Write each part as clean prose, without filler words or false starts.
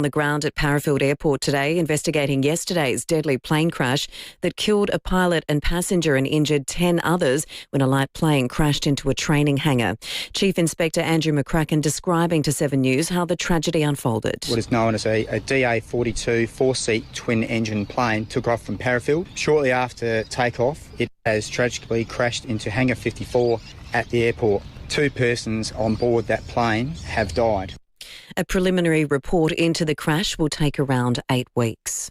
On the ground at Paraffield Airport today, investigating yesterday's deadly plane crash that killed a pilot and passenger and injured 10 others when a light plane crashed into a training hangar. Chief Inspector Andrew McCracken describing to 7 News how the tragedy unfolded. What is known as a DA-42 four-seat twin-engine plane took off from Paraffield. Shortly after takeoff, it has tragically crashed into Hangar 54 at the airport. 2 persons on board that plane have died. A preliminary report into the crash will take around 8 weeks.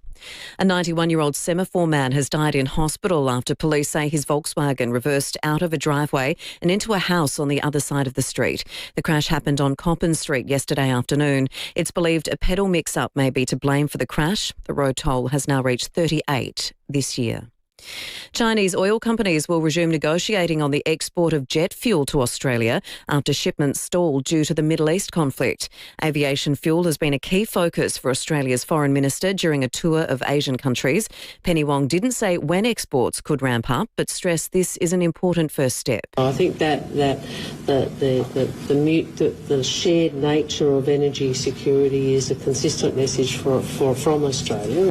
A 91-year-old semaphore man has died in hospital after police say his Volkswagen reversed out of a driveway and into a house on the other side of the street. The crash happened on Coppin Street yesterday afternoon. It's believed a pedal mix-up may be to blame for the crash. The road toll has now reached 38 this year. Chinese oil companies will resume negotiating on the export of jet fuel to Australia after shipments stalled due to the Middle East conflict. Aviation fuel has been a key focus for Australia's Foreign Minister during a tour of Asian countries. Penny Wong didn't say when exports could ramp up, but stressed this is an important first step. I think that the shared nature of energy security is a consistent message from Australia.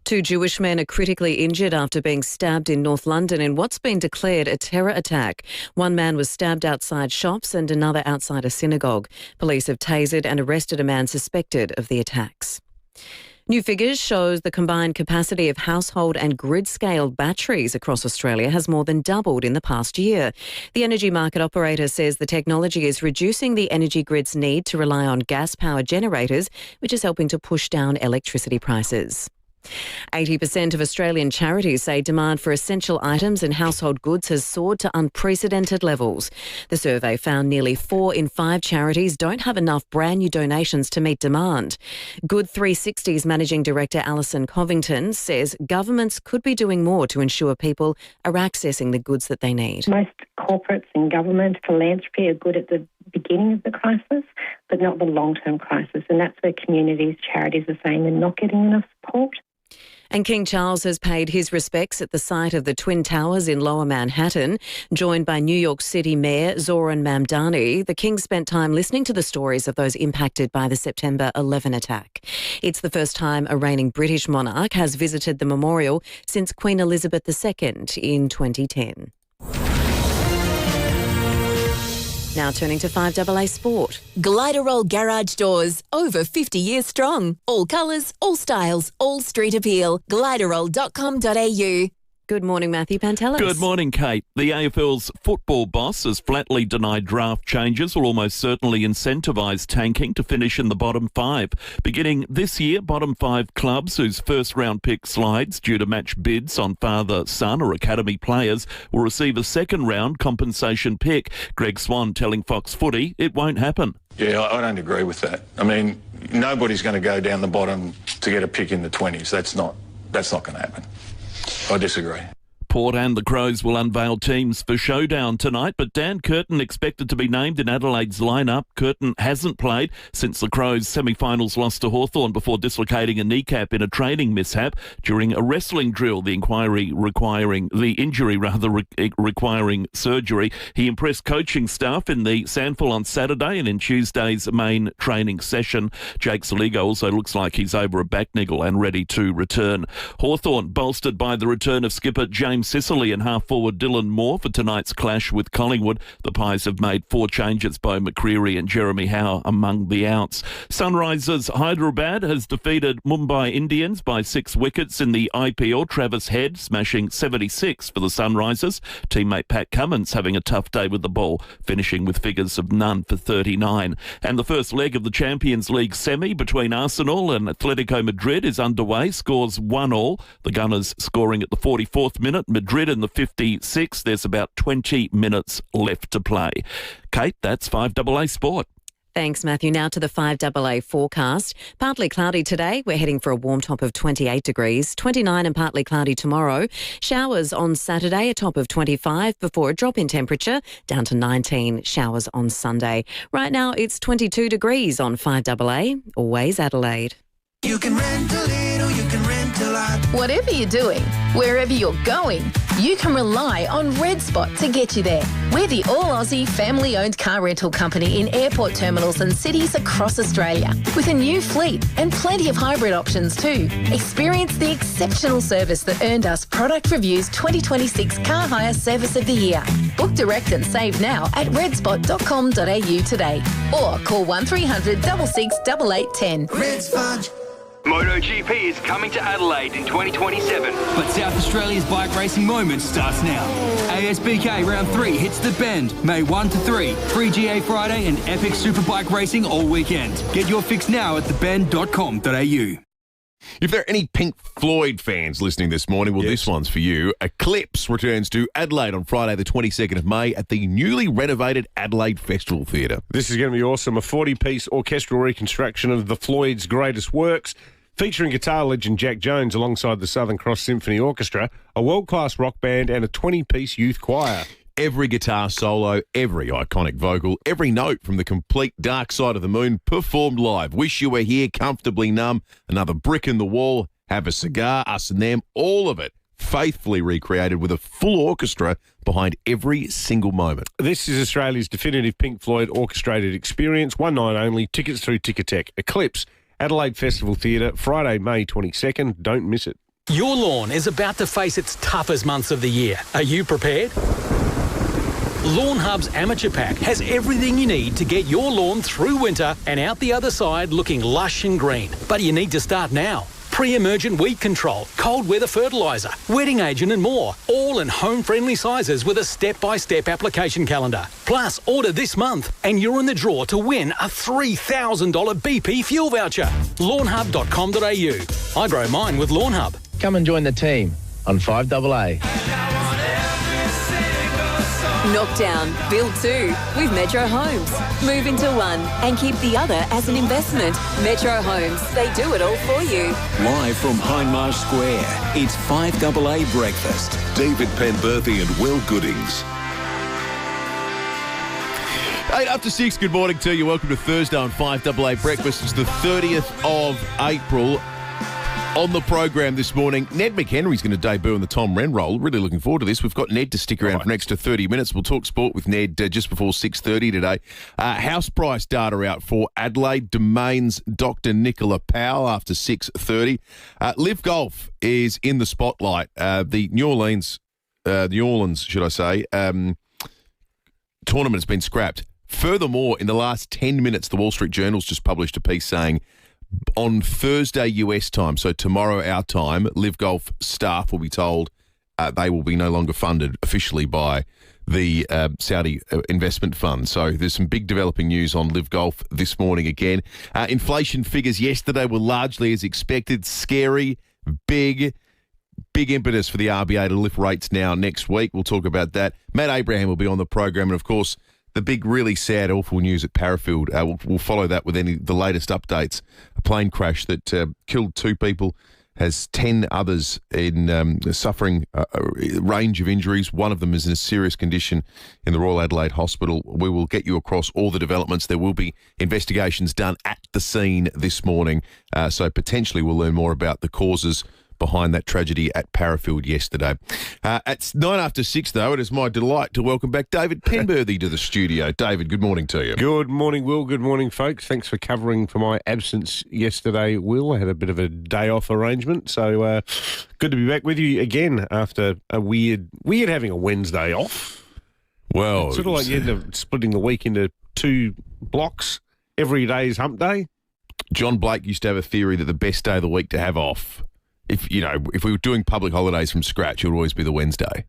2 Jewish men are critically injured after being stabbed in North London in what's been declared a terror attack. One man was stabbed outside shops and another outside a synagogue. Police have tasered and arrested a man suspected of the attacks. New figures shows the combined capacity of household and grid-scale batteries across Australia has more than doubled in the past year. The energy market operator says the technology is reducing the energy grid's need to rely on gas-powered generators, which is helping to push down electricity prices. 80% of Australian charities say demand for essential items and household goods has soared to unprecedented levels. The survey found nearly 4 in 5 charities don't have enough brand new donations to meet demand. Good 360's Managing Director Alison Covington says governments could be doing more to ensure people are accessing the goods that they need. Most corporates and government philanthropy are good at the beginning of the crisis, but not the long-term crisis. And that's where communities, charities are saying they're not getting enough support. And King Charles has paid his respects at the site of the Twin Towers in Lower Manhattan. Joined by New York City Mayor Zoran Mamdani, the King spent time listening to the stories of those impacted by the September 11 attack. It's the first time a reigning British monarch has visited the memorial since Queen Elizabeth II in 2010. Now turning to 5AA Sport. Gliderol Garage Doors, over 50 years strong. All colours, all styles, all street appeal. Gliderol.com.au. Good morning, Matthew Pantelis. Good morning, Kate. The AFL's football boss has flatly denied draft changes will almost certainly incentivise tanking to finish in the bottom 5. Beginning this year, bottom 5 clubs whose first-round pick slides due to match bids on father-son or academy players will receive a second-round compensation pick. Greg Swan telling Fox Footy it won't happen. Yeah, I don't agree with that. I mean, nobody's going to go down the bottom to get a pick in the 20s. That's not going to happen. I disagree. Port and the Crows will unveil teams for Showdown tonight, but Dan Curtin expected to be named in Adelaide's lineup. Curtin hasn't played since the Crows' semi-finals loss to Hawthorn before dislocating a kneecap in a training mishap during a wrestling drill, the injury requiring surgery. He impressed coaching staff in the Sandful on Saturday and in Tuesday's main training session. Jake Saligo also looks like he's over a back niggle and ready to return. Hawthorn bolstered by the return of skipper James Sicily and half-forward Dylan Moore for tonight's clash with Collingwood. The Pies have made 4 changes, Bo McCreary and Jeremy Howe among the outs. Sunrisers Hyderabad has defeated Mumbai Indians by 6 wickets in the IPL. Travis Head smashing 76 for the Sunrisers. Teammate Pat Cummins having a tough day with the ball, finishing with figures of none for 39. And the first leg of the Champions League semi between Arsenal and Atletico Madrid is underway. Scores 1-1. The Gunners scoring at the 44th minute. Madrid in the 56th. There's about 20 minutes left to play. Kate, that's 5AA Sport. Thanks, Matthew. Now to the 5AA forecast. Partly cloudy today. We're heading for a warm top of 28 degrees. 29 and partly cloudy tomorrow. Showers on Saturday, a top of 25 before a drop in temperature down to 19 showers on Sunday. Right now it's 22 degrees on 5AA. Always Adelaide. You can rent a little, you can rent a lot. Whatever you're doing, wherever you're going, you can rely on Red Spot to get you there. We're the all-Aussie family-owned car rental company in airport terminals and cities across Australia, with a new fleet and plenty of hybrid options too. Experience the exceptional service that earned us Product Review's 2026 Car Hire Service of the Year. Book direct and save now at redspot.com.au today, or call 1300 66 8810. Red Spot. MotoGP is coming to Adelaide in 2027. But South Australia's bike racing moment starts now. ASBK Round 3 hits the Bend, May 1 to 3. Free GA Friday and epic superbike racing all weekend. Get your fix now at thebend.com.au. If there are any Pink Floyd fans listening this morning, well, This one's for you. Eclipse returns to Adelaide on Friday the 22nd of May at the newly renovated Adelaide Festival Theatre. This is going to be awesome. A 40-piece orchestral reconstruction of the Floyd's greatest works, featuring guitar legend Jack Jones alongside the Southern Cross Symphony Orchestra, a world-class rock band and a 20-piece youth choir. Every guitar solo, every iconic vocal, every note from the complete Dark Side of the Moon performed live. Wish You Were Here, Comfortably Numb, Another Brick in the Wall, Have a Cigar, Us and Them, all of it faithfully recreated with a full orchestra behind every single moment. This is Australia's definitive Pink Floyd orchestrated experience. One night only, tickets through Ticketek. Eclipse, Adelaide Festival Theatre, Friday, May 22nd. Don't miss it. Your lawn is about to face its toughest months of the year. Are you prepared? Lawn Hub's Amateur Pack has everything you need to get your lawn through winter and out the other side looking lush and green. But you need to start now. Pre-emergent weed control, cold weather fertiliser, wetting agent and more, all in home-friendly sizes with a step-by-step application calendar. Plus, order this month and you're in the draw to win a $3,000 BP fuel voucher. Lawnhub.com.au. I grow mine with Lawn Hub. Come and join the team on FIVEAA. Knock down, build two with Metro Homes. Move into one and keep the other as an investment. Metro Homes, they do it all for you. Live from Hindmarsh Square, it's FIVEAA Breakfast. David Penberthy and Will Goodings. 8 up to 6, good morning to you. Welcome to Thursday on FIVEAA Breakfast. It's the 30th of April. On the program this morning, Ned McHenry's going to debut in the Tom Wren role. Really looking forward to this. We've got Ned to stick around for an extra 30 minutes. We'll talk sport with Ned just before 6:30 today. House price data out for Adelaide. Domain's Dr. Nicola Powell after 6:30. LIV Golf is in the spotlight. The New Orleans, should I say, tournament has been scrapped. Furthermore, in the last 10 minutes, the Wall Street Journal's just published a piece saying on Thursday US time, so tomorrow our time, LIV Golf staff will be told they will be no longer funded officially by the Saudi investment fund. So there's some big developing news on LIV Golf this morning again. Inflation figures yesterday were largely as expected. Scary, big impetus for the RBA to lift rates now next week. We'll talk about that. Matt Abraham will be on the program, and of course, the big, really sad, awful news at Paraffield. We'll follow that with the latest updates. A plane crash that killed 2 people, has 10 others in suffering a range of injuries. One of them is in a serious condition in the Royal Adelaide Hospital. We will get you across all the developments. There will be investigations done at the scene this morning. So potentially we'll learn more about the causes behind that tragedy at Paraffield yesterday. At 9 after 6, though, it is my delight to welcome back David Penberthy to the studio. David, good morning to you. Good morning, Will. Good morning, folks. Thanks for covering for my absence yesterday, Will. I had a bit of a day off arrangement, so good to be back with you again after a weird having a Wednesday off. Well, it's sort of like you end up splitting the week into 2 blocks. Every day is hump day. John Blake used to have a theory that the best day of the week to have off, if we were doing public holidays from scratch, it would always be the Wednesday.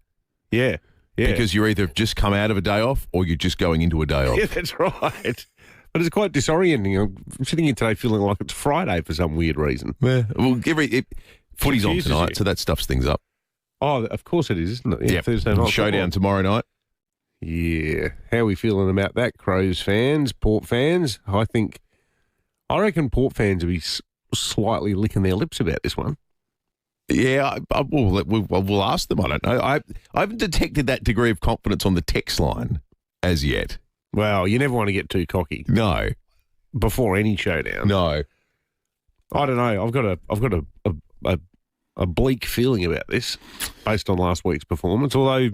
Yeah. Because you're either just come out of a day off or you're just going into a day off. Yeah, that's right. But it's quite disorienting. I'm sitting here today feeling like it's Friday for some weird reason. Yeah. Well, footy's on tonight, so that stuffs things up. Oh, of course it is, isn't it? Yeah, Thursday night. Showdown tomorrow night. Yeah. How are we feeling about that, Crows fans, Port fans? I reckon Port fans will be slightly licking their lips about this one. Yeah, we'll ask them. I don't know. I haven't detected that degree of confidence on the text line as yet. Well, you never want to get too cocky. No. Before any showdown. No. I don't know. I've got a bleak feeling about this based on last week's performance. Although,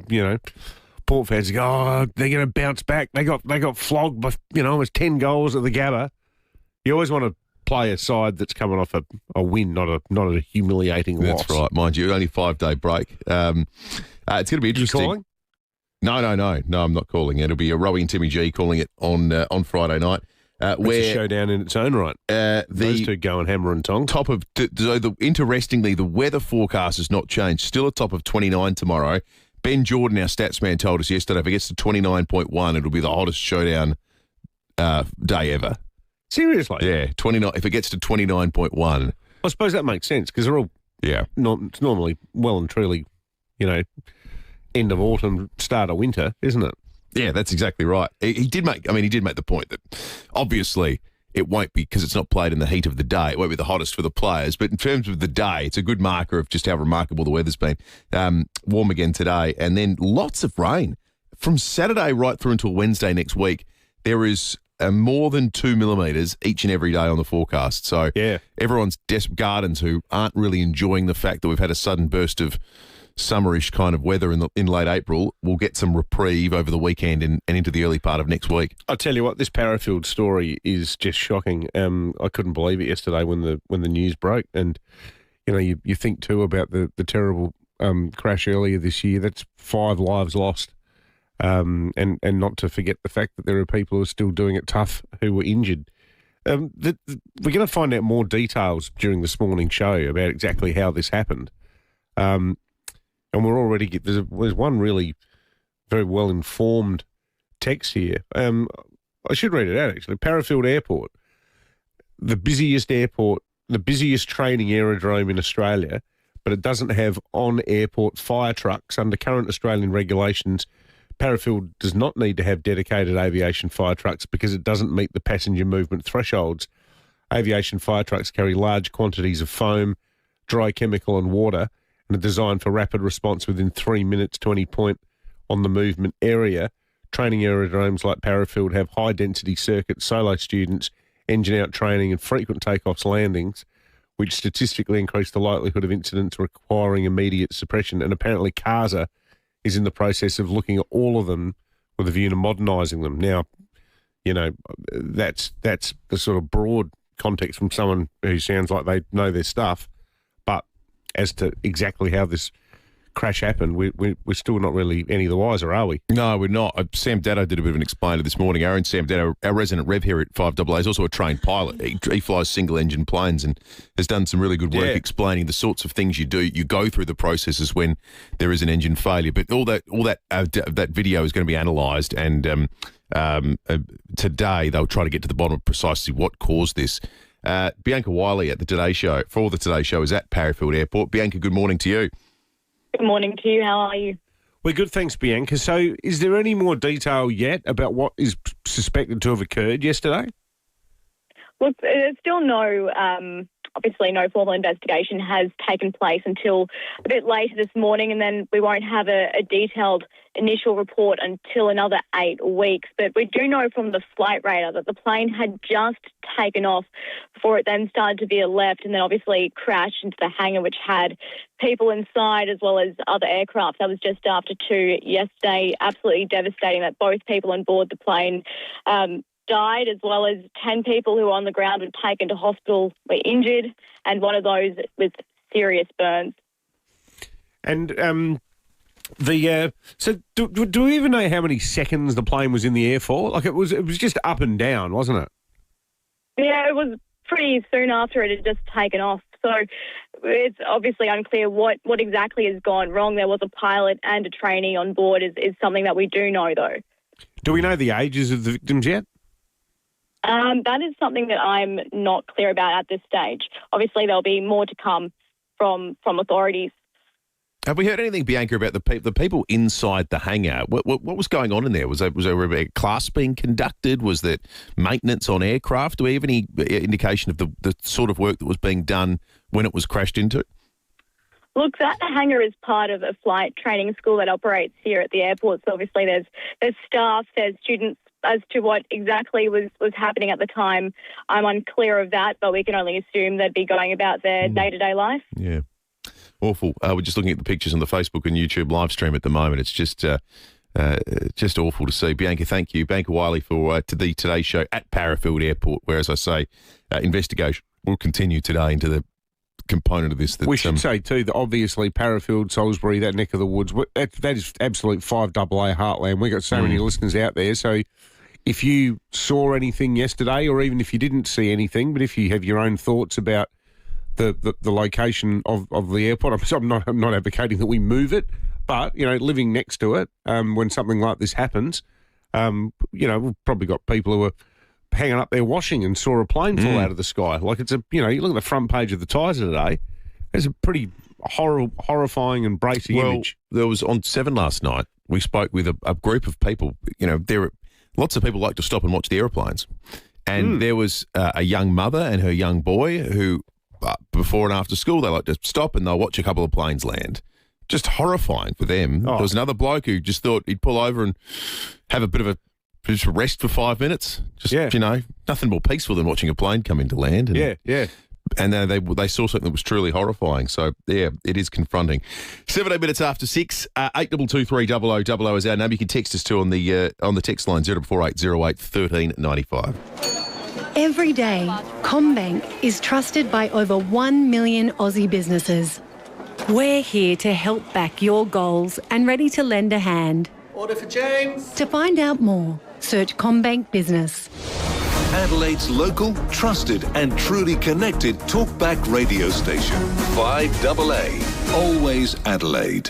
Port fans go, oh, they're going to bounce back. They got flogged by, almost 10 goals at the Gabba. You always want to play a side that's coming off a win, not a humiliating loss. That's right, mind you. Only 5-day break. It's going to be interesting. You calling? No, I'm not calling it. It'll be Rowie and Timmy G calling it on Friday night. It's a showdown in its own right. Those two going hammer and tong. Interestingly, the weather forecast has not changed. Still a top of 29 tomorrow. Ben Jordan, our stats man, told us yesterday if it gets to 29.1, it'll be the hottest showdown day ever. Seriously? Yeah, 29. If it gets to 29.1. I suppose that makes sense because they're all it's normally well and truly, end of autumn, start of winter, isn't it? Yeah, that's exactly right. He did make the point that obviously it won't be, because it's not played in the heat of the day, it won't be the hottest for the players, but in terms of the day, it's a good marker of just how remarkable the weather's been. Warm again today, and then lots of rain. From Saturday right through until Wednesday next week, there is more than 2 millimetres each and every day on the forecast. So everyone's gardens who aren't really enjoying the fact that we've had a sudden burst of summerish kind of weather in late April will get some reprieve over the weekend and into the early part of next week. I'll tell you what, this Paraffield story is just shocking. I couldn't believe it yesterday when the news broke, and you think too about the terrible crash earlier this year. That's 5 lives lost, and not to forget the fact that there are people who are still doing it tough who were injured. We're going to find out more details during this morning's show about exactly how this happened. And we're already there's one really very well informed text here. I should read it out actually. Paraffield Airport, the busiest training aerodrome in Australia, but it doesn't have on-airport fire trucks. Under current Australian regulations, Paraffield does not need to have dedicated aviation fire trucks because it doesn't meet the passenger movement thresholds. Aviation fire trucks carry large quantities of foam, dry chemical and water, and are designed for rapid response within 3 minutes to any point on the movement area. Training aerodromes like Paraffield have high-density circuits, solo students, engine-out training and frequent takeoffs, landings, which statistically increase the likelihood of incidents requiring immediate suppression. And apparently CASA is in the process of looking at all of them with a view to modernising them. Now, that's the sort of broad context from someone who sounds like they know their stuff. As to exactly how this crash happened, we're still not really any the wiser, are we? No, we're not. Sam Datto did a bit of an explainer this morning. Sam Datto, our resident Rev here at 5AA, is also a trained pilot. He flies single-engine planes and has done some really good work explaining the sorts of things you do. You go through the processes when there is an engine failure. But all that video is going to be analysed, and today they'll try to get to the bottom of precisely what caused this. Bianca Wiley at the Today Show, for the Today Show, is at Paraffield Airport. Bianca, good morning to you. Good morning to you. How are you? We're good, thanks, Bianca. So is there any more detail yet about what is suspected to have occurred yesterday? Look, there's still obviously no formal investigation has taken place until a bit later this morning, and then we won't have a detailed initial report until another 8 weeks. But we do know from the flight radar that the plane had just taken off before it then started to veer left and then obviously crashed into the hangar, which had people inside as well as other aircraft. That was just after 2 yesterday. Absolutely devastating that both people on board the plane died, as well as 10 people who were on the ground were taken to hospital were injured, and one of those with serious burns. And so do we even know how many seconds the plane was in the air for? Like it was just up and down, wasn't it? Yeah, it was pretty soon after it had just taken off. So it's obviously unclear what exactly has gone wrong. There was a pilot and a trainee on board is something that we do know, though. Do we know the ages of the victims yet? That is something that I'm not clear about at this stage. Obviously, there'll be more to come from authorities. Have we heard anything, Bianca, about the people inside the hangar? What was going on in there? Was there a class being conducted? Was there maintenance on aircraft? Do we have any indication of the sort of work that was being done when it was crashed into? Look, that hangar is part of a flight training school that operates here at the airport. So obviously there's staff, there's students As to what exactly was happening at the time, I'm unclear of that, but we can only assume they'd be going about their day-to-day life. Yeah. Awful. We're just looking at the pictures on the Facebook and YouTube live stream at the moment. It's just awful to see. Bianca, thank you. Bianca Wiley for the Today Show at Paraffield Airport, where, as I say, investigation will continue today into the component of this. That, we should say, too, that obviously Paraffield, Salisbury, that neck of the woods, that is absolute 5AA heartland. We've got so many listeners out there. So if you saw anything yesterday, or even if you didn't see anything, but if you have your own thoughts about the location of the airport, I'm not advocating that we move it, but, living next to it, when something like this happens, we've probably got people who are hanging up their washing and saw a plane fall out of the sky. Like you look at the front page of the Tiser today, it's a pretty horrifying and bracing image. There was on 7 last night, we spoke with a group of people. There are lots of people like to stop and watch the aeroplanes. And there was a young mother and her young boy who, before and after school, they like to stop and they'll watch a couple of planes land. Just horrifying for them. There was another bloke who just thought he'd pull over and have a bit of a rest for 5 minutes. Nothing more peaceful than watching a plane come into land. And, And then they saw something that was truly horrifying. So, yeah, it is confronting. 17 minutes after 6, 8223 is our number. You can text us too on the text line 0448 08 1395. Every day, CommBank is trusted by over 1 million Aussie businesses. We're here to help back your goals and ready to lend a hand. Order for James. To find out more, search CommBank Business. Adelaide's local, trusted and truly connected talkback radio station. 5AA. Always Adelaide.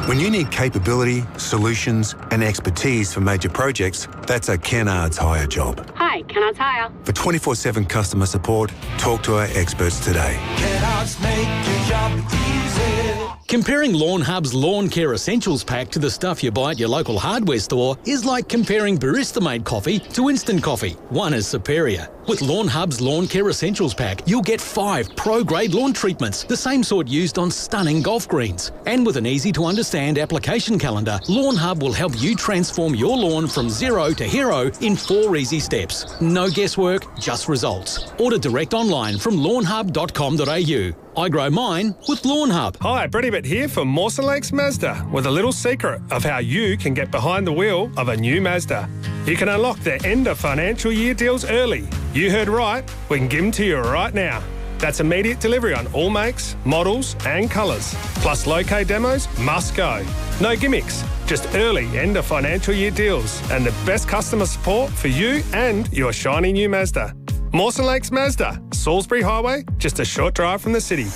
When you need capability, solutions and expertise for major projects, that's a Kennards Hire job. Hi, Kennards Hire. For 24/7 customer support, talk to our experts today. Kennards make your job easy. Comparing Lawn Hub's Lawn Care Essentials Pack to the stuff you buy at your local hardware store is like comparing barista-made coffee to instant coffee. One is superior. With Lawn Hub's Lawn Care Essentials Pack, you'll get 5 pro-grade lawn treatments, the same sort used on stunning golf greens. And with an easy-to-understand application calendar, Lawn Hub will help you transform your lawn from zero to hero in 4 easy steps. No guesswork, just results. Order direct online from lawnhub.com.au. I grow mine with Lawn Hub. Hi, Brady Bit here for Mawson Lakes Mazda with a little secret of how you can get behind the wheel of a new Mazda. You can unlock their end of financial year deals early. You heard right, we can give them to you right now. That's immediate delivery on all makes, models and colours. Plus low-K demos must go. No gimmicks, just early end of financial year deals and the best customer support for you and your shiny new Mazda. Mawson Lakes Mazda, Salisbury Highway, just a short drive from the city.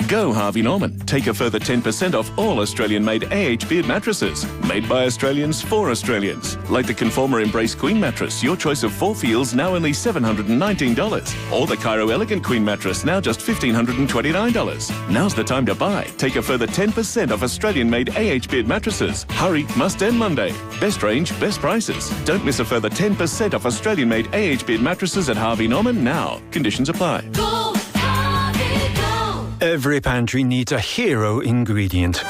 Go Harvey Norman. Take a further 10% off all Australian-made AH Beard mattresses. Made by Australians for Australians. Like the Conformer Embrace Queen mattress, your choice of 4 feels, now only $719. Or the Cairo Elegant Queen mattress, now just $1,529. Now's the time to buy. Take a further 10% off Australian-made AH Beard mattresses. Hurry, must end Monday. Best range, best prices. Don't miss a further 10% off Australian-made AH Beard mattresses at Harvey Norman now. Conditions apply. Every pantry needs a hero ingredient.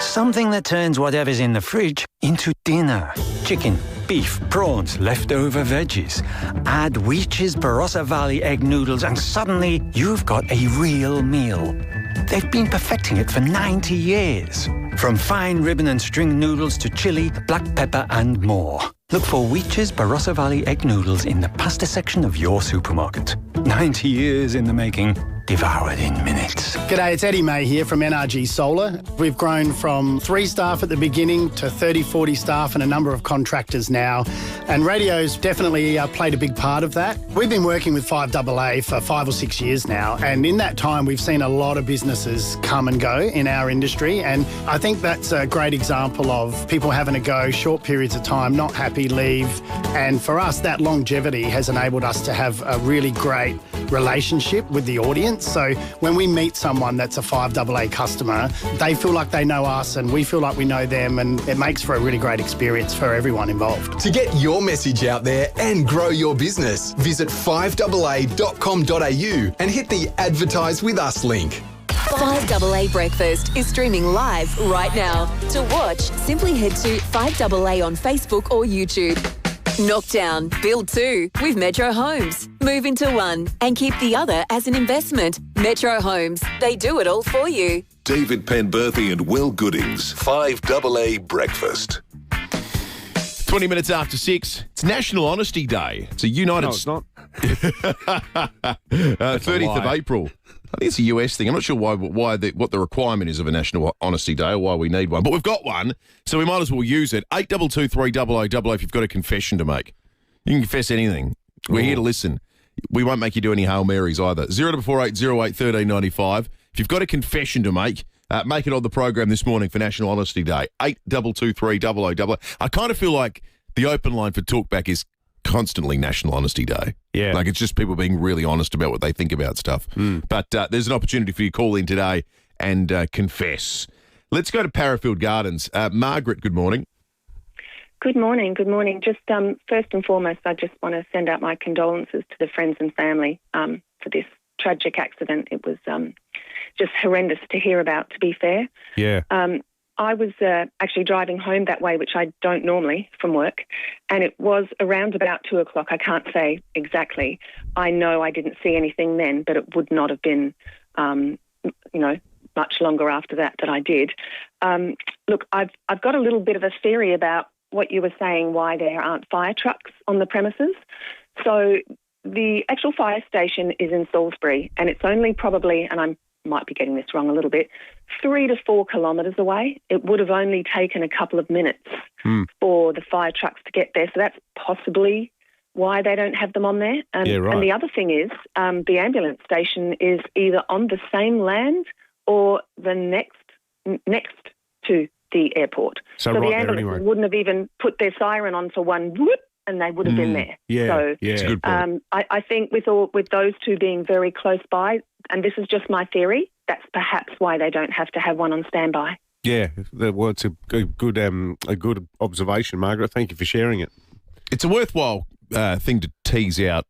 Something that turns whatever's in the fridge into dinner. Chicken, beef, prawns, leftover veggies. Add Weech's Barossa Valley egg noodles and suddenly you've got a real meal. They've been perfecting it for 90 years. From fine ribbon and string noodles to chili, black pepper and more. Look for Weech's Barossa Valley egg noodles in the pasta section of your supermarket. 90 years in the making. Devoured in minutes. G'day, it's Eddie May here from NRG Solar. We've grown from 3 staff at the beginning to 30, 40 staff and a number of contractors now. And radio's definitely played a big part of that. We've been working with 5AA for 5 or 6 years now. And in that time, we've seen a lot of businesses come and go in our industry. And I think that's a great example of people having a go, short periods of time, not happy, leave. And for us, that longevity has enabled us to have a really great relationship with the audience. So when we meet someone that's a 5AA customer, they feel like they know us and we feel like we know them, and it makes for a really great experience for everyone involved. To get your message out there and grow your business, visit 5AA.com.au and hit the Advertise With Us link. FIVEAA Breakfast is streaming live right now. To watch, simply head to FIVEAA on Facebook or YouTube. Knock down, build two with Metro Homes. Move into one and keep the other as an investment. Metro Homes, they do it all for you. David Penberthy and Will Goodings, 5AA Breakfast. 20 minutes after 6. It's National Honesty Day. It's a United... No, it's not. 30th of April. I think it's a US thing. I'm not sure what the requirement is of a National Honesty Day or why we need one. But we've got one, so we might as well use it. 8223 if you've got a confession to make. You can confess anything. We're here to listen. We won't make you do any Hail Marys either. 0448 08 1395. If you've got a confession to make it on the program this morning for National Honesty Day. 8223 I kind of feel like the open line for Talkback is constantly National Honesty Day. Yeah. Like it's just people being really honest about what they think about stuff. But there's an opportunity for you to call in today and confess. Let's go to Paraffield Gardens. Margaret, good morning. Good morning. Good morning. Just first and foremost, I just want to send out my condolences to the friends and family for this tragic accident. It was just horrendous to hear about, to be fair. Yeah. I was actually driving home that way, which I don't normally from work, and it was around about 2 o'clock. I can't say exactly. I know I didn't see anything then, but it would not have been, much longer after that I did. Look, I've got a little bit of a theory about what you were saying, why there aren't fire trucks on the premises. So the actual fire station is in Salisbury, and it's only probably, and I might be getting this wrong a little bit, 3 to 4 kilometres away. It would have only taken a couple of minutes for the fire trucks to get there. So that's possibly why they don't have them on there. Yeah, right. And the other thing is the ambulance station is either on the same land or the next to the airport. So the right ambulance there anyway. wouldn't have even put their siren on for one whoop, and they would have been there. Yeah, so, yeah. That's a good point. I think with those two being very close by, and this is just my theory, that's perhaps why they don't have to have one on standby. Yeah, well, it's a good observation, Margaret. Thank you for sharing it. It's a worthwhile thing to tease out,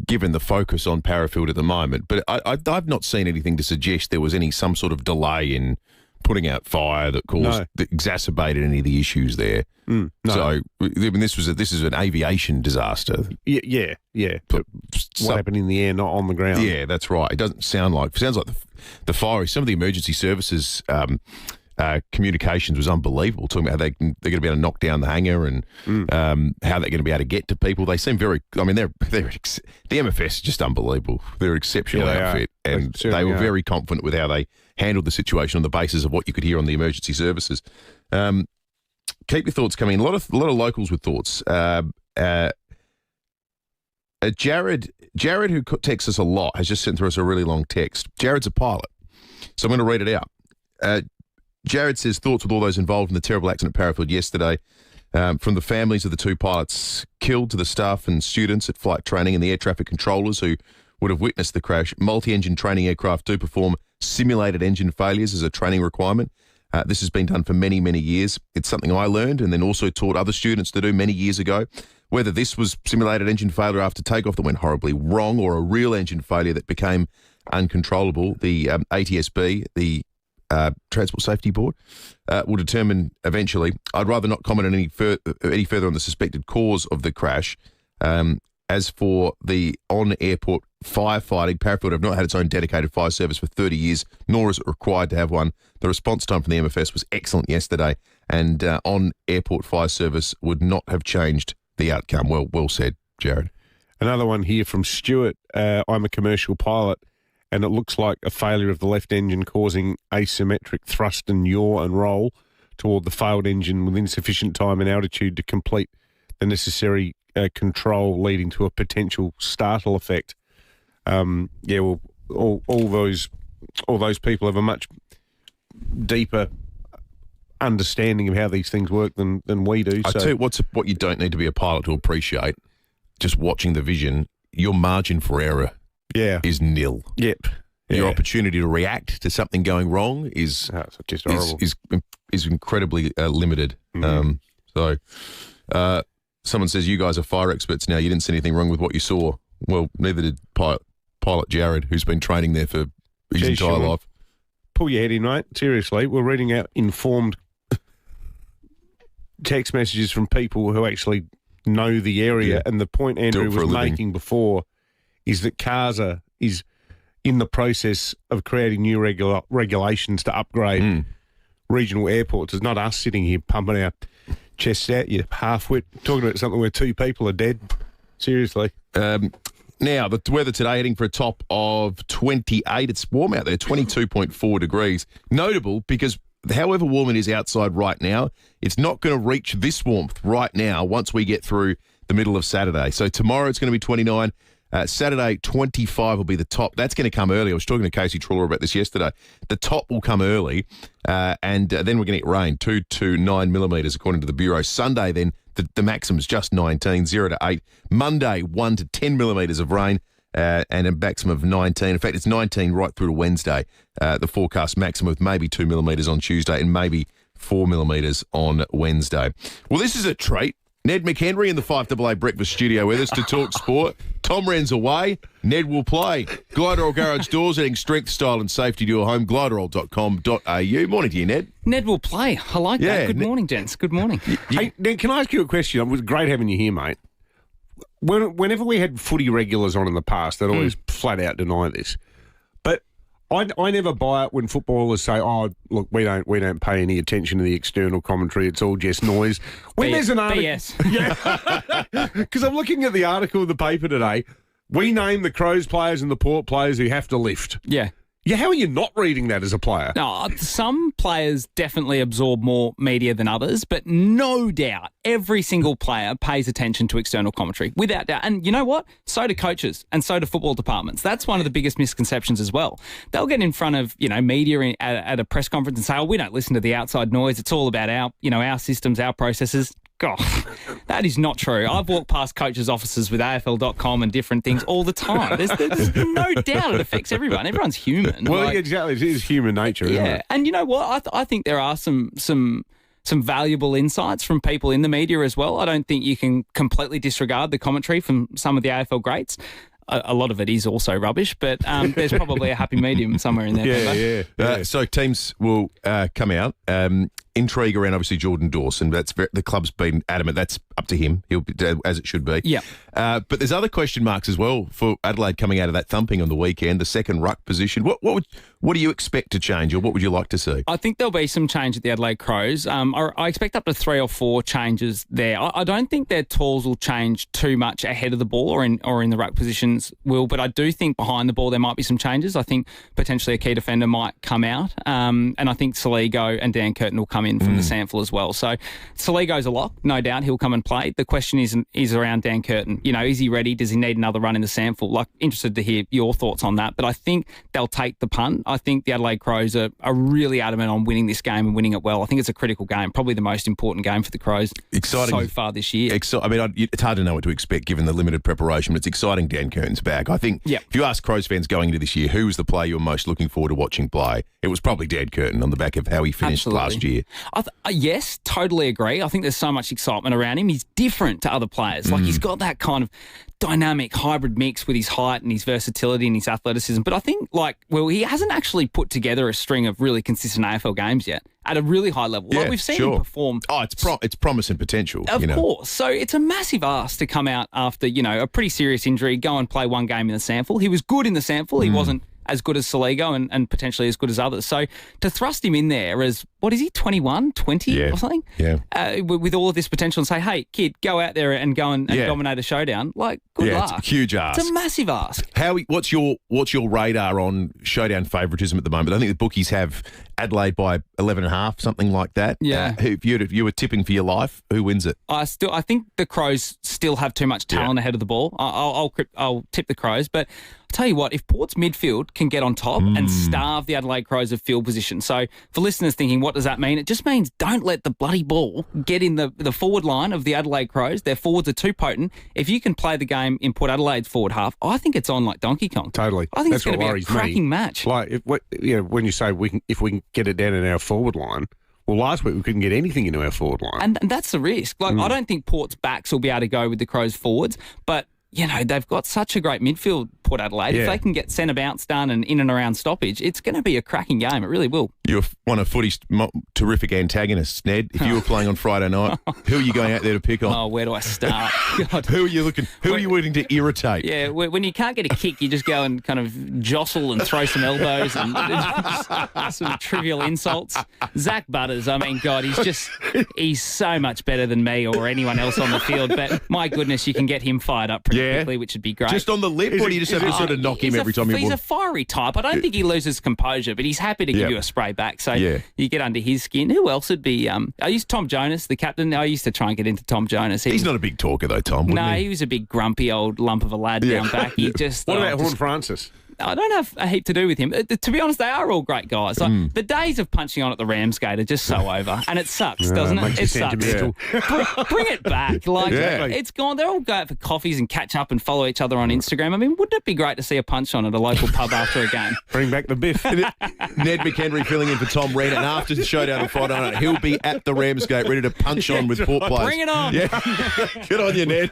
given the focus on Paraffield at the moment. But I've not seen anything to suggest there was some sort of delay in putting out fire that that exacerbated any of the issues there. No. So I mean, this is an aviation disaster. Yeah. But what happened in the air, not on the ground? Yeah, that's right. It sounds like the fire. Some of the emergency services communications was unbelievable. Talking about how they're going to be able to knock down the hangar and how they're going to be able to get to people. They seem very. I mean, the MFS is just unbelievable. They're an exceptional outfit, and they were very confident with how they handled the situation on the basis of what you could hear on the emergency services. Keep your thoughts coming. A lot of locals with thoughts. Jared, who texts us a lot, has just sent through us a really long text. Jared's a pilot, so I'm going to read it out. Jared says, thoughts with all those involved in the terrible accident at Paraffield yesterday, from the families of the 2 pilots killed to the staff and students at flight training and the air traffic controllers who would have witnessed the crash. Multi-engine training aircraft do perform simulated engine failures as a training requirement. This has been done for many, many years. It's something I learned and then also taught other students to do many years ago. Whether this was simulated engine failure after takeoff that went horribly wrong or a real engine failure that became uncontrollable, the ATSB, the Transport Safety Board, will determine eventually. I'd rather not comment on any further on the suspected cause of the crash. As for the on-airport firefighting, Paraffield have not had its own dedicated fire service for 30 years, nor is it required to have one. The response time from the MFS was excellent yesterday, and on-airport fire service would not have changed the outcome. Well said, Jared. Another one here from Stuart. I'm a commercial pilot, and it looks like a failure of the left engine causing asymmetric thrust and yaw and roll toward the failed engine with insufficient time and altitude to complete the necessary control, leading to a potential startle effect. Well, all those people have a much deeper understanding of how these things work than we do. I tell you what you don't need to be a pilot to appreciate, just watching the vision, your margin for error is nil. Yep. Your opportunity to react to something going wrong is just horrible. Is incredibly limited. Someone says, you guys are fire experts now. You didn't see anything wrong with what you saw. Well, neither did pilot Jared, who's been training there for his entire life. pull your head in, mate. Seriously, we're reading out informed text messages from people who actually know the area, and the point Andrew was making before is that CARSA is in the process of creating new regulations to upgrade regional airports. It's not us sitting here pumping our chests out, you half-wit, talking about something where two people are dead. Seriously. Now, the weather today heading for a top of 28. It's warm out there, 22.4 degrees. Notable because however warm it is outside right now, it's not going to reach this warmth right now once we get through the middle of Saturday. So tomorrow it's going to be 29. Saturday, 25 will be the top. That's going to come early. I was talking to Casey Truller about this yesterday. The top will come early, and then we're going to get rain, 2 to 9 millimetres, according to the Bureau. Sunday, then, the maximum is just 19, 0 to 8. Monday, 1 to 10 millimetres of rain, and a maximum of 19. In fact, it's 19 right through to Wednesday. The forecast maximum with maybe 2 millimetres on Tuesday and maybe 4 millimetres on Wednesday. Well, this is a treat. Ned McHenry in the 5AA Breakfast studio with us to talk sport. Tom Wren's away. Ned will play. Gliderol Garage Doors, adding strength, style and safety to your home. Gliderol.com.au. Morning to you, Ned. Ned will play. I like that. Good morning, gents. Good morning. Hey, Ned, can I ask you a question? It was great having you here, mate. Whenever we had footy regulars on in the past, they'd always flat out deny this. But I never buy it when footballers say, "Oh, look, we don't pay any attention to the external commentary. It's all just noise." When there's an article, yeah, because I'm looking at the article in the paper today. We name the Crows players and the Port players who have to lift. Yeah. Yeah, how are you not reading that as a player? No, some players definitely absorb more media than others, but no doubt every single player pays attention to external commentary, without doubt. And you know what? So do coaches and so do football departments. That's one of the biggest misconceptions as well. They'll get in front of, media at a press conference and say, "Oh, we don't listen to the outside noise. It's all about our systems, our processes." God, that is not true. I've walked past coaches' offices with AFL.com and different things all the time. There's no doubt it affects everyone. Everyone's human. Well, exactly. It is human nature, isn't it? And you know what? I think there are some valuable insights from people in the media as well. I don't think you can completely disregard the commentary from some of the AFL greats. A lot of it is also rubbish, but there's probably a happy medium somewhere in there. Yeah. So teams will come out. Intrigue around, obviously, Jordan Dawson. The club's been adamant. That's up to him. He'll be, as it should be. Yeah. But there's other question marks as well for Adelaide coming out of that thumping on the weekend, the second ruck position. What do you expect to change, or what would you like to see? I think there'll be some change at the Adelaide Crows. I expect up to 3 or 4 changes there. I don't think their tools will change too much ahead of the ball or in the ruck positions will, but I do think behind the ball there might be some changes. I think potentially a key defender might come out, and I think Saligo and Dan Curtin will come in from the sample as well. So Saligo's a lock, no doubt. He'll come and play. The question is around Dan Curtin. Is he ready? Does he need another run in the sample? Interested to hear your thoughts on that. But I think they'll take the punt. I think the Adelaide Crows are really adamant on winning this game and winning it well. I think it's a critical game, probably the most important game for the Crows so far this year. It's hard to know what to expect given the limited preparation, but it's exciting Dan Curtin's back. I think if you ask Crows fans going into this year, who was the player you were most looking forward to watching play, it was probably Dan Curtin on the back of how he finished last year. Yes, totally agree. I think there's so much excitement around him. He's different to other players. He's got that kind of dynamic hybrid mix with his height and his versatility and his athleticism. But I think, he hasn't actually put together a string of really consistent AFL games yet at a really high level. We've seen him perform. Oh, it's promise and potential. Of course. So it's a massive ask to come out after, a pretty serious injury, go and play one game in the sample. He was good in the sample. He wasn't as good as Saligo and potentially as good as others. So to thrust him in there as, 21, 20 or something? Yeah. With all of this potential and say, hey, kid, go out there and go and dominate a showdown. Good luck. It's a huge ask. It's a massive ask. What's your radar on showdown favouritism at the moment? I think the bookies have Adelaide by 11.5, something like that. Yeah. If you were tipping for your life, who wins it? I think the Crows still have too much talent ahead of the ball. I'll tip the Crows, but I'll tell you what, if Port's midfield can get on top and starve the Adelaide Crows of field position. So for listeners thinking, what does that mean? It just means don't let the bloody ball get in the forward line of the Adelaide Crows. Their forwards are too potent. If you can play the game in Port Adelaide's forward half, I think it's on like Donkey Kong. Totally. I think it's going to be a cracking match. When you say if we can get it down in our forward line, well, last week we couldn't get anything into our forward line. And that's the risk. I don't think Port's backs will be able to go with the Crows forwards, but they've got such a great midfield, Port Adelaide. Yeah. If they can get centre bounce done and in and around stoppage, it's going to be a cracking game. It really will. You're one of footy's terrific antagonists, Ned. If you were playing on Friday night, who are you going out there to pick on? Oh, where do I start? God. Who are you willing to irritate? Yeah, when you can't get a kick, you just go and kind of jostle and throw some elbows and just some trivial insults. Zach Butters, I mean, God, he's so much better than me or anyone else on the field. But my goodness, you can get him fired up pretty quickly, which would be great. Just on the lip, or do you just have to sort of knock him every time you He's a fiery type. I don't think he loses composure, but he's happy to give you a spray back. So you get under his skin. Who else would be? Tom Jonas, the captain. I used to try and get into Tom Jonas. He's not a big talker though, Tom. He was a big grumpy old lump of a lad down back. He just. What about Horn Francis? I don't have a heap to do with him. To be honest, they are all great guys. Like, the days of punching on at the Ramsgate are just so over, and it sucks, doesn't it? It sucks. Bring it back. Like it's gone. They're all go out for coffees and catch up and follow each other on Instagram. I mean, wouldn't it be great to see a punch on at a local pub after a game? Bring back the biff. Ned McHenry filling in for Tom Wren, and after the Showdown on Friday night, he'll be at the Ramsgate ready to punch on with Port players. Bring it on. Yeah. Good on you, Ned.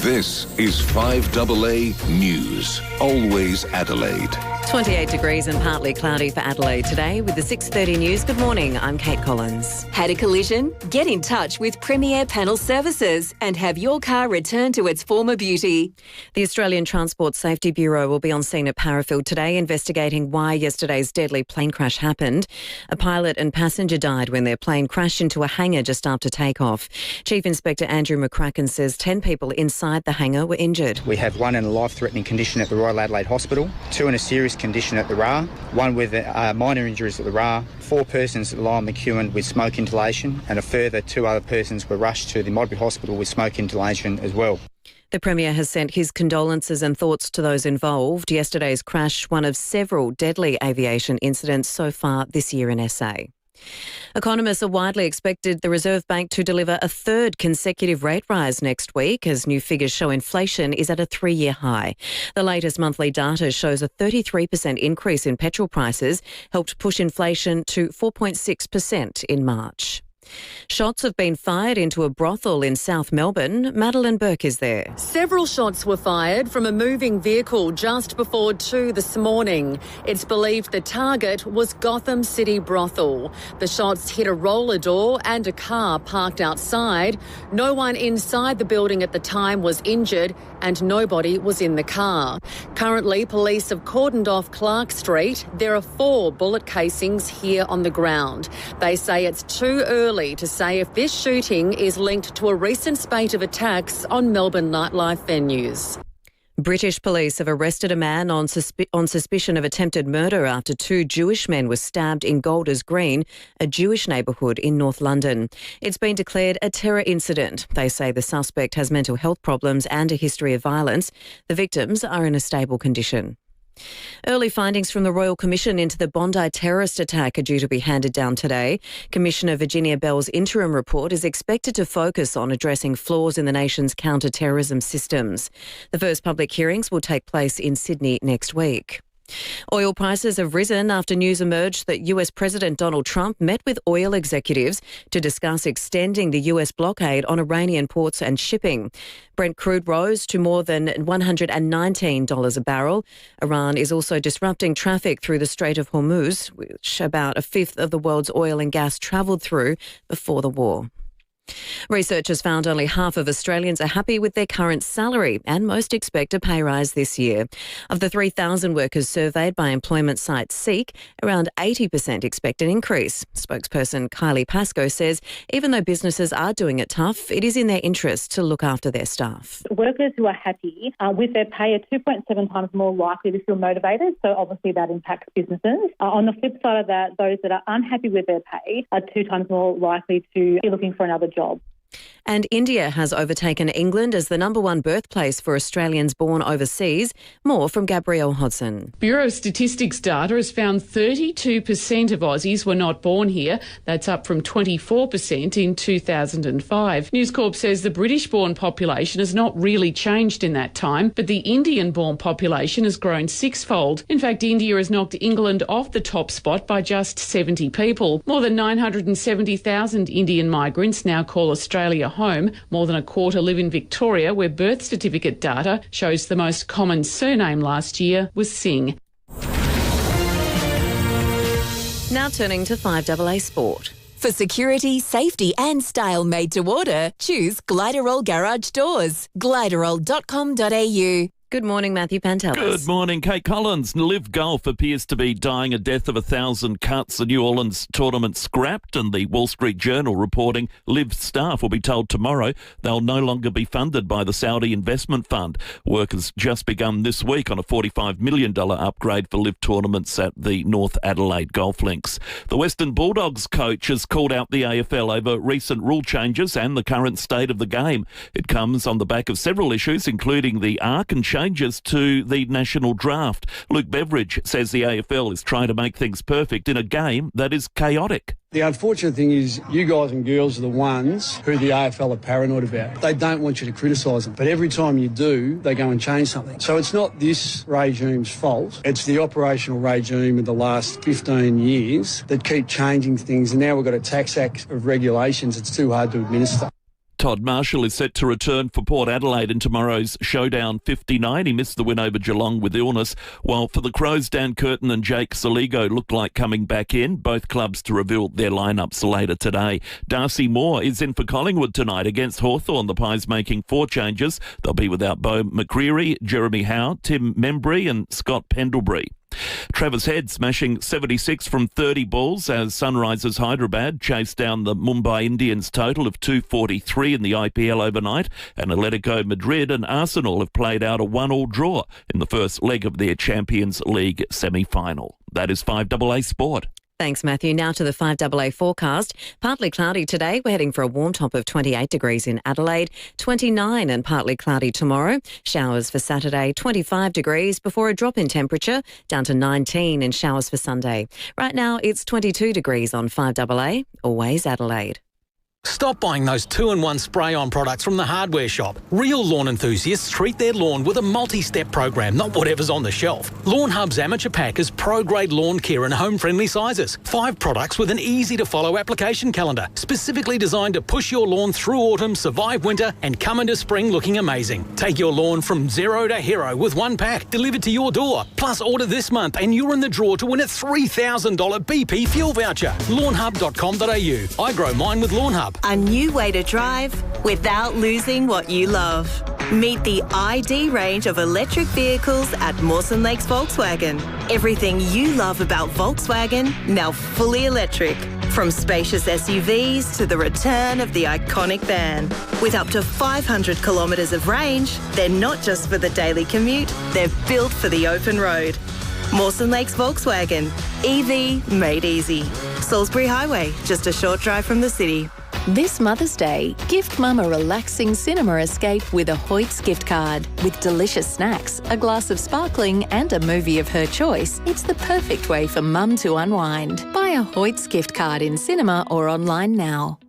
This is 5AA News. Always Adelaide. 28 degrees and partly cloudy for Adelaide today with the 6:30 news. Good morning, I'm Kate Collins. Had a collision? Get in touch with Premier Panel Services and have your car returned to its former beauty. The Australian Transport Safety Bureau will be on scene at Paraffield today investigating why yesterday's deadly plane crash happened. A pilot and passenger died when their plane crashed into a hangar just after takeoff. Chief Inspector Andrew McCracken says 10 people inside the hangar were injured. We have one in a life-threatening condition at the Royal Adelaide Hospital, two in a serious condition at the RAR, one with minor injuries at the RAR, 4 persons at Lyell McEwen with smoke inhalation, and a further 2 other persons were rushed to the Modbury Hospital with smoke inhalation as well. The Premier has sent his condolences and thoughts to those involved. Yesterday's crash, one of several deadly aviation incidents so far this year in SA. Economists are widely expected the Reserve Bank to deliver a third consecutive rate rise next week as new figures show inflation is at a 3-year high. The latest monthly data shows a 33% increase in petrol prices helped push inflation to 4.6% in March. Shots have been fired into a brothel in South Melbourne. Madeline Burke is there. Several shots were fired from a moving vehicle just before 2 this morning. It's believed the target was Gotham City Brothel. The shots hit a roller door and a car parked outside. No one inside the building at the time was injured and nobody was in the car. Currently, police have cordoned off Clark Street. There are 4 bullet casings here on the ground. They say it's too early to say if this shooting is linked to a recent spate of attacks on Melbourne nightlife venues. British police have arrested a man on suspicion of attempted murder after 2 Jewish men were stabbed in Golders Green, a Jewish neighbourhood in North London. It's been declared a terror incident. They say the suspect has mental health problems and a history of violence. The victims are in a stable condition. Early findings from the Royal Commission into the Bondi terrorist attack are due to be handed down today. Commissioner Virginia Bell's interim report is expected to focus on addressing flaws in the nation's counter-terrorism systems. The first public hearings will take place in Sydney next week. Oil prices have risen after news emerged that US President Donald Trump met with oil executives to discuss extending the US blockade on Iranian ports and shipping. Brent crude rose to more than $119 a barrel. Iran is also disrupting traffic through the Strait of Hormuz, which about a fifth of the world's oil and gas travelled through before the war. Researchers found only half of Australians are happy with their current salary and most expect a pay rise this year. Of the 3,000 workers surveyed by employment site Seek, around 80% expect an increase. Spokesperson Kylie Pascoe says even though businesses are doing it tough, it is in their interest to look after their staff. Workers who are happy with their pay are 2.7 times more likely to feel motivated, so obviously that impacts businesses. On the flip side of that, those that are unhappy with their pay are 2 times more likely to be looking for another job. And India has overtaken England as the #1 birthplace for Australians born overseas. More from Gabrielle Hodson. Bureau of Statistics data has found 32% of Aussies were not born here. That's up from 24% in 2005. News Corp says the British-born population has not really changed in that time, but the Indian-born population has grown sixfold. In fact, India has knocked England off the top spot by just 70 people. More than 970,000 Indian migrants now call Australia home. More than a quarter live in Victoria, where birth certificate data shows the most common surname last year was Singh. Now turning to 5AA Sport. For security, safety and style made to order, choose Gliderol Garage Doors. Gliderol.com.au. Good morning, Matthew Pantelis. Good morning, Kate Collins. LIV Golf appears to be dying a death of 1,000 cuts. The New Orleans tournament scrapped, and the Wall Street Journal reporting LIV staff will be told tomorrow they'll no longer be funded by the Saudi Investment Fund. Work has just begun this week on a $45 million upgrade for LIV tournaments at the North Adelaide Golf Links. The Western Bulldogs coach has called out the AFL over recent rule changes and the current state of the game. It comes on the back of several issues, including the arc and changes to the national draft. Luke Beveridge says the AFL is trying to make things perfect in a game that is chaotic. The unfortunate thing is you guys and girls are the ones who the AFL are paranoid about. They don't want you to criticise them, but every time you do, they go and change something. So it's not this regime's fault. It's the operational regime of the last 15 years that keep changing things, and now we've got a tax act of regulations. It's too hard to administer. Todd Marshall is set to return for Port Adelaide in tomorrow's Showdown 59. He missed the win over Geelong with illness, while for the Crows, Dan Curtin and Jake Saligo look like coming back in, both clubs to reveal their lineups later today. Darcy Moore is in for Collingwood tonight against Hawthorn. The Pies making 4 changes. They'll be without Beau McCreery, Jeremy Howe, Tim Membry and Scott Pendlebury. Travis Head smashing 76 from 30 balls as Sunrisers Hyderabad chased down the Mumbai Indians total of 243 in the IPL overnight, and Atletico Madrid and Arsenal have played out a 1-1 draw in the first leg of their Champions League semi-final. That is 5AA Sport. Thanks, Matthew. Now to the 5AA forecast. Partly cloudy today. We're heading for a warm top of 28 degrees in Adelaide, 29 and partly cloudy tomorrow. Showers for Saturday, 25 degrees before a drop in temperature, down to 19 and showers for Sunday. Right now, it's 22 degrees on 5AA, always Adelaide. Stop buying those 2-in-1 spray-on products from the hardware shop. Real lawn enthusiasts treat their lawn with a multi-step program, not whatever's on the shelf. Lawn Hub's Amateur Pack is pro-grade lawn care in home-friendly sizes. 5 products with an easy-to-follow application calendar, specifically designed to push your lawn through autumn, survive winter, and come into spring looking amazing. Take your lawn from zero to hero with 1 pack delivered to your door. Plus, order this month and you're in the draw to win a $3,000 BP fuel voucher. Lawnhub.com.au. I grow mine with Lawn Hub. A new way to drive without losing what you love. Meet the ID range of electric vehicles at Mawson Lakes Volkswagen. Everything you love about Volkswagen, now fully electric. From spacious SUVs to the return of the iconic van. With up to 500 kilometres of range, they're not just for the daily commute, they're built for the open road. Mawson Lakes Volkswagen. EV made easy. Salisbury Highway, just a short drive from the city. This Mother's Day, gift Mum a relaxing cinema escape with a Hoyt's gift card. With delicious snacks, a glass of sparkling and a movie of her choice, it's the perfect way for Mum to unwind. Buy a Hoyt's gift card in cinema or online now.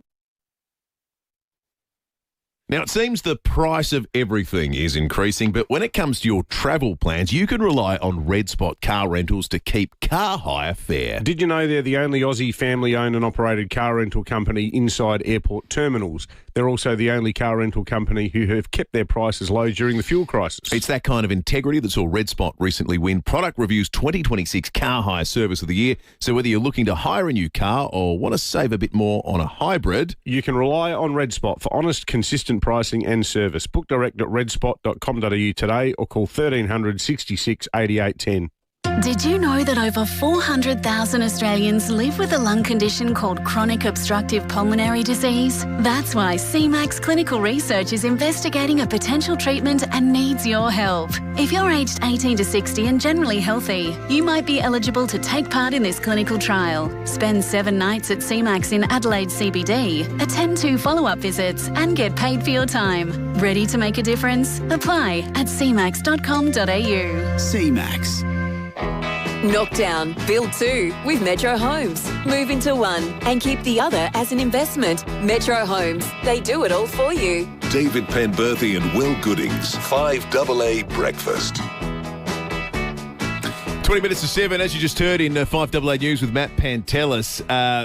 Now, it seems the price of everything is increasing, but when it comes to your travel plans, you can rely on Red Spot Car Rentals to keep car hire fair. Did you know they're the only Aussie family-owned and operated car rental company inside airport terminals? They're also the only car rental company who have kept their prices low during the fuel crisis. It's that kind of integrity that saw Red Spot recently win Product Review's 2026 Car Hire Service of the Year. So whether you're looking to hire a new car or want to save a bit more on a hybrid, you can rely on Red Spot for honest, consistent pricing and service. Book direct at redspot.com.au today or call 1300 66 88 10. Did you know that over 400,000 Australians live with a lung condition called chronic obstructive pulmonary disease? That's why CMAX Clinical Research is investigating a potential treatment and needs your help. If you're aged 18 to 60 and generally healthy, you might be eligible to take part in this clinical trial. Spend 7 nights at CMAX in Adelaide CBD, attend 2 follow-up visits and get paid for your time. Ready to make a difference? Apply at cmax.com.au. CMAX. Knock down, build 2 with Metro Homes. Move into 1 and keep the other as an investment. Metro Homes, they do it all for you. David Penberthy and Will Goodings, 5AA Breakfast. 20 minutes to 7, as you just heard in 5AA News with Matt Pantelis.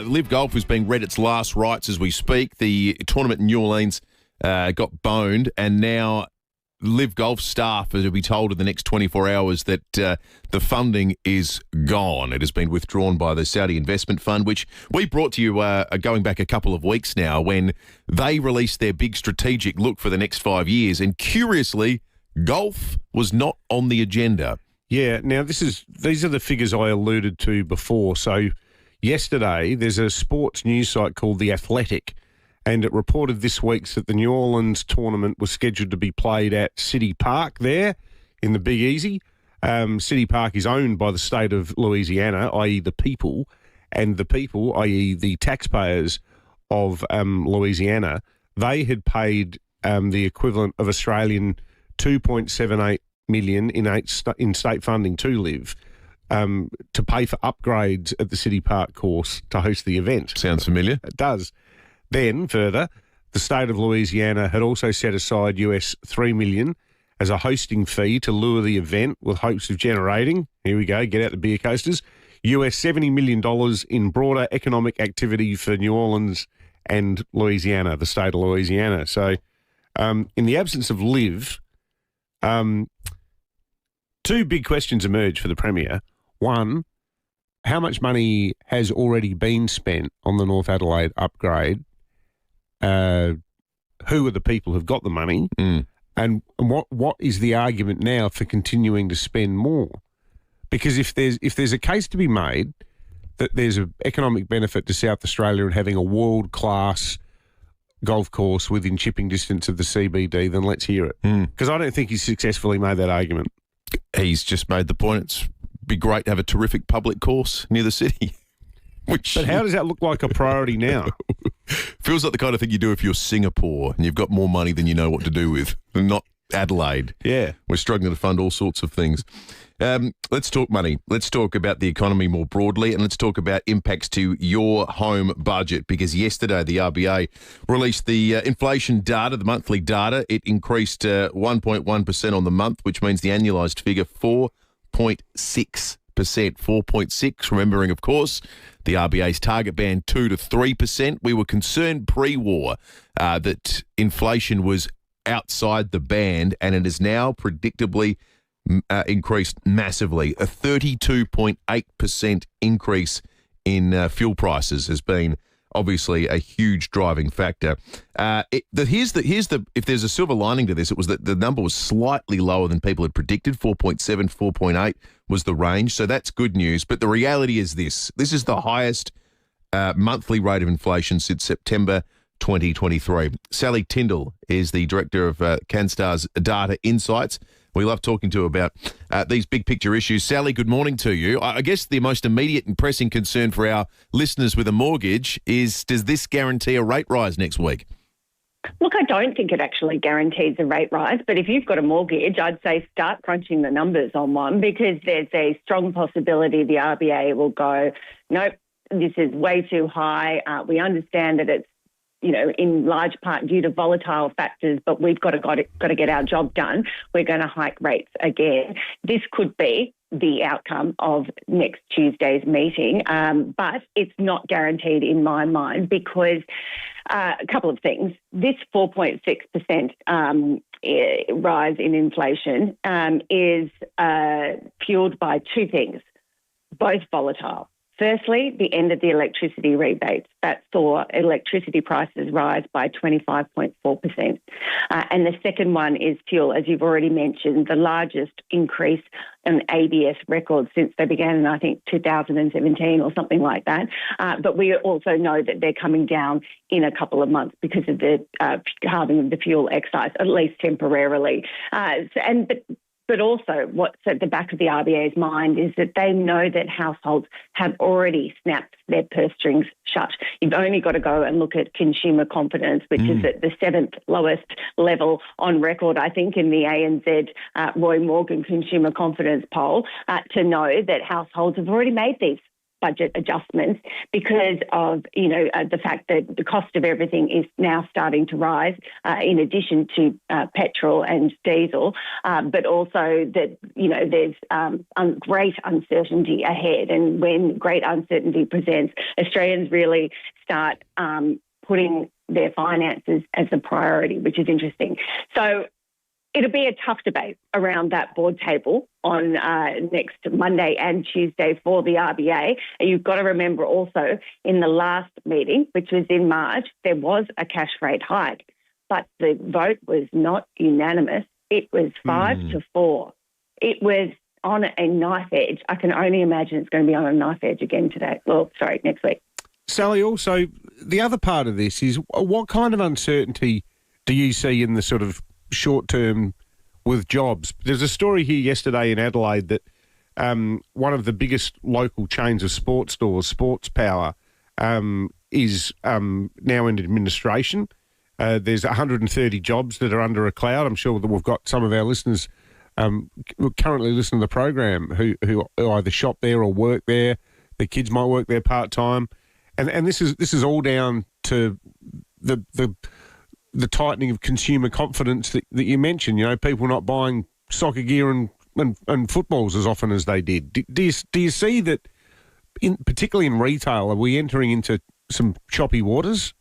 LIV Golf is being read its last rites as we speak. The tournament in New Orleans got boned, and now LIV Golf staff are to be told in the next 24 hours that the funding is gone. It has been withdrawn by the Saudi Investment Fund, which we brought to you going back a couple of weeks now when they released their big strategic look for the next 5 years. And curiously, golf was not on the agenda. Yeah, now these are the figures I alluded to before. So yesterday, there's a sports news site called The Athletic, and it reported this week that the New Orleans tournament was scheduled to be played at City Park there in the Big Easy. City Park is owned by the state of Louisiana, i.e. the people, and the people, i.e. the taxpayers of Louisiana, they had paid the equivalent of Australian $2.78 million in state funding to LIV to pay for upgrades at the City Park course to host the event. Sounds familiar. It does. Then, further, the state of Louisiana had also set aside $3 million as a hosting fee to lure the event with hopes of generating, here we go, get out the beer coasters, $70 million in broader economic activity for New Orleans and Louisiana, the state of Louisiana. So, in the absence of LIV, 2 big questions emerge for the Premier. One, how much money has already been spent on the North Adelaide upgrade? Who are the people who've got the money? And what is the argument now for continuing to spend more? Because if there's a case to be made that there's an economic benefit to South Australia in having a world-class golf course within chipping distance of the CBD, then let's hear it. Because I don't think he's successfully made that argument. He's just made the point it's be great to have a terrific public course near the city. But how does that look like a priority now? Feels like the kind of thing you do if you're Singapore and you've got more money than you know what to do with, not Adelaide. Yeah. We're struggling to fund all sorts of things. Let's talk money. Let's talk about the economy more broadly, and let's talk about impacts to your home budget, because yesterday the RBA released the inflation data, the monthly data. It increased 1.1% on the month, which means the annualised figure 4.6%. 4.6%, remembering, of course, the RBA's target band 2 to 3%. We were concerned pre-war that inflation was outside the band, and it has now predictably increased massively. A 32.8% increase in fuel prices has been obviously a huge driving factor. If there's a silver lining to this, it was that the number was slightly lower than people had predicted. 4.7, 4.8 was the range, so that's good news. But the reality is this is the highest monthly rate of inflation since September 2023. Sally Tyndall is the director of CanStar's Data Insights. We love talking to her about these big picture issues. Sally, good morning to you. I guess the most immediate and pressing concern for our listeners with a mortgage is, does this guarantee a rate rise next week? Look, I don't think it actually guarantees a rate rise, but if you've got a mortgage, I'd say start crunching the numbers on one, because there's a strong possibility the RBA will go, nope, this is way too high. We understand that it's, in large part due to volatile factors, but we've got to get our job done. We're going to hike rates again. This could be the outcome of next Tuesday's meeting, but it's not guaranteed in my mind, because a couple of things. This 4.6% rise in inflation is fueled by two things, both volatile. Firstly, the end of the electricity rebates. That saw electricity prices rise by 25.4%. And the second one is fuel, as you've already mentioned, the largest increase in ABS records since they began in, I think, 2017 or something like that. But we also know that they're coming down in a couple of months because of the halving of the fuel excise, at least temporarily. But also what's at the back of the RBA's mind is that they know that households have already snapped their purse strings shut. You've only got to go and look at consumer confidence, which is at the 7th lowest level on record, I think, in the ANZ Roy Morgan Consumer Confidence Poll, to know that households have already made these budget adjustments because of, the fact that the cost of everything is now starting to rise, in addition to petrol and diesel, but also that, there's great uncertainty ahead. And when great uncertainty presents, Australians really start putting their finances as a priority, which is interesting. So it'll be a tough debate around that board table on next Monday and Tuesday for the RBA. And you've got to remember also in the last meeting, which was in March, there was a cash rate hike, but the vote was not unanimous. It was 5-4. It was on a knife edge. I can only imagine it's going to be on a knife edge again next week. Sally, also, the other part of this is what kind of uncertainty do you see in the sort of short term with jobs? There's a story here yesterday in Adelaide that one of the biggest local chains of sports stores, Sports Power, is now in administration. There's 130 jobs that are under a cloud. I'm sure that we've got some of our listeners who currently listen to the program who either shop there or work there. Their kids might work there part-time. And this is all down to the tightening of consumer confidence that you mentioned, people not buying soccer gear and footballs as often as they did. Do you see that, particularly in retail, are we entering into some choppy waters?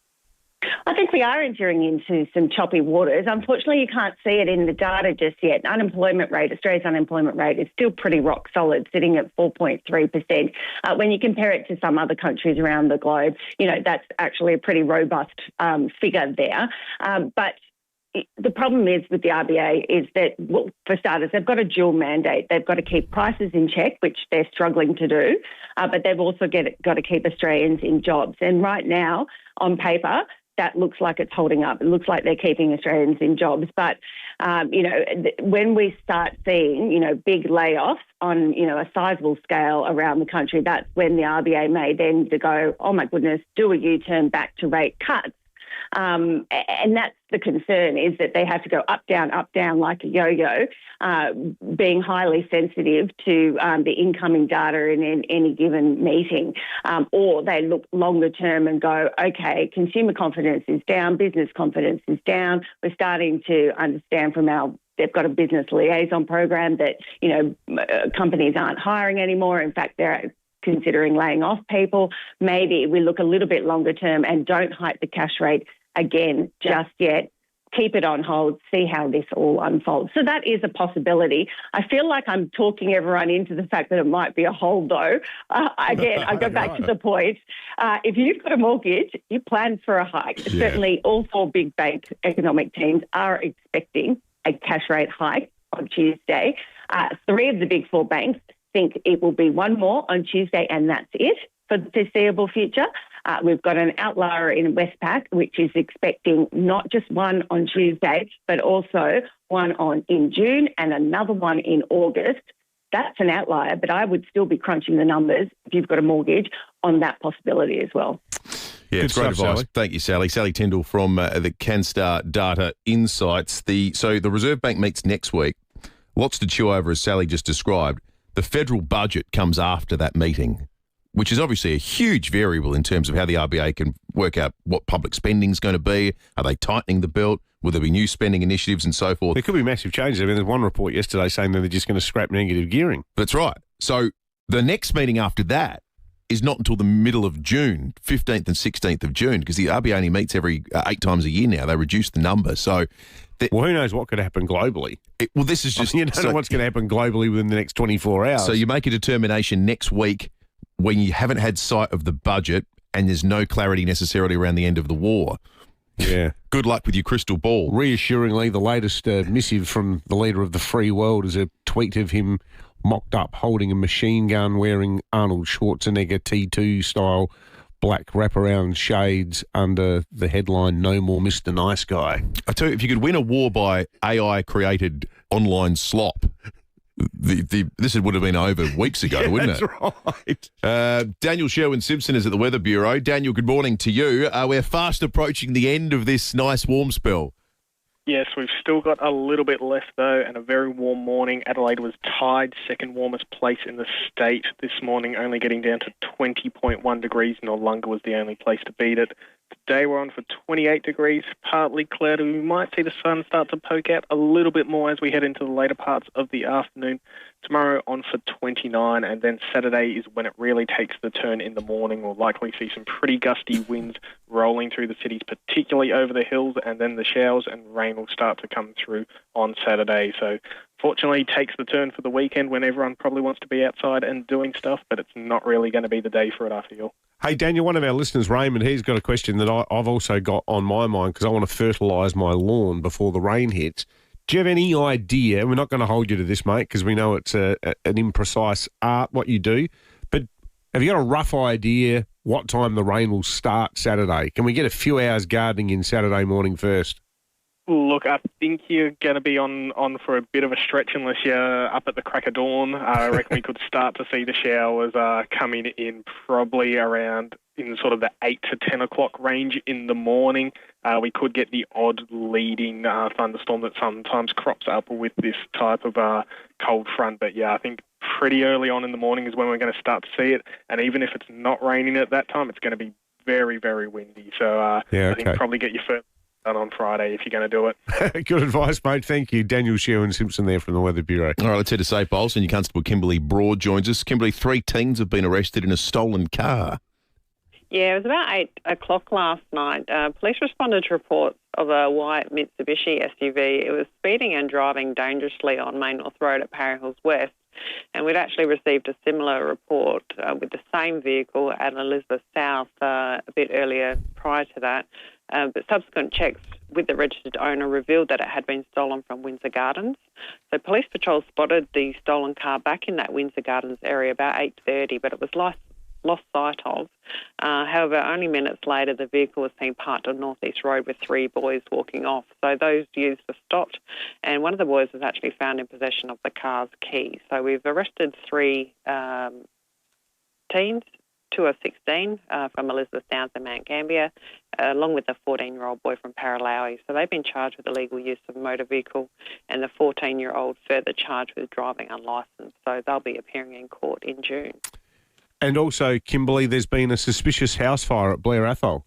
I think we are entering into some choppy waters. Unfortunately, you can't see it in the data just yet. Australia's unemployment rate is still pretty rock solid, sitting at 4.3%. When you compare it to some other countries around the globe, that's actually a pretty robust figure there. But the problem is with the RBA is that, well, for starters, they've got a dual mandate. They've got to keep prices in check, which they're struggling to do, but they've also got to keep Australians in jobs. And right now, on paper, that looks like it's holding up. It looks like they're keeping Australians in jobs. But, when we start seeing, big layoffs on, a sizable scale around the country, that's when the RBA may then go, oh, my goodness, do a U-turn back to rate cuts. And that's the concern, is that they have to go up, down like a yo-yo, being highly sensitive to the incoming data in any given meeting. Or they look longer term and go, okay, consumer confidence is down, business confidence is down. We're starting to understand they've got a business liaison program that, companies aren't hiring anymore. In fact, they're considering laying off people. Maybe we look a little bit longer term and don't hike the cash rate again just yet. Keep it on hold, see how this all unfolds. So that is a possibility. I feel like I'm talking everyone into the fact that it might be a hold, though. Again, I go back to the point. If you've got a mortgage, you plan for a hike. Yeah. Certainly all 4 big bank economic teams are expecting a cash rate hike on Tuesday. 3 of the big 4 banks think it will be one more on Tuesday, and that's it for the foreseeable future. We've got an outlier in Westpac, which is expecting not just one on Tuesday, but also one in June and another one in August. That's an outlier, but I would still be crunching the numbers if you've got a mortgage on that possibility as well. Yeah, it's great advice. Sally. Thank you, Sally. Sally Tyndall from the CanStar Data Insights. So the Reserve Bank meets next week. Lots to chew over, as Sally just described. The federal budget comes after that meeting, which is obviously a huge variable in terms of how the RBA can work out what public spending is going to be. Are they tightening the belt? Will there be new spending initiatives and so forth? There could be massive changes. I mean, there's one report yesterday saying that they're just going to scrap negative gearing. That's right. So the next meeting after that is not until the middle of June, 15th and 16th of June, because the RBA only meets every 8 times a year now. They reduced the number. So, well, who knows what could happen globally? This is just... You don't know what's going to happen globally within the next 24 hours. So you make a determination next week when you haven't had sight of the budget and there's no clarity necessarily around the end of the war. Yeah. Good luck with your crystal ball. Reassuringly, the latest missive from the leader of the free world is a tweet of him mocked up holding a machine gun, wearing Arnold Schwarzenegger T2 style black wraparound shades under the headline, "No More Mr. Nice Guy." I tell you, if you could win a war by AI-created online slop, this would have been over weeks ago, wouldn't it? That's right. Daniel Sherwin-Simpson is at the Weather Bureau. Daniel, good morning to you. We're fast approaching the end of this nice warm spell. Yes, we've still got a little bit left, though, and a very warm morning. Adelaide was tied second warmest place in the state this morning, only getting down to 20.1 degrees. Noarlunga was the only place to beat it. Today we're on for 28 degrees, partly cloudy. We might see the sun start to poke out a little bit more as we head into the later parts of the afternoon. Tomorrow on for 29, and then Saturday is when it really takes the turn in the morning. We'll likely see some pretty gusty winds rolling through the cities, particularly over the hills, and then the showers and rain will start to come through on Saturday. So fortunately takes the turn for the weekend when everyone probably wants to be outside and doing stuff, but it's not really going to be the day for it, I feel. Hey, Daniel, one of our listeners, Raymond, he's got a question that I've also got on my mind because I want to fertilise my lawn before the rain hits. Do you have any idea? We're not going to hold you to this, mate, because we know it's an imprecise art, what you do. But have you got a rough idea what time the rain will start Saturday? Can we get a few hours gardening in Saturday morning first? Look, I think you're going to be on for a bit of a stretch unless you're up at the crack of dawn. I reckon we could start to see the showers coming in probably around in sort of the 8 to 10 o'clock range in the morning. We could get the odd leading thunderstorm that sometimes crops up with this type of cold front. But, yeah, I think pretty early on in the morning is when we're going to start to see it. And even if it's not raining at that time, it's going to be very, very windy. So I think probably get your first done on Friday if you're going to do it. Good advice, mate. Thank you. Daniel Sherwin-Simpson there from the Weather Bureau. All right, let's head to St. Paul. Senior Constable Kimberly Broad joins us. Kimberly, 3 teens have been arrested in a stolen car. Yeah, it was about 8 o'clock last night. Police responded to reports of a white Mitsubishi SUV. It was speeding and driving dangerously on Main North Road at Paraffield West. And we'd actually received a similar report with the same vehicle at Elizabeth South a bit earlier prior to that. But subsequent checks with the registered owner revealed that it had been stolen from Windsor Gardens. So police patrol spotted the stolen car back in that Windsor Gardens area about 8:30, but it was lost sight of. However, only minutes later, the vehicle was seen parked on North East Road with 3 boys walking off. So those youths were stopped, and one of the boys was actually found in possession of the car's key. So we've arrested 3 teens. 2 are 16 from Elizabeth Downs and Mount Gambier, along with a 14-year-old boy from Paralawi. So they've been charged with illegal use of a motor vehicle, and the 14-year-old further charged with driving unlicensed. So they'll be appearing in court in June. And also, Kimberly, there's been a suspicious house fire at Blair Athol.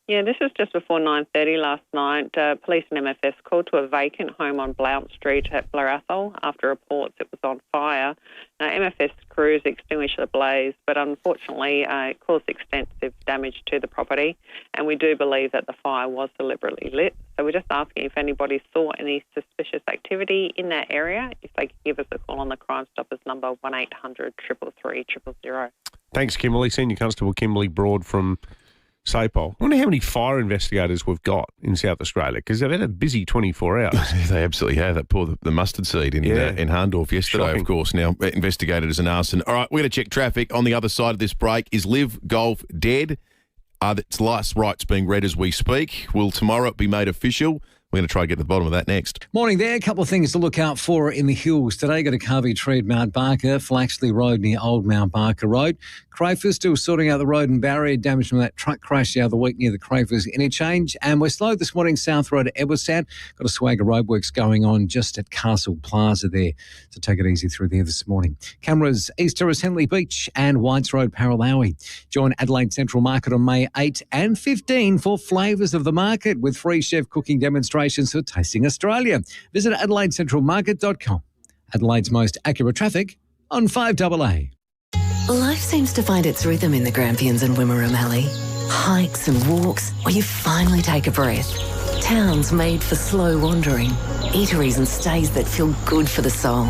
Yeah, this was just before 9:30 last night. Police and MFS called to a vacant home on Blount Street at Blair Athol after reports it was on fire. MFS crews extinguished the blaze, but unfortunately it caused extensive damage to the property, and we do believe that the fire was deliberately lit. So we're just asking if anybody saw any suspicious activity in that area, if they could give us a call on the Crime Stoppers number 1800 333 000. Thanks, Kimberly. Senior Constable Kimberly Broad from SAPOL. I wonder how many fire investigators we've got in South Australia, because they've had a busy 24 hours. They absolutely have. That poured the mustard seed in Hahndorf yesterday, Shocking. Of course. Now investigated as an arson. All right, we're going to check traffic. On the other side of this break, is LIV Golf dead? Its last rights being read as we speak. Will tomorrow it be made official? We're going to try to get to the bottom of that next. Morning there. A couple of things to look out for in the hills. Today, got a Carvey tree at Mount Barker, Flaxley Road near Old Mount Barker Road. Crayford still sorting out the road and barrier damage from that truck crash the other week near the Crayford interchange. And we're slow this morning, South Road at Edwardstown. Got a swag of roadworks going on just at Castle Plaza there. So take it easy through there this morning. Cameras, East Terrace, Henley Beach and Whites Road, Paralawi. Join Adelaide Central Market on May 8 and 15 for Flavours of the Market with free chef cooking demonstrations for Tasting Australia. Visit AdelaideCentralMarket.com. Adelaide's most accurate traffic on 5AA. Life seems to find its rhythm in the Grampians and Wimmera Mallee. Hikes and walks where you finally take a breath. Towns made for slow wandering. Eateries and stays that feel good for the soul.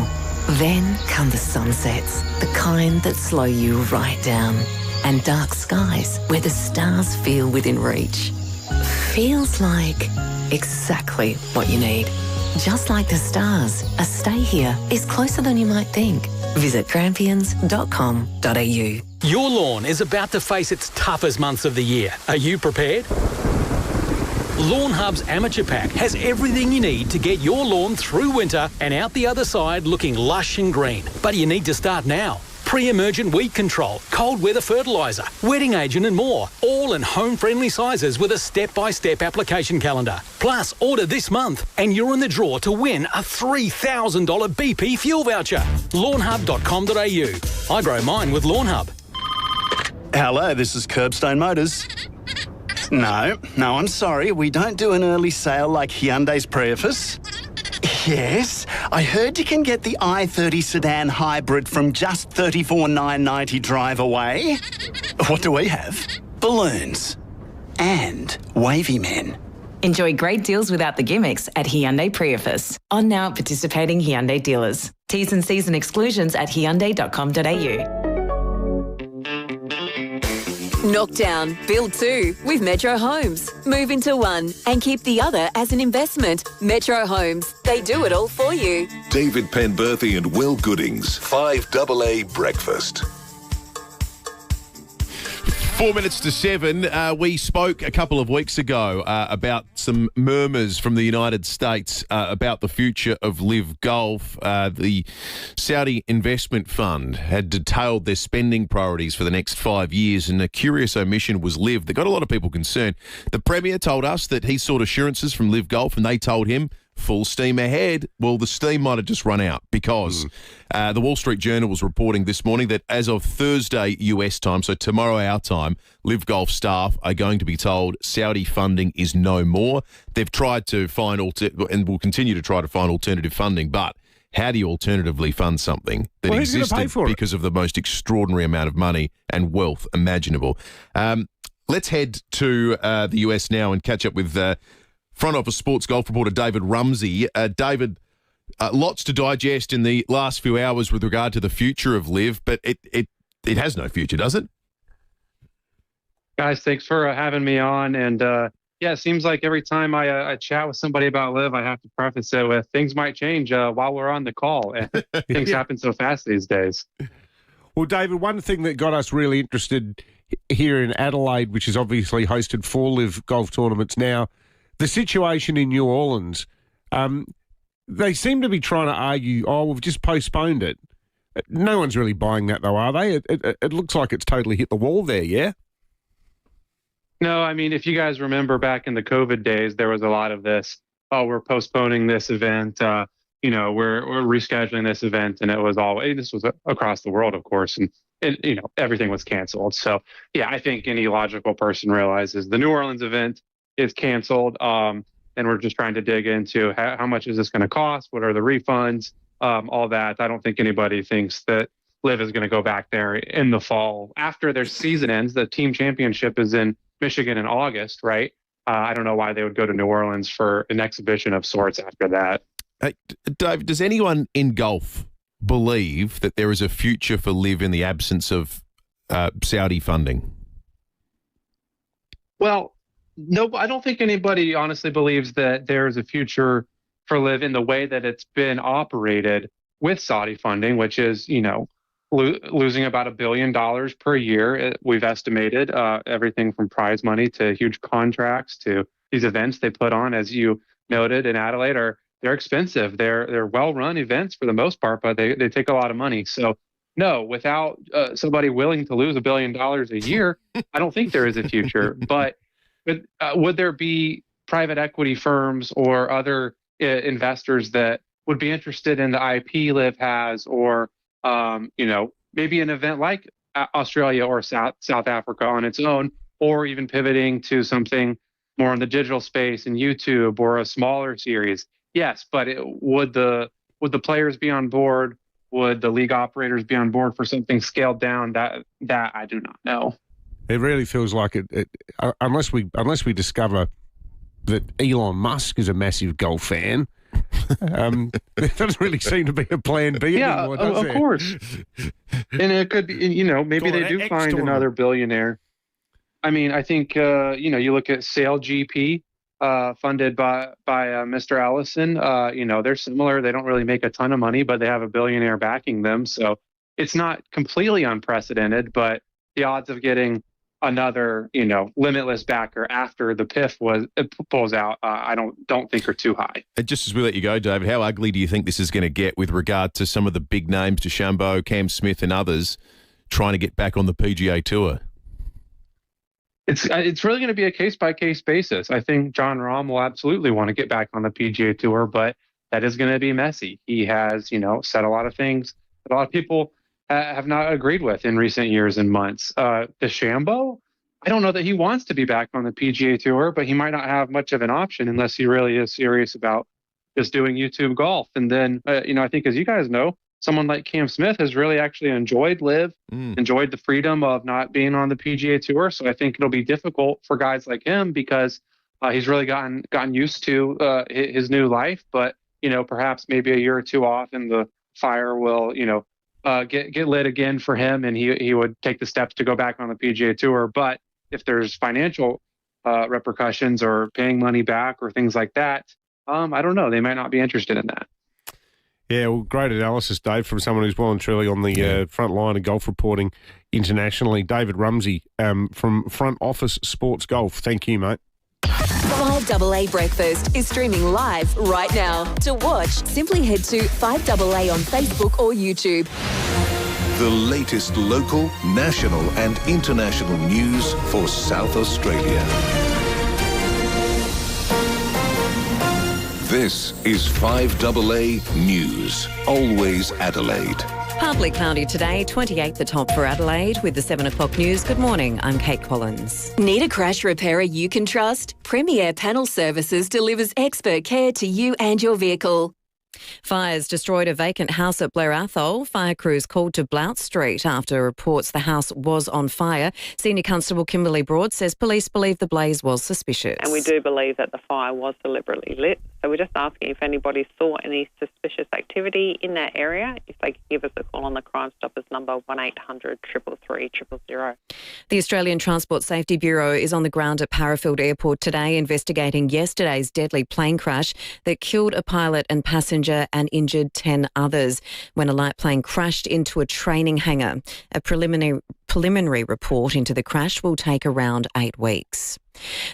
Then come the sunsets, the kind that slow you right down. And dark skies where the stars feel within reach. Feels like exactly what you need. Just like the stars, a stay here is closer than you might think. Visit grampians.com.au. Your lawn is about to face its toughest months of the year. Are you prepared? Lawn Hub's Amateur Pack has everything you need to get your lawn through winter and out the other side looking lush and green. But you need to start now. Pre-emergent weed control, cold weather fertiliser, wetting agent and more, all in home-friendly sizes with a step-by-step application calendar. Plus, order this month and you're in the draw to win a $3,000 BP fuel voucher. Lawnhub.com.au. I grow mine with Lawn Hub. Hello, this is Curbstone Motors. No, I'm sorry. We don't do an early sale like Hyundai's Prius. Yes, I heard you can get the i30 sedan hybrid from just $34,990 drive away. What do we have? Balloons. And wavy men. Enjoy great deals without the gimmicks at Hyundai Prius. On now at participating Hyundai dealers. T's and C's and exclusions at hyundai.com.au. Knock down, build two with Metro Homes. Move into one and keep the other as an investment. Metro Homes, they do it all for you. David Penberthy and Will Goodings, 5AA Breakfast. 4 minutes to 7. We spoke a couple of weeks ago about some murmurs from the United States about the future of LIV Golf. The Saudi Investment Fund had detailed their spending priorities for the next 5 years, and a curious omission was LIV that got a lot of people concerned. The Premier told us that he sought assurances from LIV Golf, and they told him full steam ahead. Well, the steam might have just run out because the Wall Street Journal was reporting this morning that as of Thursday US time, so tomorrow our time, LIV Golf staff are going to be told Saudi funding is no more. They've tried to find and will continue to try to find alternative funding, but how do you alternatively fund something that existed because of the most extraordinary amount of money and wealth imaginable? Let's head to the US now and catch up with front office sports golf reporter David Rumsey. David, lots to digest in the last few hours with regard to the future of LIV, but it has no future, does it? Guys, thanks for having me on. And yeah, it seems like every time I chat with somebody about LIV, I have to preface it with things might change while we're on the call. And things happen so fast these days. Well, David, one thing that got us really interested here in Adelaide, which is obviously hosted 4 LIV golf tournaments now, the situation in New Orleans, they seem to be trying to argue, we've just postponed it. No one's really buying that, though, are they? It looks like it's totally hit the wall there, yeah? No, I mean, if you guys remember back in the COVID days, there was a lot of this, we're postponing this event, we're rescheduling this event, and this was across the world, of course, and everything was canceled. So, yeah, I think any logical person realizes the New Orleans event is canceled, and we're just trying to dig into how much is this going to cost, what are the refunds, all that. I don't think anybody thinks that LIV is going to go back there in the fall. After their season ends, the team championship is in Michigan in August, right? I don't know why they would go to New Orleans for an exhibition of sorts after that. Hey, Dave, does anyone in golf believe that there is a future for LIV in the absence of Saudi funding? Well, no, I don't think anybody honestly believes that there's a future for LIV in the way that it's been operated with Saudi funding, which is, losing about $1 billion per year. We've estimated everything from prize money to huge contracts to these events they put on, as you noted in Adelaide, they're expensive. They're well-run events for the most part, but they take a lot of money. So no, without somebody willing to lose $1 billion a year, I don't think there is a future. But would there be private equity firms or other investors that would be interested in the IP LIV has, or maybe an event like Australia or South Africa on its own, or even pivoting to something more in the digital space in YouTube or a smaller series? Yes, but would the players be on board? Would the league operators be on board for something scaled down? That I do not know. It really feels like unless we discover that Elon Musk is a massive golf fan, There doesn't really seem to be a plan B anymore, does of there? course. And it could be, maybe they do find another billionaire. I mean, I think, you look at Sail GP, funded by Mr. Allison. They're similar. They don't really make a ton of money, but they have a billionaire backing them. So it's not completely unprecedented, but the odds of getting another, limitless backer after the PIF pulls out, I don't think are too high. And just as we let you go, David, how ugly do you think this is going to get with regard to some of the big names, DeChambeau, Cam Smith and others, trying to get back on the PGA Tour? It's really going to be a case-by-case basis. I think Jon Rahm will absolutely want to get back on the PGA Tour, but that is going to be messy. He has, said a lot of things that a lot of people have not agreed with in recent years and months. DeChambeau, I don't know that he wants to be back on the PGA Tour, but he might not have much of an option unless he really is serious about just doing YouTube golf. And then, I think, as you guys know, someone like Cam Smith has really actually enjoyed LIV, enjoyed the freedom of not being on the PGA Tour. So I think it'll be difficult for guys like him because he's really gotten used to his new life. But, perhaps maybe a year or two off and the fire will, get lit again for him and he would take the steps to go back on the PGA Tour. But if there's financial repercussions or paying money back or things like that, I don't know. They might not be interested in that. Yeah, well, great analysis, Dave, from someone who's well and truly on the front line of golf reporting internationally. David Rumsey from Front Office Sports Golf. Thank you, mate. 5AA Breakfast is streaming live right now. To watch, simply head to 5AA on Facebook or YouTube. The latest local, national and international news for South Australia. This is 5AA News, always Adelaide. Partly cloudy today, 28 the top for Adelaide. With the 7 o'clock news, good morning, I'm Kate Collins. Need a crash repairer you can trust? Premier Panel Services delivers expert care to you and your vehicle. Fires destroyed a vacant house at Blair Athol. Fire crews called to Blount Street after reports the house was on fire. Senior Constable Kimberly Broad says police believe the blaze was suspicious. And we do believe that the fire was deliberately lit. So we're just asking if anybody saw any suspicious activity in that area, if they could give us a call on the Crime Stoppers number 1800 333 000. The Australian Transport Safety Bureau is on the ground at Paraffield Airport today investigating yesterday's deadly plane crash that killed a pilot and passenger and injured 10 others when a light plane crashed into a training hangar. A preliminary report into the crash will take around 8 weeks.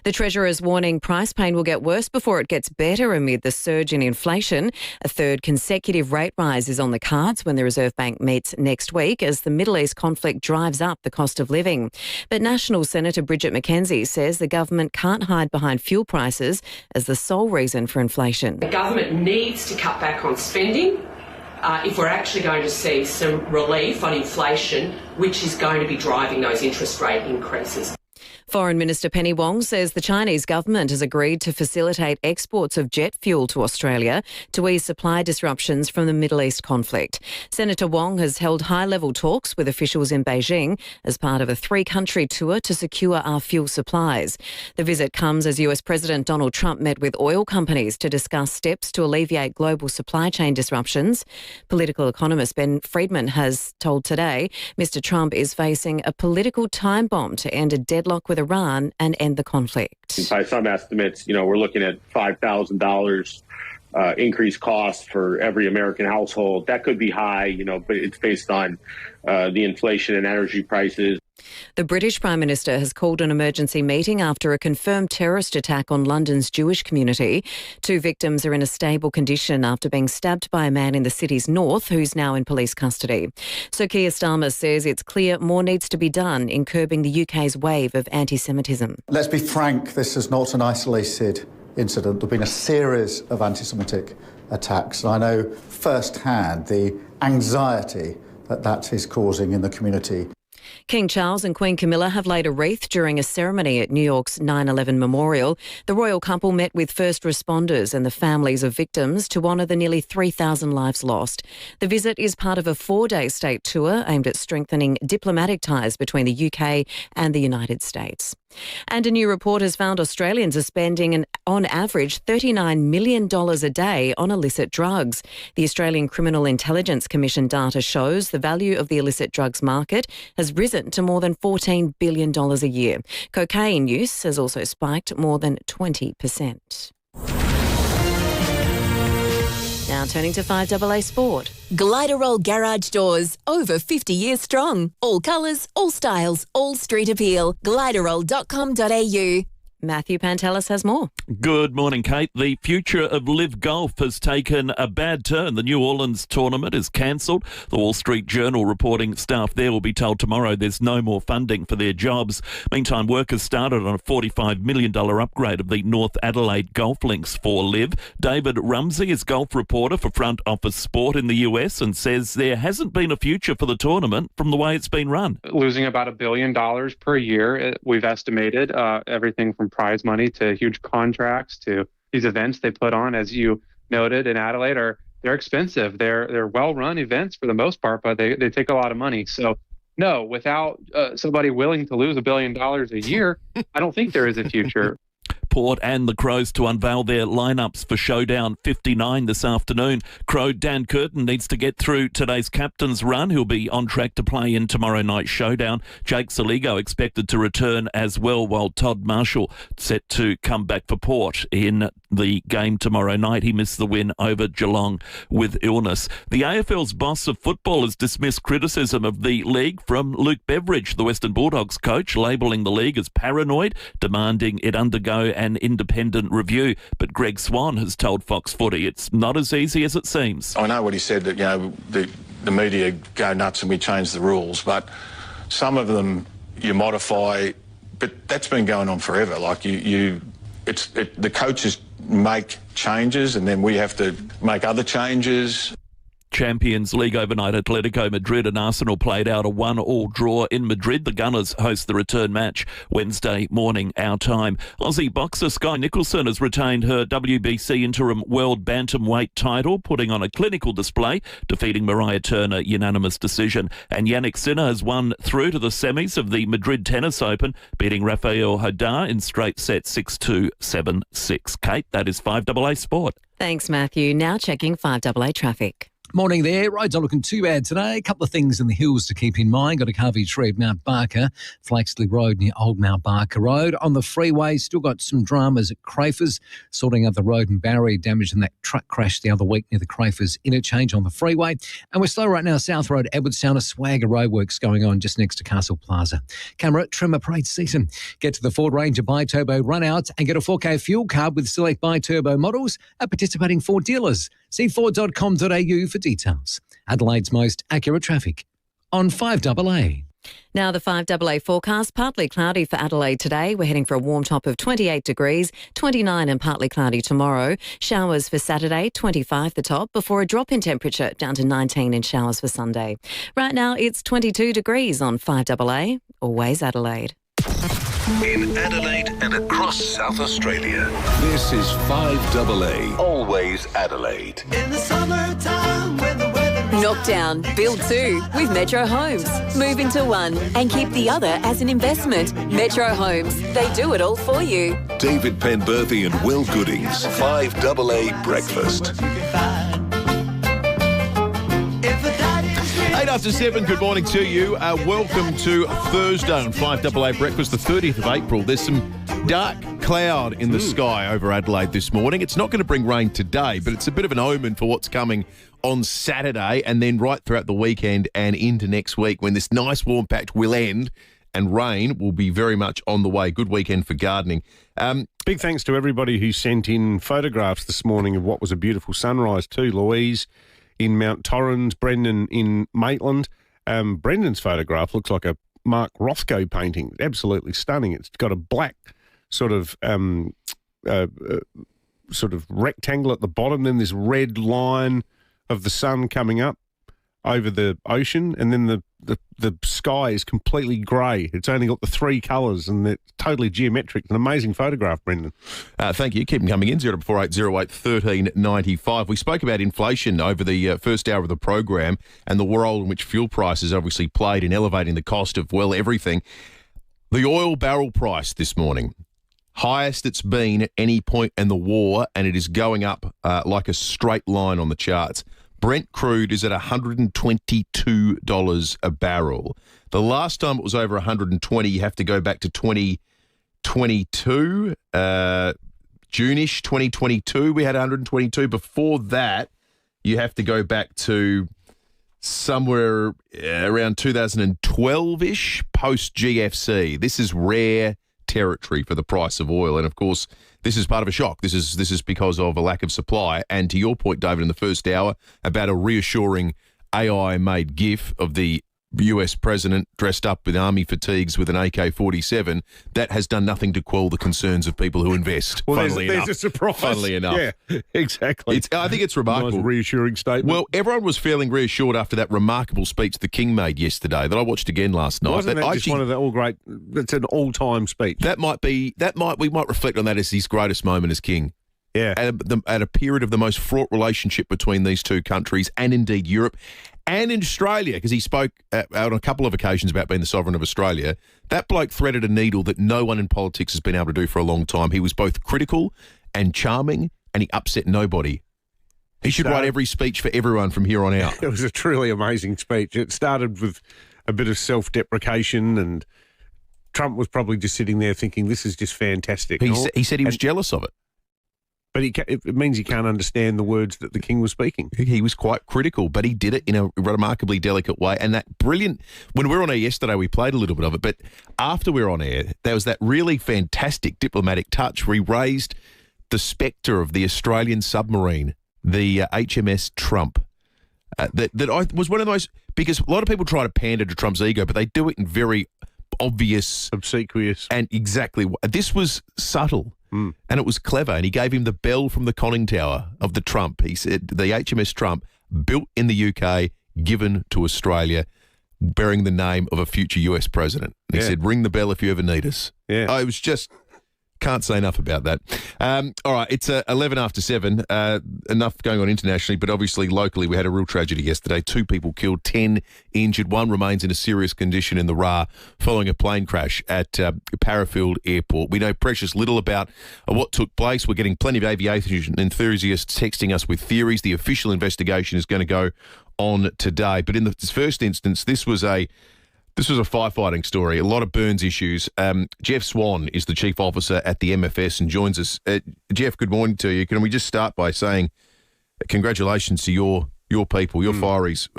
The Treasurer's warning price pain will get worse before it gets better amid the surge in inflation. A third consecutive rate rise is on the cards when the Reserve Bank meets next week as the Middle East conflict drives up the cost of living. But National Senator Bridget McKenzie says the government can't hide behind fuel prices as the sole reason for inflation. The government needs to cut back on spending if we're actually going to see some relief on inflation, which is going to be driving those interest rate increases. Foreign Minister Penny Wong says the Chinese government has agreed to facilitate exports of jet fuel to Australia to ease supply disruptions from the Middle East conflict. Senator Wong has held high-level talks with officials in Beijing as part of a 3-country tour to secure our fuel supplies. The visit comes as US President Donald Trump met with oil companies to discuss steps to alleviate global supply chain disruptions. Political economist Ben Friedman has told Today Mr. Trump is facing a political time bomb to end a deadlock with Iran and end the conflict. By some estimates, we're looking at $5,000 increased cost for every American household. That could be high, but it's based on the inflation and energy prices. The British Prime Minister has called an emergency meeting after a confirmed terrorist attack on London's Jewish community. 2 victims are in a stable condition after being stabbed by a man in the city's north who's now in police custody. Sir Keir Starmer says it's clear more needs to be done in curbing the UK's wave of anti-Semitism. Let's be frank, this is not an isolated incident. There have been a series of anti-Semitic attacks, and I know firsthand the anxiety that is causing in the community. King Charles and Queen Camilla have laid a wreath during a ceremony at New York's 9/11 memorial. The royal couple met with first responders and the families of victims to honour the nearly 3,000 lives lost. The visit is part of a 4-day state tour aimed at strengthening diplomatic ties between the UK and the United States. And a new report has found Australians are spending on average $39 million a day on illicit drugs. The Australian Criminal Intelligence Commission data shows the value of the illicit drugs market has risen to more than $14 billion a year. Cocaine use has also spiked more than 20%. Now turning to 5AA Sport. Gliderol Garage Doors, over 50 years strong. All colours, all styles, all street appeal. Gliderol.com.au. Matthew Pantelis has more. Good morning, Kate. The future of LIV Golf has taken a bad turn. The New Orleans tournament is cancelled. The Wall Street Journal reporting staff there will be told tomorrow there's no more funding for their jobs. Meantime, workers started on a $45 million upgrade of the North Adelaide golf links for LIV. David Rumsey is golf reporter for Front Office Sport in the US and says there hasn't been a future for the tournament from the way it's been run. Losing about $1 billion per year, we've estimated, everything from prize money to huge contracts to these events they put on, as you noted, in Adelaide, they're expensive. They're well-run events for the most part, but they take a lot of money. So no, without somebody willing to lose $1 billion a year, I don't think there is a future. Port and the Crows to unveil their lineups for Showdown 59 this afternoon. Crow Dan Curtin needs to get through today's captain's run. He'll be on track to play in tomorrow night's Showdown. Jake Saligo expected to return as well, while Todd Marshall set to come back for Port in the game tomorrow night. He missed the win over Geelong with illness. The AFL's boss of football has dismissed criticism of the league from Luke Beveridge, the Western Bulldogs coach, labelling the league as paranoid, demanding it undergo an independent review. But Greg Swan has told Fox Footy it's not as easy as it seems. I know what he said, that the media go nuts and we change the rules, but some of them you modify, but that's been going on forever. Like the coaches make changes and then we have to make other changes. Champions League overnight, Atletico Madrid and Arsenal played out a 1-1 draw in Madrid. The Gunners host the return match Wednesday morning, our time. Aussie boxer Sky Nicholson has retained her WBC interim world bantamweight title, putting on a clinical display, defeating Mariah Turner unanimous decision. And Yannick Sinner has won through to the semis of the Madrid Tennis Open, beating Rafael Nadal in straight sets 6-2, 7-6. Kate, that is 5AA Sport. Thanks, Matthew. Now checking 5AA traffic. Morning there. Roads are looking too bad today. A couple of things in the hills to keep in mind. Got a Carvey tree at Mount Barker, Flaxley Road near Old Mount Barker Road. On the freeway, still got some dramas at Crafers, sorting out the road and barrier damage in that truck crash the other week near the Crafers interchange on the freeway. And we're slow right now, South Road, Edwardstown, a swagger roadworks going on just next to Castle Plaza. Camera, trimmer parade season. Get to the Ford Ranger Bi-Turbo run-out and get a 4K fuel card with select Bi-Turbo models at participating Ford dealers. See Ford.com.au for details. Adelaide's most accurate traffic on 5AA. Now the 5AA forecast, partly cloudy for Adelaide today. We're heading for a warm top of 28 degrees, 29 and partly cloudy tomorrow. Showers for Saturday, 25 the top, before a drop in temperature down to 19 in showers for Sunday. Right now it's 22 degrees on 5AA, always Adelaide. In Adelaide and across South Australia, this is 5AA, always Adelaide. In the summertime when the weather Knockdown, build 2 with Metro Homes. Move into one and keep the other as an investment. Metro Homes, they do it all for you. David Penberthy and Will Goodings, 5AA Breakfast. 8 after 7, good morning to you. Welcome to Thursday on 5AA Breakfast, the 30th of April. There's some dark cloud in the sky over Adelaide this morning. It's not going to bring rain today, but it's a bit of an omen for what's coming on Saturday and then right throughout the weekend and into next week when this nice warm patch will end and rain will be very much on the way. Good weekend for gardening. Big thanks to everybody who sent in photographs this morning of what was a beautiful sunrise too. Louise in Mount Torrens, Brendan in Maitland. Brendan's photograph looks like a Mark Rothko painting. Absolutely stunning. It's got a black sort of rectangle at the bottom, then this red line of the sun coming up over the ocean, and then the sky is completely grey. It's only got the three colours and it's totally geometric. An amazing photograph, Brendan. Thank you. Keep them coming in, 044808 1395. We spoke about inflation over the first hour of the program and the role in which fuel prices obviously played in elevating the cost of, well, everything. The oil barrel price this morning, highest it's been at any point in the war, and it is going up like a straight line on the charts. Brent crude is at $122 a barrel. The last time it was over 120, you have to go back to 2022, June-ish 2022, we had 122. Before that, you have to go back to somewhere around 2012-ish, post-GFC. This is rare territory for the price of oil. And, of course, this is part of a shock. This is because of a lack of supply. And to your point, David, in the first hour, about a reassuring AI-made GIF of the US president dressed up with army fatigues with an AK-47, that has done nothing to quell the concerns of people who invest. Well, there's a surprise. Funnily enough. Yeah, exactly. I think it's remarkable. Nice reassuring statement. Well, everyone was feeling reassured after that remarkable speech the King made yesterday that I watched again last night. Wasn't that just one of the all-great, it's an all-time speech. We might reflect on that as his greatest moment as King. Yeah. At a period of the most fraught relationship between these two countries and indeed Europe and in Australia, because he spoke on a couple of occasions about being the sovereign of Australia. That bloke threaded a needle that no one in politics has been able to do for a long time. He was both critical and charming, and he upset nobody. He should write every speech for everyone from here on out. It was a truly amazing speech. It started with a bit of self-deprecation, and Trump was probably just sitting there thinking, this is just fantastic. He said he was jealous of it. But it means he can't understand the words that the King was speaking. He was quite critical, but he did it in a remarkably delicate way. And that brilliant, when we were on air yesterday, we played a little bit of it, but after we were on air, there was that really fantastic diplomatic touch where he raised the spectre of the Australian submarine, the HMS Trump. That was one of those, because a lot of people try to pander to Trump's ego, but they do it in very obvious, obsequious. And exactly, this was subtle. And it was clever, and he gave him the bell from the conning tower of the Trump. He said, the HMS Trump, built in the UK, given to Australia, bearing the name of a future US president. And he said, ring the bell if you ever need us. Yeah. Oh, it was just, can't say enough about that. All right, it's 11 after 7. Enough going on internationally, but obviously locally we had a real tragedy yesterday. 2 people killed, 10 injured. 1 remains in a serious condition in the RAR following a plane crash at Paraffield Airport. We know precious little about what took place. We're getting plenty of aviation enthusiasts texting us with theories. The official investigation is going to go on today. But in the first instance, this was a firefighting story, a lot of burns issues. Jeff Swan is the chief officer at the MFS and joins us. Jeff, good morning to you. Can we just start by saying congratulations to your people, your fireys,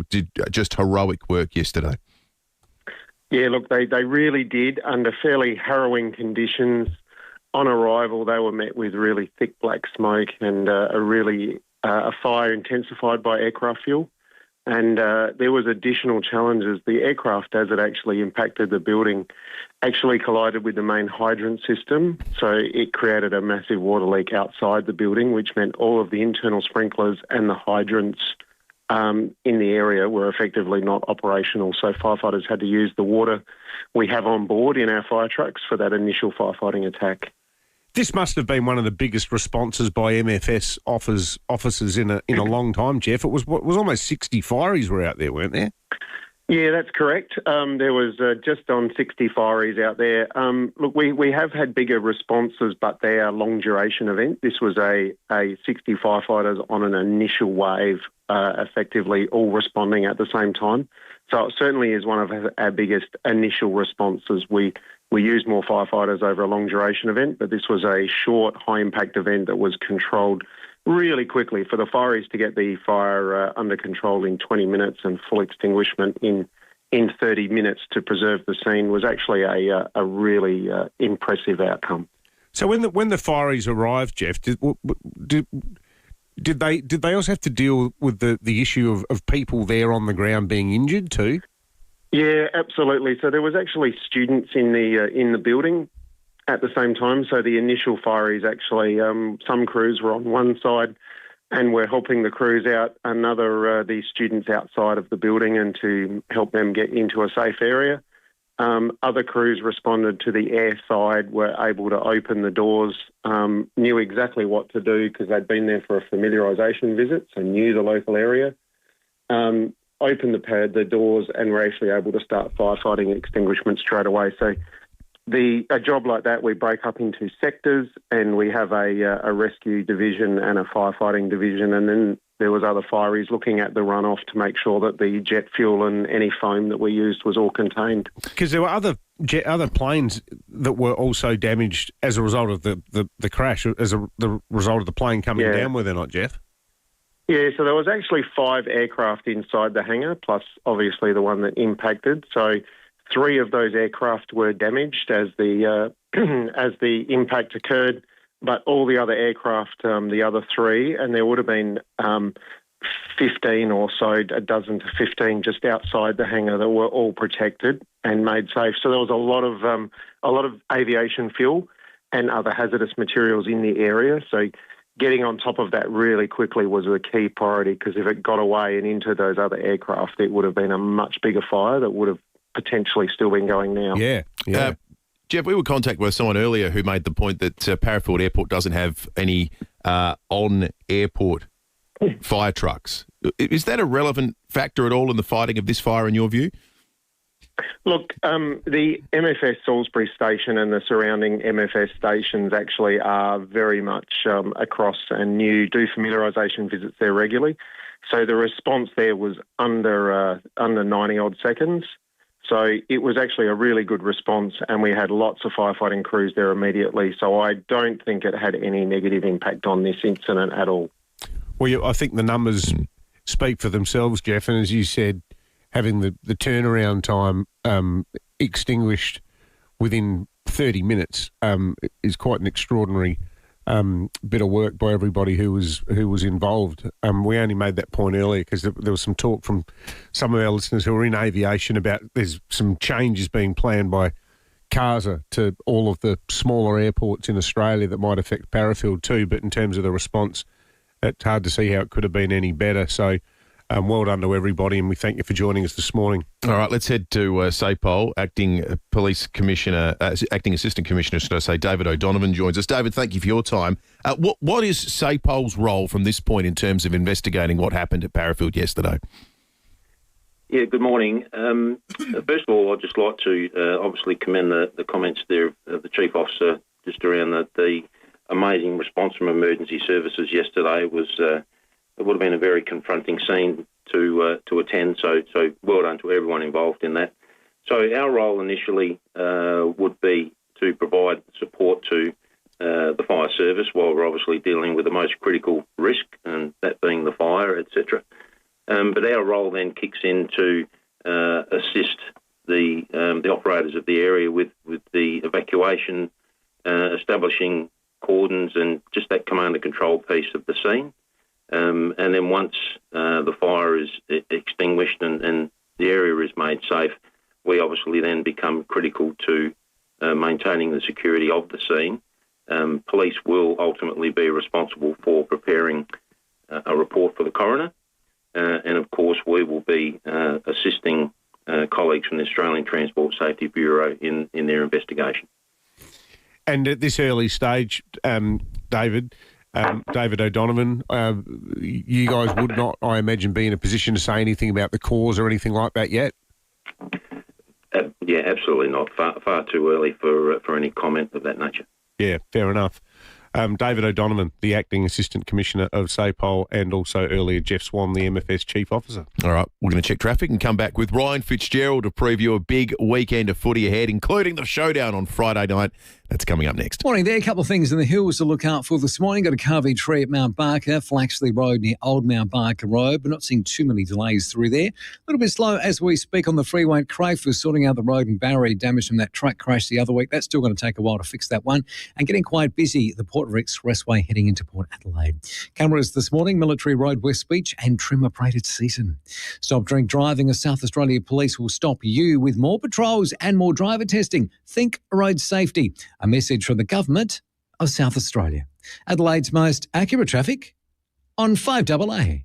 did just heroic work yesterday. Yeah, look, they really did under fairly harrowing conditions. On arrival, they were met with really thick black smoke and a fire intensified by aircraft fuel. And there was additional challenges. The aircraft, as it actually impacted the building, actually collided with the main hydrant system. So it created a massive water leak outside the building, which meant all of the internal sprinklers and the hydrants in the area were effectively not operational. So firefighters had to use the water we have on board in our fire trucks for that initial firefighting attack. This must have been one of the biggest responses by MFS officers in a long time, Jeff. It was almost 60 fireys were out there, weren't there? Yeah, that's correct. There was just on 60 fireys out there. Look, we have had bigger responses, but they are long duration event. This was a 60 firefighters on an initial wave, effectively all responding at the same time. So it certainly is one of our biggest initial responses. We use more firefighters over a long duration event, but this was a short, high-impact event that was controlled really quickly. For the fireys to get the fire under control in 20 minutes and full extinguishment in 30 minutes to preserve the scene was actually a really impressive outcome. So when the fireys arrived, Jeff, did they also have to deal with the issue of people there on the ground being injured too? Yeah, absolutely. So there was actually students in the building at the same time. So the initial fireys actually, some crews were on one side and we're helping the crews out, the students outside of the building and to help them get into a safe area. Other crews responded to the air side, were able to open the doors, knew exactly what to do because they'd been there for a familiarisation visit, so knew the local area. Opened the doors and were actually able to start firefighting extinguishment straight away. So a job like that, we break up into sectors, and we have a rescue division and a firefighting division, and then there was other fireys looking at the runoff to make sure that the jet fuel and any foam that we used was all contained. Because there were other planes that were also damaged as a result of the crash, the result of the plane coming down, were there not, Jeff? Yeah, so there was actually 5 aircraft inside the hangar, plus obviously the one that impacted. So 3 of those aircraft were damaged as the impact occurred, but all the other aircraft, the other 3, and there would have been 15 or so, a dozen to 15 just outside the hangar that were all protected and made safe. So there was a lot of aviation fuel and other hazardous materials in the area. So getting on top of that really quickly was a key priority, because if it got away and into those other aircraft, it would have been a much bigger fire that would have potentially still been going now. Yeah. Jeff, we were contacted with someone earlier who made the point that Paraffield Airport doesn't have any on-airport fire trucks. Is that a relevant factor at all in the fighting of this fire, in your view? Look, the MFS Salisbury station and the surrounding MFS stations actually are very much across and new, do familiarisation visits there regularly. So the response there was under 90-odd seconds. So it was actually a really good response, and we had lots of firefighting crews there immediately. So I don't think it had any negative impact on this incident at all. Well, I think the numbers speak for themselves, Jeff, and as you said, having the turnaround time extinguished within 30 minutes is quite an extraordinary bit of work by everybody who was involved. We only made that point earlier because there was some talk from some of our listeners who are in aviation about there's some changes being planned by CASA to all of the smaller airports in Australia that might affect Paraffield too, but in terms of the response, it's hard to see how it could have been any better. So well done to everybody, and we thank you for joining us this morning. All right, let's head to SAPOL. Acting Assistant Commissioner, should I say, David O'Donovan joins us. David, thank you for your time. What is SAPOL's role from this point in terms of investigating what happened at Paraffield yesterday? Yeah, good morning. First of all, I'd just like to obviously commend the comments there of the Chief Officer just around the amazing response from emergency services yesterday. It would have been a very confronting scene to attend, so well done to everyone involved in that. So our role initially would be to provide support to the fire service while we're obviously dealing with the most critical risk, and that being the fire, etc. But our role then kicks in to assist the operators of the area with the evacuation, establishing cordons and just that command and control piece of the scene. And then once the fire is extinguished and the area is made safe, we obviously then become critical to maintaining the security of the scene. Police will ultimately be responsible for preparing a report for the coroner. And of course, we will be assisting colleagues from the Australian Transport Safety Bureau in their investigation. And at this early stage, David O'Donovan, you guys would not, I imagine, be in a position to say anything about the cause or anything like that yet? Yeah, absolutely not. Far too early for any comment of that nature. Yeah, fair enough. David O'Donovan, the Acting Assistant Commissioner of SAPOL, and also earlier Jeff Swan, the MFS Chief Officer. All right, we're going to check traffic and come back with Ryan Fitzgerald to preview a big weekend of footy ahead, including the Showdown on Friday night. That's coming up next. Morning there. A couple of things in the hills to look out for this morning. Got a carvey tree at Mount Barker, Flaxley Road near Old Mount Barker Road. We're not seeing too many delays through there. A little bit slow as we speak on the freeway at Crayford, sorting out the road and Barry damage from that truck crash the other week. That's still going to take a while to fix that one. And getting quite busy, the Port Expressway heading into Port Adelaide. Cameras this morning, Military Road, West Beach and Trimmer Prated Season. Stop drink driving. As South Australia Police will stop you with more patrols and more driver testing. Think road safety. A message from the Government of South Australia. Adelaide's most accurate traffic on 5AA.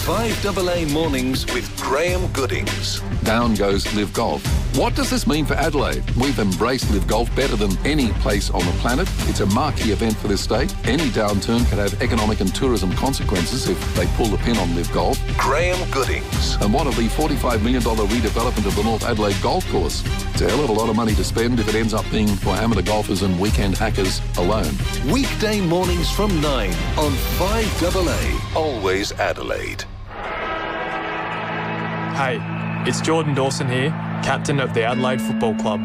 5AA Mornings with Graham Goodings. Down goes LIV Golf. What does this mean for Adelaide? We've embraced LIV Golf better than any place on the planet. It's a marquee event for this state. Any downturn can have economic and tourism consequences if they pull the pin on LIV Golf. Graham Goodings. And what of the $45 million redevelopment of the North Adelaide Golf Course? It's a hell of a lot of money to spend if it ends up being for amateur golfers and weekend hackers alone. Weekday mornings from 9 on 5AA. Always Adelaide. Hey, it's Jordan Dawson here, captain of the Adelaide Football Club.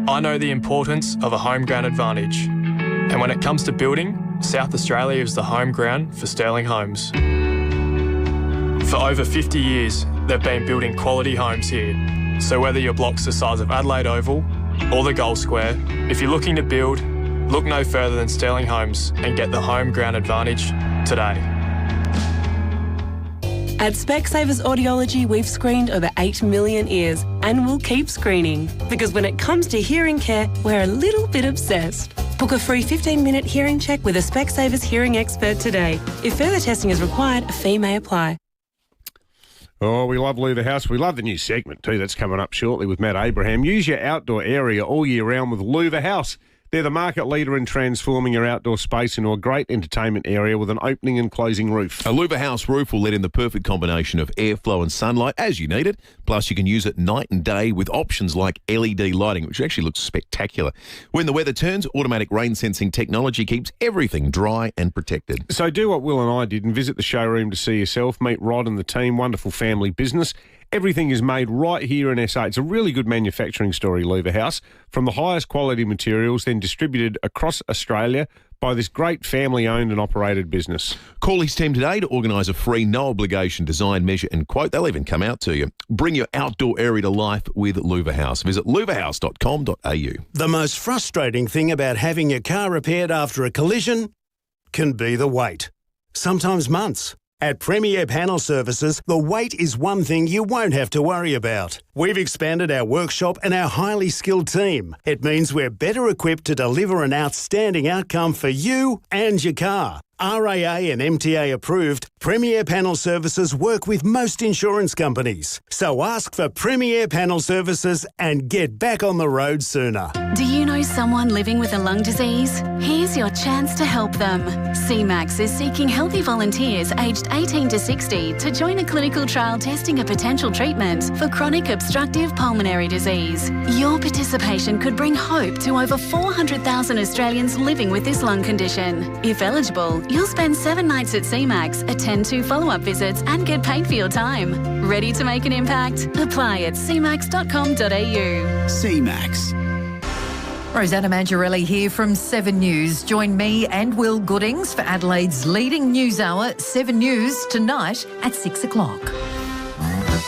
I know the importance of a home ground advantage. And when it comes to building, South Australia is the home ground for Sterling Homes. For over 50 years, they've been building quality homes here. So whether your block's the size of Adelaide Oval or the Gold Square, if you're looking to build, look no further than Sterling Homes and get the home ground advantage today. At Specsavers Audiology, we've screened over 8 million ears and we'll keep screening because when it comes to hearing care, we're a little bit obsessed. Book a free 15-minute hearing check with a Specsavers hearing expert today. If further testing is required, a fee may apply. Oh, we love Leave the House. We love the new segment too that's coming up shortly with Matt Abraham. Use your outdoor area all year round with Leave the House. They're the market leader in transforming your outdoor space into a great entertainment area with an opening and closing roof. A Louver House roof will let in the perfect combination of airflow and sunlight as you need it. Plus, you can use it night and day with options like LED lighting, which actually looks spectacular. When the weather turns, automatic rain sensing technology keeps everything dry and protected. So do what Will and I did and visit the showroom to see yourself. Meet Rod and the team. Wonderful family business. Everything is made right here in SA. It's a really good manufacturing story, Lever House, from the highest quality materials, then distributed across Australia by this great family-owned and operated business. Call his team today to organise a free, no-obligation design, measure and quote. They'll even come out to you. Bring your outdoor area to life with Lever House. Visit leverhouse.com.au. The most frustrating thing about having your car repaired after a collision can be the wait. Sometimes months. At Premier Panel Services, the wait is one thing you won't have to worry about. We've expanded our workshop and our highly skilled team. It means we're better equipped to deliver an outstanding outcome for you and your car. RAA and MTA approved, Premier Panel Services work with most insurance companies. So ask for Premier Panel Services and get back on the road sooner. Do you know someone living with a lung disease? Here's your chance to help them. CMAX is seeking healthy volunteers aged 18 to 60 to join a clinical trial testing a potential treatment for chronic obstructive pulmonary disease. Your participation could bring hope to over 400,000 Australians living with this lung condition. If eligible, you'll spend 7 nights at CMAX, attend 2 follow-up visits and get paid for your time. Ready to make an impact? Apply at cmax.com.au. CMAX. Rosanna Mangiarelli here from 7 News. Join me and Will Goodings for Adelaide's leading news hour, 7 News, tonight at 6 o'clock.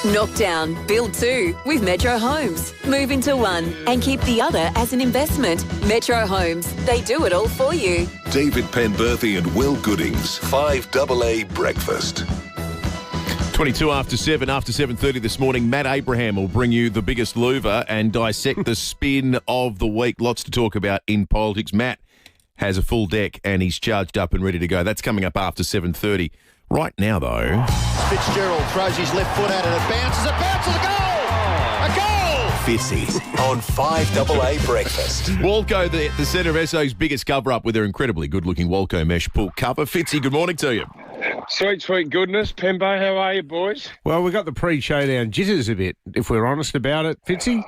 Knockdown, build 2 with Metro Homes. Move into one and keep the other as an investment. Metro Homes, they do it all for you. David Penberthy and Will Goodings, 5AA Breakfast. 22 after 7, after 7:30 this morning, Matt Abraham will bring you the biggest louver and dissect the spin of the week. Lots to talk about in politics. Matt has a full deck and he's charged up and ready to go. That's coming up after 7:30. Right now, though... Fitzgerald throws his left foot at it. It bounces, a goal! A goal! Fitzy on 5AA Breakfast. Walco, the centre of SO's biggest cover-up with their incredibly good-looking Walco mesh pool cover. Fitzy, good morning to you. Sweet goodness. Pembo, how are you, boys? Well, we got the pre-showdown jitters a bit, if we're honest about it, Fitzy.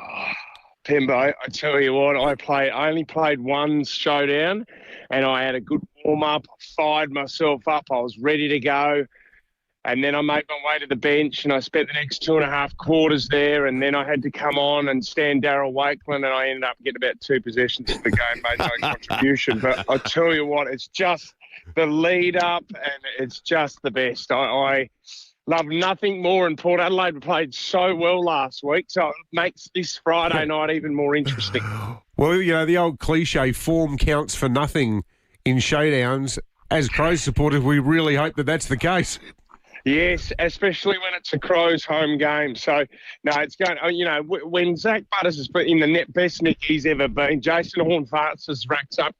Pembo, I tell you what, I only played one showdown and I had a good warm-up. I fired myself up. I was ready to go. And then I made my way to the bench and I spent the next 2.5 quarters there, and then I had to come on and stand Daryl Wakeland, and I ended up getting about 2 possessions in the game, made no contribution. But I tell you what, it's just the lead-up and it's just the best. I love nothing more, and Port Adelaide played so well last week, so it makes this Friday night even more interesting. Well, you know, the old cliche, form counts for nothing in showdowns. As Crows supporters, we really hope that that's the case. Yes, especially when it's a Crows home game. So, no, it's going, you know, when Zach Butters has put in the net best nick he's ever been, Jason Horne-Farts has racked up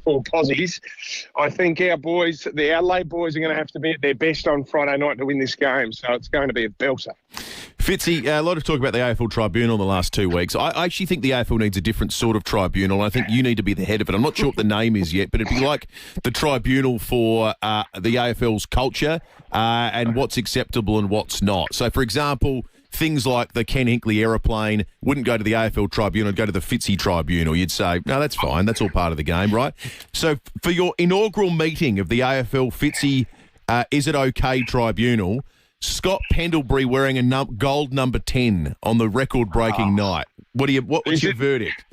Posies. I think our boys, the Adelaide boys, are going to have to be at their best on Friday night to win this game. So it's going to be a belter. Fitzy, a lot of talk about the AFL tribunal in the last 2 weeks. I actually think the AFL needs a different sort of tribunal. I think you need to be the head of it. I'm not sure what the name is yet, but it'd be like the tribunal for the AFL's culture and what's acceptable and what's not. So, for example, things like the Ken Hinkley aeroplane wouldn't go to the AFL tribunal, it'd go to the Fitzy tribunal. You'd say, no, that's fine. That's all part of the game, right? So for your inaugural meeting of the AFL Fitzy Is It OK tribunal, Scott Pendlebury wearing a gold number 10 on the record-breaking night. What was your verdict?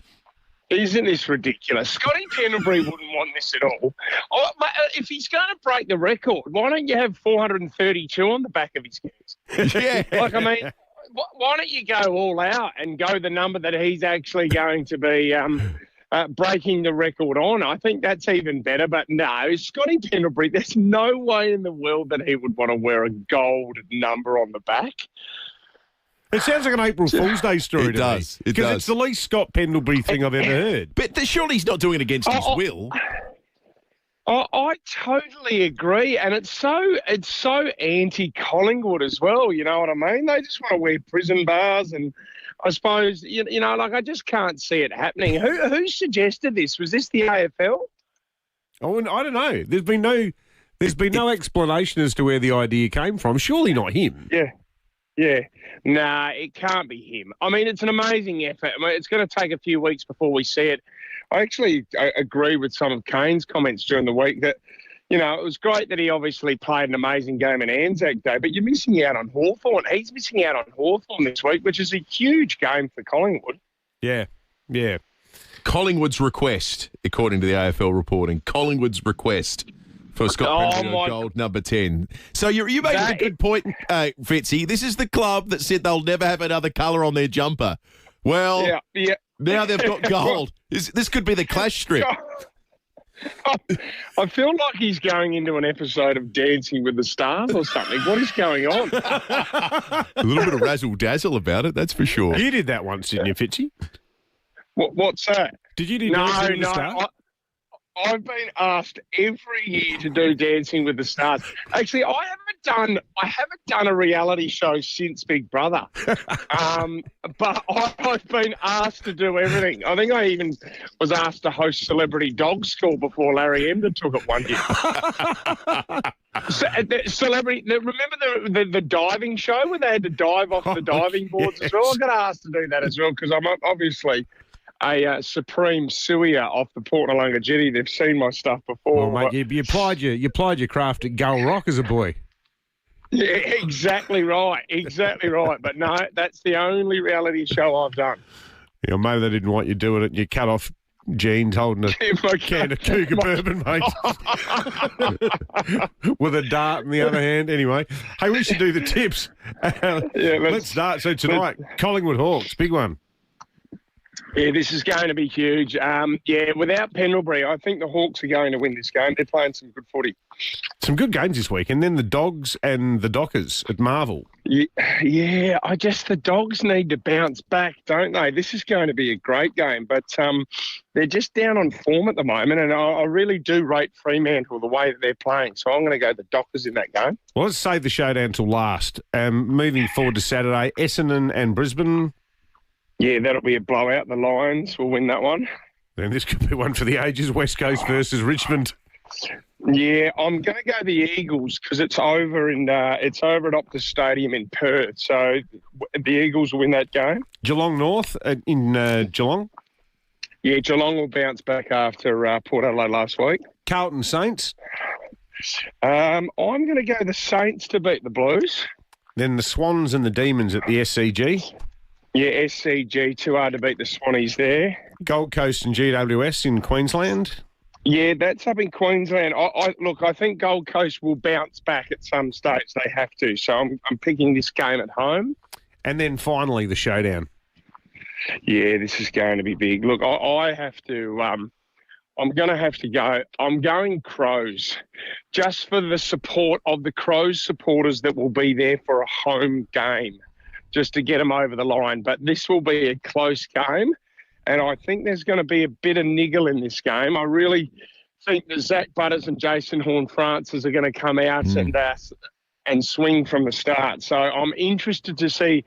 Isn't this ridiculous? Scotty Pendlebury wouldn't want this at all. Oh, if he's going to break the record, why don't you have 432 on the back of his skis? Yeah. Like, I mean, why don't you go all out and go the number that he's actually going to be breaking the record on? I think that's even better. But no, Scotty Pendlebury, there's no way in the world that he would want to wear a gold number on the back. It sounds like an April Fool's Day story It to does. me. Because it's the least Scott Pendlebury thing I've ever heard. But surely he's not doing it against his will. I totally agree, and it's so anti-Collingwood as well. You know what I mean? They just want to wear prison bars, and I suppose you know, like I just can't see it happening. Who suggested this? Was this the AFL? Oh, I don't know. There's been no explanation as to where the idea came from. Surely not him. Yeah. Nah, it can't be him. I mean, it's an amazing effort. I mean, it's going to take a few weeks before we see it. I actually agree with some of Kane's comments during the week that, you know, it was great that he obviously played an amazing game in Anzac Day, but you're missing out on Hawthorn. He's missing out on Hawthorn this week, which is a huge game for Collingwood. Yeah. Collingwood's request, according to the AFL reporting, Collingwood's request for Scott Pendlebury gold number 10. So you made a good point, Fitzy. This is the club that said they'll never have another colour on their jumper. Well, now they've got gold. This could be the clash strip. I feel like he's going into an episode of Dancing with the Stars or something. What is going on? A little bit of razzle-dazzle about it, that's for sure. You did that once, didn't you, Fitzy? What's that? Did you do Dancing with the Stars? I've been asked every year to do Dancing with the Stars. Actually, I haven't done a reality show since Big Brother, but I've been asked to do everything. I think I even was asked to host Celebrity Dog School before Larry Emder took it one year. Remember the diving show where they had to dive off the diving boards as well? I got asked to do that as well because I'm obviously a supreme suier off the Port Noarlunga jetty. They've seen my stuff before. Well, mate, you applied your craft at Gull Rock as a boy. Yeah, exactly right. But no, that's the only reality show I've done. Yeah, maybe they didn't want you doing it. You cut off jeans holding a can of Cougar bourbon, mate. With a dart in the other hand. Anyway, hey, we should do the tips. Let's start. So tonight, Collingwood Hawks, big one. Yeah, this is going to be huge. Without Pendlebury, I think the Hawks are going to win this game. They're playing some good footy. Some good games this week. And then the Dogs and the Dockers at Marvel. Yeah, the Dogs need to bounce back, don't they? This is going to be a great game. But they're just down on form at the moment. And I really do rate Fremantle the way that they're playing. So I'm going to go the Dockers in that game. Well, let's save the showdown till last. Moving forward to Saturday, Essendon and Brisbane. Yeah, that'll be a blowout. The Lions will win that one. Then this could be one for the ages, West Coast versus Richmond. Yeah, I'm going to go the Eagles because it's over at Optus Stadium in Perth. So the Eagles will win that game. Geelong North in Geelong? Yeah, Geelong will bounce back after Port Adelaide last week. Carlton Saints? I'm going to go the Saints to beat the Blues. Then the Swans and the Demons at the SCG? Yeah, SCG, too hard to beat the Swannies there. Gold Coast and GWS in Queensland? Yeah, that's up in Queensland. I think Gold Coast will bounce back at some stage. They have to. So I'm picking this game at home. And then finally the showdown. Yeah, this is going to be big. Look, I have to... I'm going to have to go. I'm going Crows, just for the support of the Crows supporters that will be there for a home game, just to get them over the line. But this will be a close game. And I think there's going to be a bit of niggle in this game. I really think that Zach Butters and Jason Horne-Francis are going to come out and swing from the start. So I'm interested to see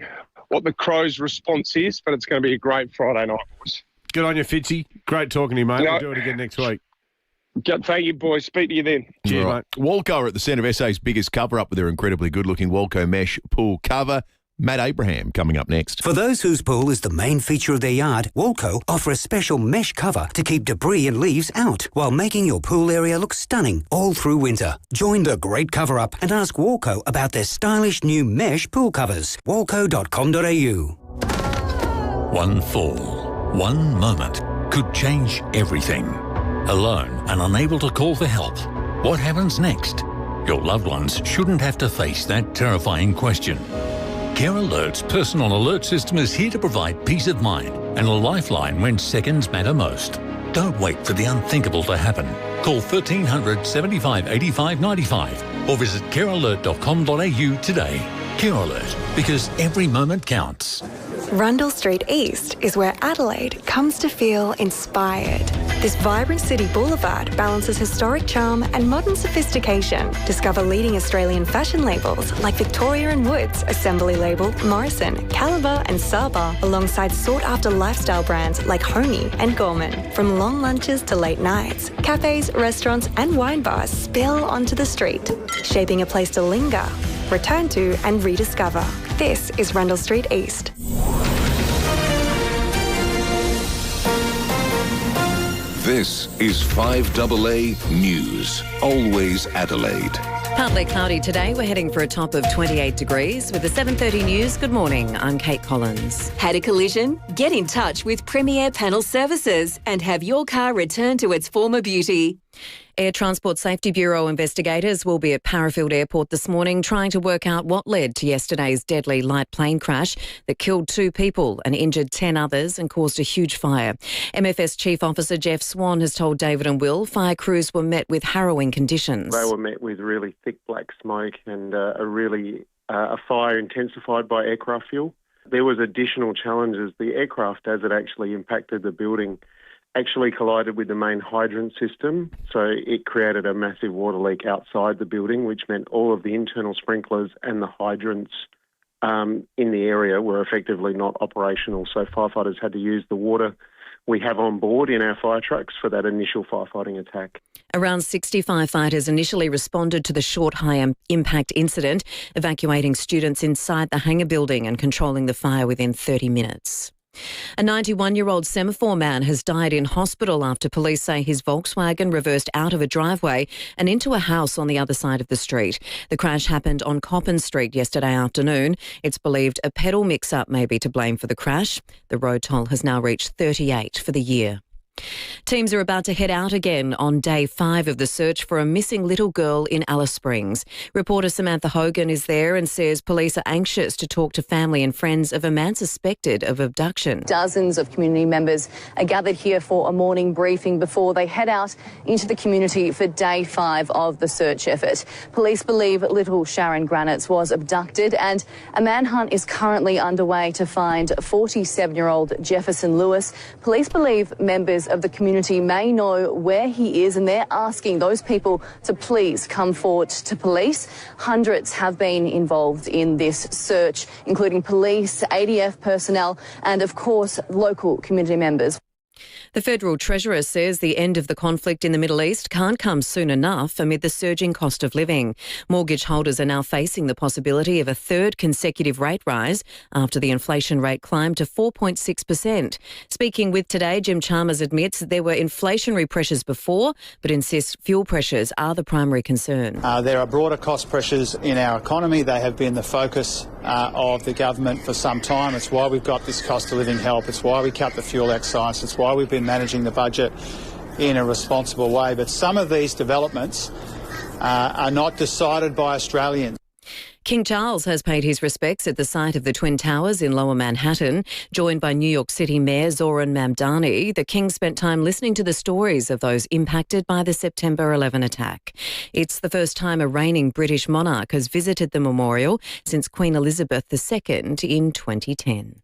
what the Crows' response is, but it's going to be a great Friday night, boys. Good on you, Fitzy. Great talking to you, mate. We'll do it again next week. Thank you, boys. Speak to you then. Cheers, mate. Walco are at the centre of SA's biggest cover-up with their incredibly good-looking Walco mesh pool cover. Matt Abraham coming up next. For those whose pool is the main feature of their yard, Walco offer a special mesh cover to keep debris and leaves out while making your pool area look stunning all through winter. Join the great cover-up and ask Walco about their stylish new mesh pool covers. Walco.com.au. One fall, one moment could change everything. Alone and unable to call for help, what happens next? Your loved ones shouldn't have to face that terrifying question. Care Alert's personal alert system is here to provide peace of mind and a lifeline when seconds matter most. Don't wait for the unthinkable to happen. Call 1300 75 85 95 or visit carealert.com.au today. Care Alert, because every moment counts. Rundle Street East is where Adelaide comes to feel inspired. This vibrant city boulevard balances historic charm and modern sophistication. Discover leading Australian fashion labels like Victoria & Woods, Assembly Label, Morrison, Caliber and Saba, alongside sought-after lifestyle brands like Honey and Gorman. From long lunches to late nights, cafes, restaurants and wine bars spill onto the street, shaping a place to linger, return to and rediscover. This is Rundle Street East. This is 5AA News, always Adelaide. Partly cloudy today. We're heading for a top of 28 degrees. With the 7:30 news, good morning. I'm Kate Collins. Had a collision? Get in touch with FIVEAA Panel Services and have your car returned to its former beauty. Air Transport Safety Bureau investigators will be at Paraffield Airport this morning trying to work out what led to yesterday's deadly light plane crash that killed 2 people and injured 10 others and caused a huge fire. MFS Chief Officer Jeff Swan has told David and Will fire crews were met with harrowing conditions. They were met with really thick black smoke and a fire intensified by aircraft fuel. There was additional challenges. The aircraft, as it actually impacted the building, actually collided with the main hydrant system, so it created a massive water leak outside the building, which meant all of the internal sprinklers and the hydrants in the area were effectively not operational, so firefighters had to use the water we have on board in our fire trucks for that initial firefighting attack. Around 60 firefighters initially responded to the short high-impact incident, evacuating students inside the hangar building and controlling the fire within 30 minutes. A 91-year-old semaphore man has died in hospital after police say his Volkswagen reversed out of a driveway and into a house on the other side of the street. The crash happened on Coppin Street yesterday afternoon. It's believed a pedal mix-up may be to blame for the crash. The road toll has now reached 38 for the year. Teams are about to head out again on day 5 of the search for a missing little girl in Alice Springs. Reporter Samantha Hogan is there and says police are anxious to talk to family and friends of a man suspected of abduction. Dozens of community members are gathered here for a morning briefing before they head out into the community for day 5 of the search effort. Police believe little Sharon Granitz was abducted and a manhunt is currently underway to find 47-year-old Jefferson Lewis. Police believe members of the community may know where he is and they're asking those people to please come forward to police. Hundreds have been involved in this search, including police, ADF personnel and, of course, local community members. The Federal Treasurer says the end of the conflict in the Middle East can't come soon enough amid the surging cost of living. Mortgage holders are now facing the possibility of a 3rd consecutive rate rise after the inflation rate climbed to 4.6%. Speaking with Today, Jim Chalmers admits there were inflationary pressures before, but insists fuel pressures are the primary concern. There are broader cost pressures in our economy. They have been the focus of the government for some time. It's why we've got this cost of living help. It's why we cut the fuel excise. It's why we've been managing the budget in a responsible way. But some of these developments are not decided by Australians. King Charles has paid his respects at the site of the Twin Towers in Lower Manhattan. Joined by New York City Mayor Zoran Mamdani, the King spent time listening to the stories of those impacted by the September 11 attack. It's the first time a reigning British monarch has visited the memorial since Queen Elizabeth II in 2010.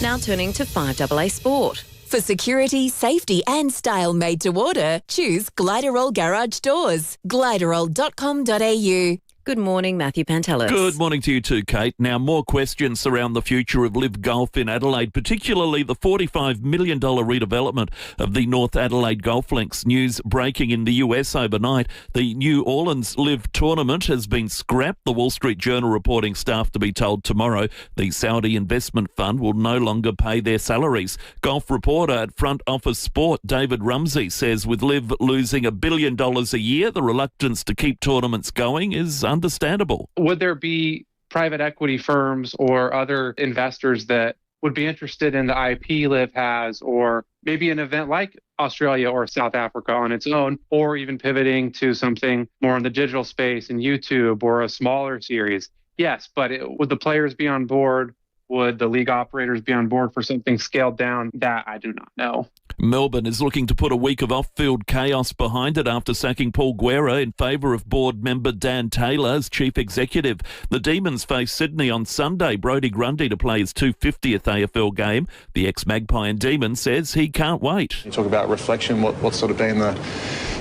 Now turning to 5AA Sport. For security, safety and style made to order, choose Gliderol Garage Doors. Gliderol.com.au. Good morning, Matthew Pantelis. Good morning to you too, Kate. Now, more questions surround the future of LIV Golf in Adelaide, particularly the $45 million redevelopment of the North Adelaide Golf Links. News breaking in the US overnight. The New Orleans LIV tournament has been scrapped. The Wall Street Journal reporting staff to be told tomorrow the Saudi investment fund will no longer pay their salaries. Golf reporter at Front Office Sport, David Rumsey, says with LIV losing $1 billion a year, the reluctance to keep tournaments going is understandable. Would there be private equity firms or other investors that would be interested in the IP LIV has, or maybe an event like Australia or South Africa on its own, or even pivoting to something more in the digital space in YouTube or a smaller series? Yes, but would the players be on board? Would the league operators be on board for something scaled down? That I do not know. Melbourne is looking to put a week of off-field chaos behind it after sacking Paul Guerra in favour of board member Dan Taylor as chief executive. The Demons face Sydney on Sunday. Brodie Grundy to play his 250th AFL game. The ex-Magpie and Demon says he can't wait. You talk about reflection, what's sort of been the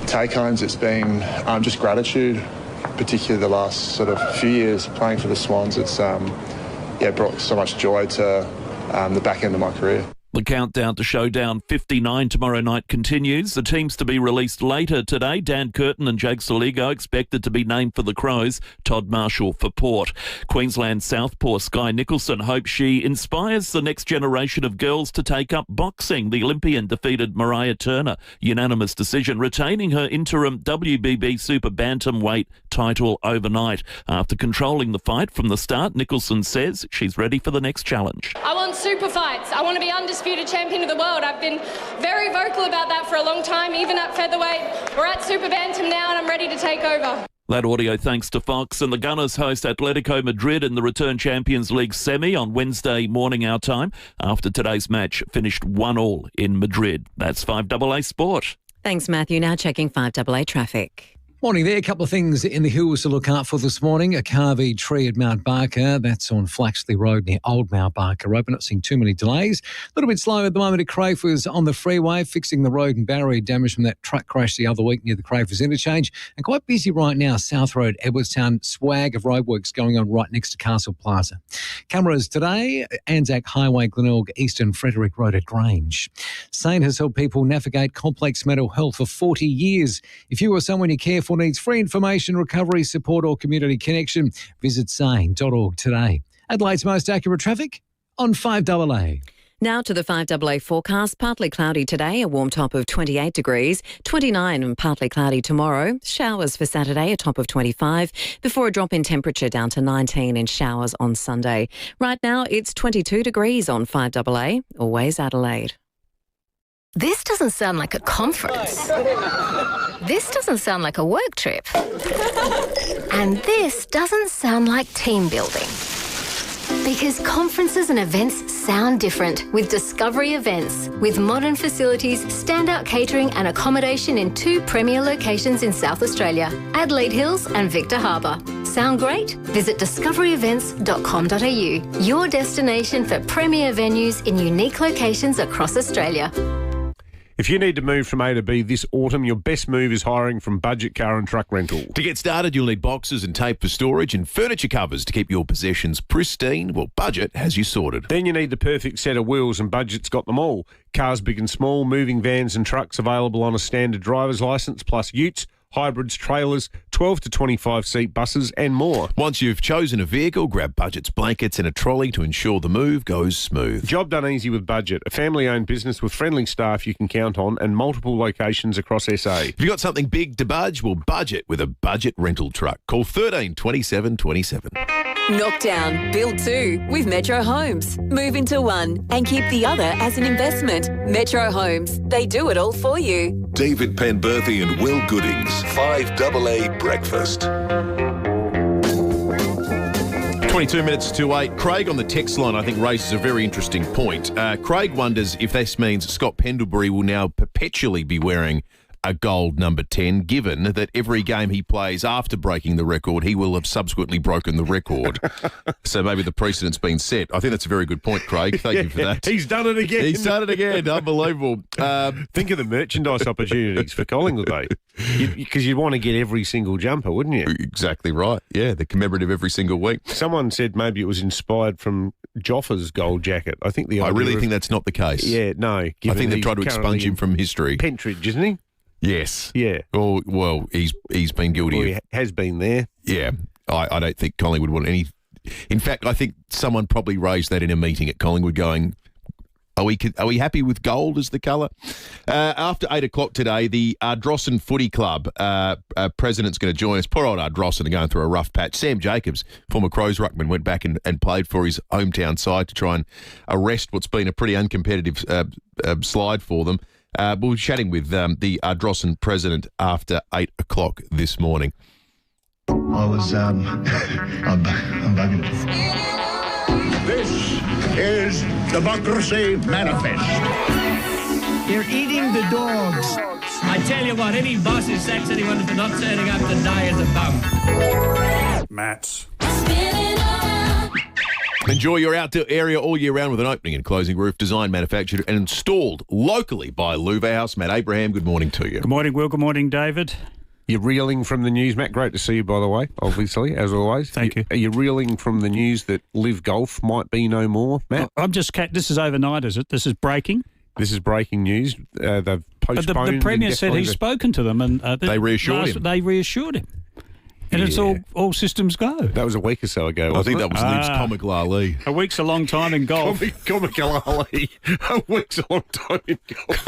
take-homes? It's been just gratitude, particularly the last sort of few years playing for the Swans. It's brought so much joy to the back end of my career. The countdown to Showdown 59 tomorrow night continues. The teams to be released later today. Dan Curtin and Jake Soligo expected to be named for the Crows. Todd Marshall for Port. Queensland Southpaw Sky Nicholson hopes she inspires the next generation of girls to take up boxing. The Olympian defeated Mariah Turner. Unanimous decision, retaining her interim WBB Super Bantamweight title overnight. After controlling the fight from the start, Nicholson says she's ready for the next challenge. I want super fights. I want to be undisputed champion of the world. I've been very vocal about that for a long time, even at featherweight. We're at Super Bantam now and I'm ready to take over. That audio thanks to Fox. And the Gunners host Atletico Madrid in the return Champions League semi on Wednesday morning our time after today's match finished 1-1 in Madrid. That's 5AA Sport. Thanks, Matthew. Now checking 5AA traffic. Morning there. A couple of things in the hills to look out for this morning. A carved tree at Mount Barker. That's on Flaxley Road near Old Mount Barker Road. We're not seeing too many delays. A little bit slow at the moment at Crayfors on the freeway, fixing the road and barrier damage from that truck crash the other week near the Crayfors interchange. And quite busy right now, South Road, Edwardstown, swag of roadworks going on right next to Castle Plaza. Cameras today, Anzac Highway, Glenelg, Eastern Frederick Road at Grange. SANE has helped people navigate complex mental health for 40 years. If you or someone you care for needs free information, recovery, support or community connection, visit sane.org today. Adelaide's most accurate traffic on 5AA. Now to the 5AA forecast. Partly cloudy today, a warm top of 28 degrees, 29 and partly cloudy tomorrow. Showers for Saturday, a top of 25, before a drop in temperature down to 19 and showers on Sunday. Right now, it's 22 degrees on 5AA, always Adelaide. This doesn't sound like a conference. This doesn't sound like a work trip. And this doesn't sound like team building. Because conferences and events sound different with Discovery Events. With modern facilities, standout catering and accommodation in 2 premier locations in South Australia, Adelaide Hills and Victor Harbour. Sound great? Visit discoveryevents.com.au, your destination for premier venues in unique locations across Australia. If you need to move from A to B this autumn, your best move is hiring from Budget Car and Truck Rental. To get started, you'll need boxes and tape for storage and furniture covers to keep your possessions pristine. Well, Budget has you sorted. Then you need the perfect set of wheels, and Budget's got them all. Cars big and small, moving vans and trucks available on a standard driver's licence, plus utes, hybrids, trailers, 12 to 25 seat buses and more. Once you've chosen a vehicle, grab Budget's blankets and a trolley to ensure the move goes smooth. Job done easy with Budget, a family-owned business with friendly staff you can count on and multiple locations across SA. If you've got something big to budge, well, budget with a Budget rental truck. Call 13 27 27. Knockdown, build 2 with Metro Homes. Move into one and keep the other as an investment. Metro Homes, they do it all for you. David Penberthy and Will Goodings, 5AA Breakfast. 22 minutes to 8. Craig on the text line, I think, raises a very interesting point. Craig wonders if this means Scott Pendlebury will now perpetually be wearing a gold number 10, given that every game he plays after breaking the record, he will have subsequently broken the record. So maybe the precedent's been set. I think that's a very good point, Craig. Thank you for that. He's done it again. He's done it again. Unbelievable. Think of the merchandise opportunities for Collingwood, though. Because you'd want to get every single jumper, wouldn't you? Exactly right. Yeah, they're commemorative every single week. Someone said maybe it was inspired from Joffa's gold jacket. I think I really think that's not the case. Yeah, no. I think they've tried to expunge him from history. Pentridge, isn't he? Yes. Yeah. Well, he's been guilty. Well, he has been there. Yeah. I don't think Collingwood want any. In fact, I think someone probably raised that in a meeting at Collingwood, going, Are we happy with gold as the colour? After 8 o'clock today, the Ardrossan Footy Club president's going to join us. Poor old Ardrossan are going through a rough patch. Sam Jacobs, former Crows ruckman, went back and played for his hometown side to try and arrest what's been a pretty uncompetitive slide for them. We'll be chatting with the Ardrossan president after 8 o'clock this morning. I was, I'm bugging. This is Democracy Manifest. They're eating the dogs. I tell you what, any boss who sacks anyone for not turning up today is a bum. Mats. Enjoy your outdoor area all year round with an opening and closing roof designed, manufactured and installed locally by LIV Golf. Matt Abraham, good morning to you. Good morning, Will. Good morning, David. You're reeling from the news, Matt. Great to see you, by the way, obviously, as always. Thank you. Are you reeling from the news that LIV Golf might be no more, Matt? I'm just... This is overnight, is it? This is breaking? This is breaking news. They've postponed... But the Premier said he's spoken to them and... they reassured him. They reassured him. And it's all systems go. That was a week or so ago, I think that was Liv's Comical Ali. A week's a long time in golf. Comical Ali. A week's a long time in golf.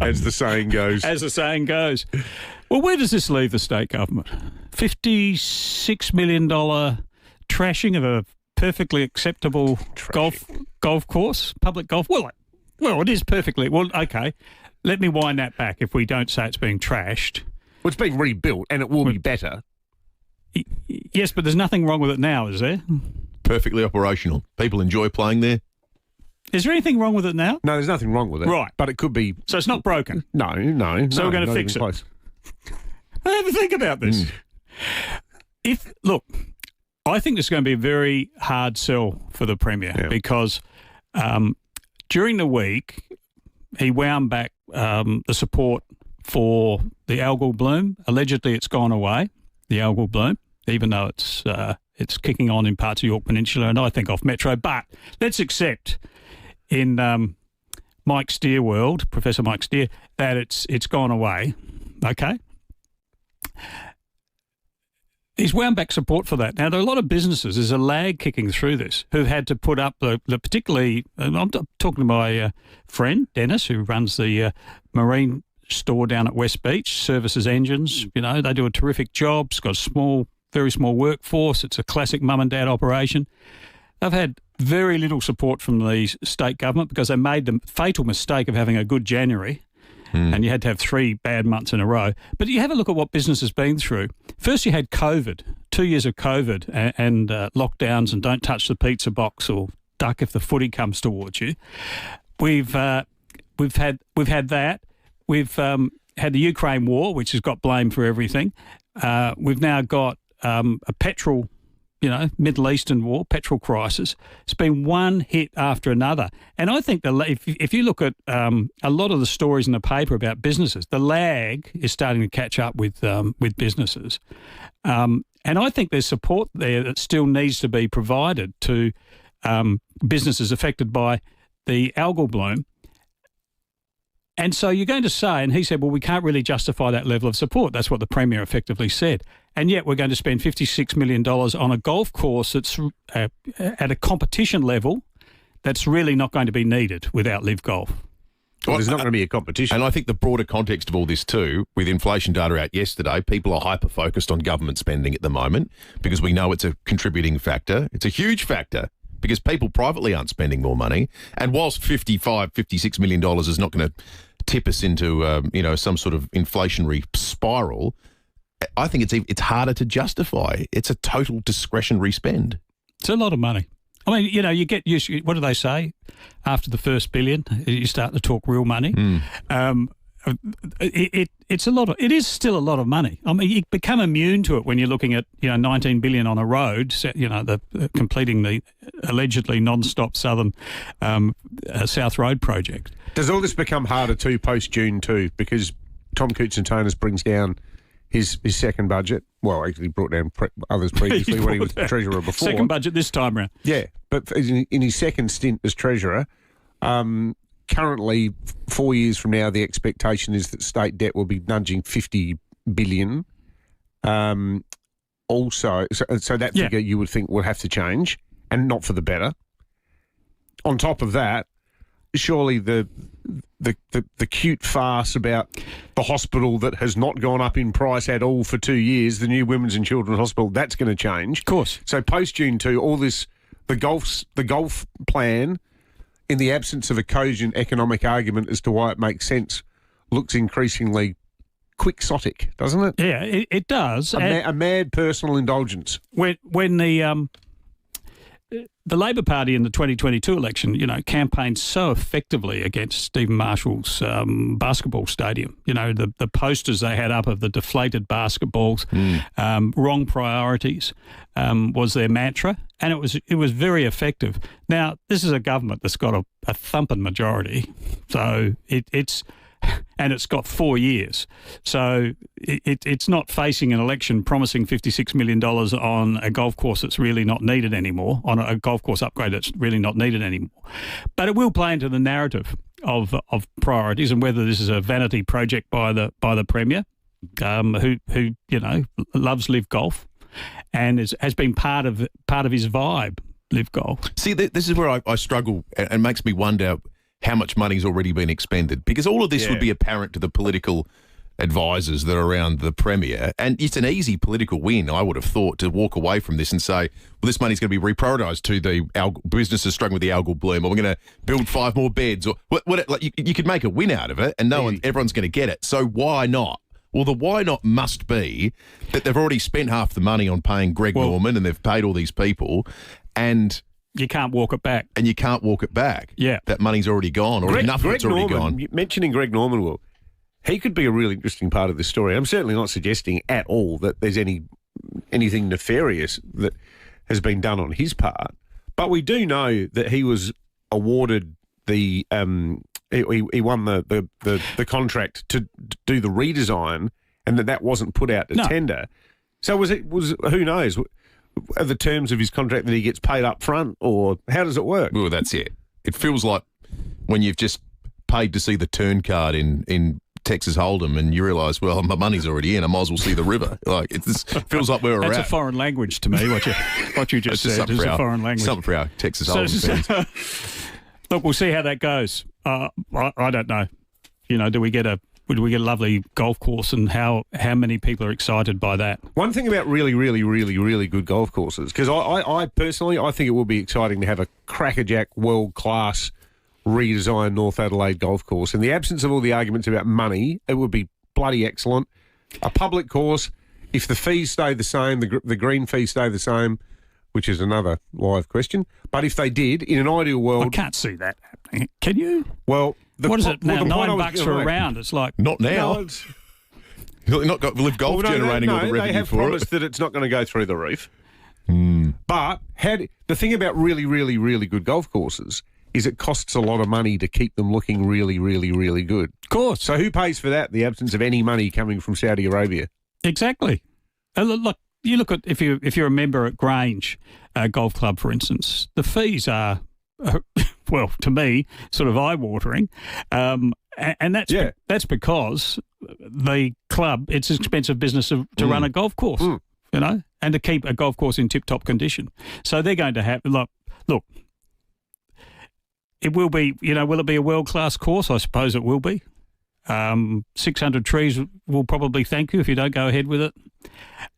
As the saying goes. As the saying goes. Well, where does this leave the state government? $56 million trashing of a perfectly acceptable golf course, public golf. Well, it is perfectly. Well, okay. Let me wind that back if we don't say it's being trashed. Well, it's being rebuilt and it will be better. Yes, but there's nothing wrong with it now, is there? Perfectly operational. People enjoy playing there. Is there anything wrong with it now? No, there's nothing wrong with it. Right. But it could be... So it's not broken? No. So we're going to fix it? Have a think about this. Look, I think this is going to be a very hard sell for the Premier because during the week he wound back the support for the algal bloom. Allegedly, it's gone away, the algal bloom, even though it's kicking on in parts of York Peninsula and I think off Metro. But let's accept in Mike Steer world, Professor Mike Steer, that it's gone away. Okay. He's wound back support for that. Now, there are a lot of businesses, there's a lag kicking through this, who've had to put up the particularly, I'm talking to my friend, Dennis, who runs the marine store down at West Beach, services engines. You know, they do a terrific job. It's got a very small workforce. It's a classic mum and dad operation. They've had very little support from the state government because they made the fatal mistake of having a good January. And you had to have 3 bad months in a row. But you have a look at what business has been through. First, you had COVID, 2 years of COVID and lockdowns and don't touch the pizza box or duck if the footy comes towards you. We've had that. We've had the Ukraine war, which has got blame for everything. We've now got a petrol, Middle Eastern war, petrol crisis. It's been one hit after another. And I think if you look at a lot of the stories in the paper about businesses, the lag is starting to catch up with businesses. And I think there's support there that still needs to be provided to businesses affected by the algal bloom. And so you're going to say, and he said, well, we can't really justify that level of support. That's what the Premier effectively said. And yet we're going to spend $56 million on a golf course that's at a competition level that's really not going to be needed without LIV Golf. Well, there's not going to be a competition. And I think the broader context of all this too, with inflation data out yesterday, people are hyper-focused on government spending at the moment because we know it's a contributing factor. It's a huge factor because people privately aren't spending more money. And whilst $56 million is not going to tip us into, some sort of inflationary spiral, I think it's harder to justify. It's a total discretionary spend. It's a lot of money. I mean, you get used to, what do they say? After the first billion, you start to talk real money. it's a lot of. It is still a lot of money. I mean, you become immune to it when you're looking at 19 billion on a road. Completing the allegedly non-stop Southern South Road project. Does all this become harder too post June too? Because Tom Koutsantonis brings down his second budget. Well, actually brought down others previously when he was treasurer before. Second budget this time round. Yeah, but in his second stint as treasurer. Currently, 4 years from now, the expectation is that state debt will be nudging 50 billion. So that figure you would think will have to change, and not for the better. On top of that, surely the cute farce about the hospital that has not gone up in price at all for 2 years, the new Women's and Children's Hospital, that's going to change. Of course. So post June 2, all this, the golf plan, in the absence of a cogent economic argument as to why it makes sense, looks increasingly quixotic, doesn't it? Yeah, it does. A mad personal indulgence. When the Labor Party in the 2022 election, campaigned so effectively against Stephen Marshall's basketball stadium. The posters they had up of the deflated basketballs, wrong priorities was their mantra, and it was very effective. Now, this is a government that's got a thumping majority, so it's got 4 years. So it's not facing an election promising $56 million on a golf course that's really not needed anymore, on a golf course upgrade that's really not needed anymore. But it will play into the narrative of priorities and whether this is a vanity project by the Premier, who loves LIV Golf and has been part of his vibe, LIV Golf. See, this is where I struggle and makes me wonder how much money's already been expended, because all of this would be apparent to the political advisors that are around the Premier, and it's an easy political win, I would have thought, to walk away from this and say, well, this money's going to be reprioritised to the businesses struggling with the algal bloom, or we're going to build 5 more beds, or you could make a win out of it, and everyone's going to get it. So why not? Well, the why not must be that they've already spent half the money on paying Greg Norman, and they've paid all these people, and you can't walk it back. And you can't walk it back. Yeah. That money's already gone, or enough of it's already gone. Mentioning Greg Norman, Will, he could be a really interesting part of this story. I'm certainly not suggesting at all that there's anything nefarious that has been done on his part, but we do know that he was awarded the he won the contract to do the redesign, and that wasn't put out to tender. So was who knows? Are the terms of his contract that he gets paid up front, or how does it work? Well, that's it. It feels like when you've just paid to see the turn card in Texas Hold'em and you realise, well, my money's already in, I might as well see the river. Like, it feels like where we're at. That's a foreign language to me, what you just said. It's a foreign language. Something for our Texas Hold'em fans. Look, we'll see how that goes. I don't know. Do we get a lovely golf course, and how many people are excited by that? One thing about really, really, really, really good golf courses, because I personally, I think it will be exciting to have a crackerjack, world-class redesigned North Adelaide golf course. In the absence of all the arguments about money, it would be bloody excellent. A public course, if the fees stay the same, the green fees stay the same, which is another live question. But if they did, in an ideal world... I can't see that happening. Can you? Well... What is it now? $9 for a round. It's like... Not now. You've not got LIV Golf generating all the revenue for it. They have promised that it's not going to go through the roof. But the thing about really, really, really good golf courses is it costs a lot of money to keep them looking really, really, really good. Of course. So who pays for that, the absence of any money coming from Saudi Arabia? Exactly. Look, you look at, if you're a member at Grange Golf Club, for instance, the fees are... well, to me, sort of eye-watering, and that's because the club, it's an expensive business to run a golf course, and to keep a golf course in tip-top condition. So they're going to have look. It will be, will it be a world-class course? I suppose it will be. 600 trees will probably thank you if you don't go ahead with it.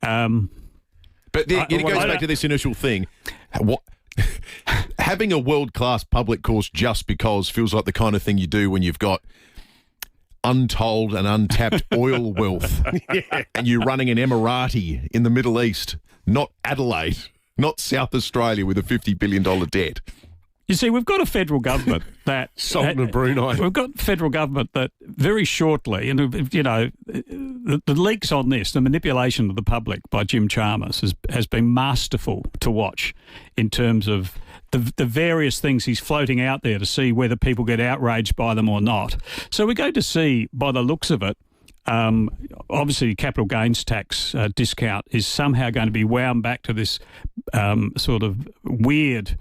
But it goes back to this initial thing. Having a world-class public course just because feels like the kind of thing you do when you've got untold and untapped oil wealth and you're running an Emirati in the Middle East, not Adelaide, not South Australia with a $50 billion debt. You see, we've got a federal government that Sultan of Brunei. We've got federal government that very shortly, and you know, the leaks on this, the manipulation of the public by Jim Chalmers has been masterful to watch in terms of the various things he's floating out there to see whether people get outraged by them or not. So we're going to see, by the looks of it, obviously capital gains tax discount is somehow going to be wound back to this sort of weird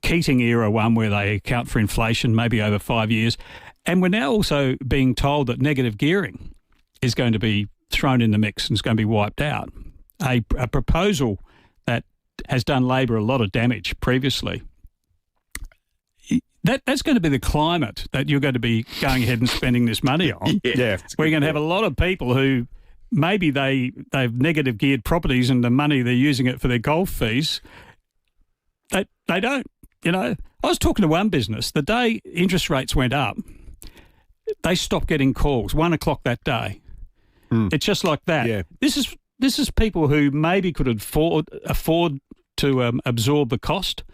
Keating era one where they account for inflation maybe over 5 years. And we're now also being told that negative gearing is going to be thrown in the mix and is going to be wiped out. A proposal that has done Labor a lot of damage previously. That's going to be the climate that you're going to be going ahead and spending this money on. Yeah. We're going to have a lot of people who maybe they've negative geared properties and the money they're using it for their golf fees. They don't, you know. I was talking to one business. The day interest rates went up, they stopped getting calls, 1 o'clock that day. It's just like that. Yeah. This is people who maybe could afford to absorb the cost,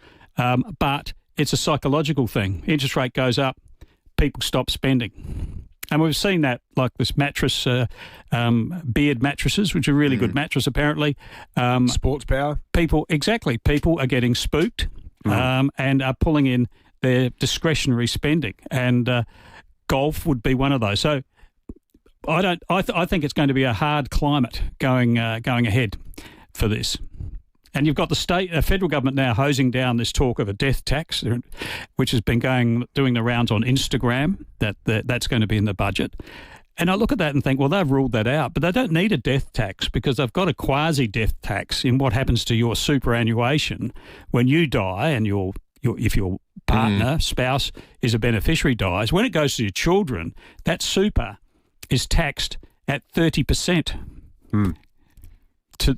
but it's a psychological thing. Interest rate goes up, people stop spending. And we've seen that, like this mattress, Beard mattresses, which are really good mattress apparently. Sports power. People are getting spooked and are pulling in their discretionary spending. And golf would be one of those. So I think it's going to be a hard climate going ahead for this. And you've got the federal government now hosing down this talk of a death tax, which has been doing the rounds on Instagram, that's going to be in the budget. And I look at that and think, well, they've ruled that out, but they don't need a death tax because they've got a quasi-death tax in what happens to your superannuation when you die and if your partner, spouse, is a beneficiary dies. When it goes to your children, that super is taxed at 30%.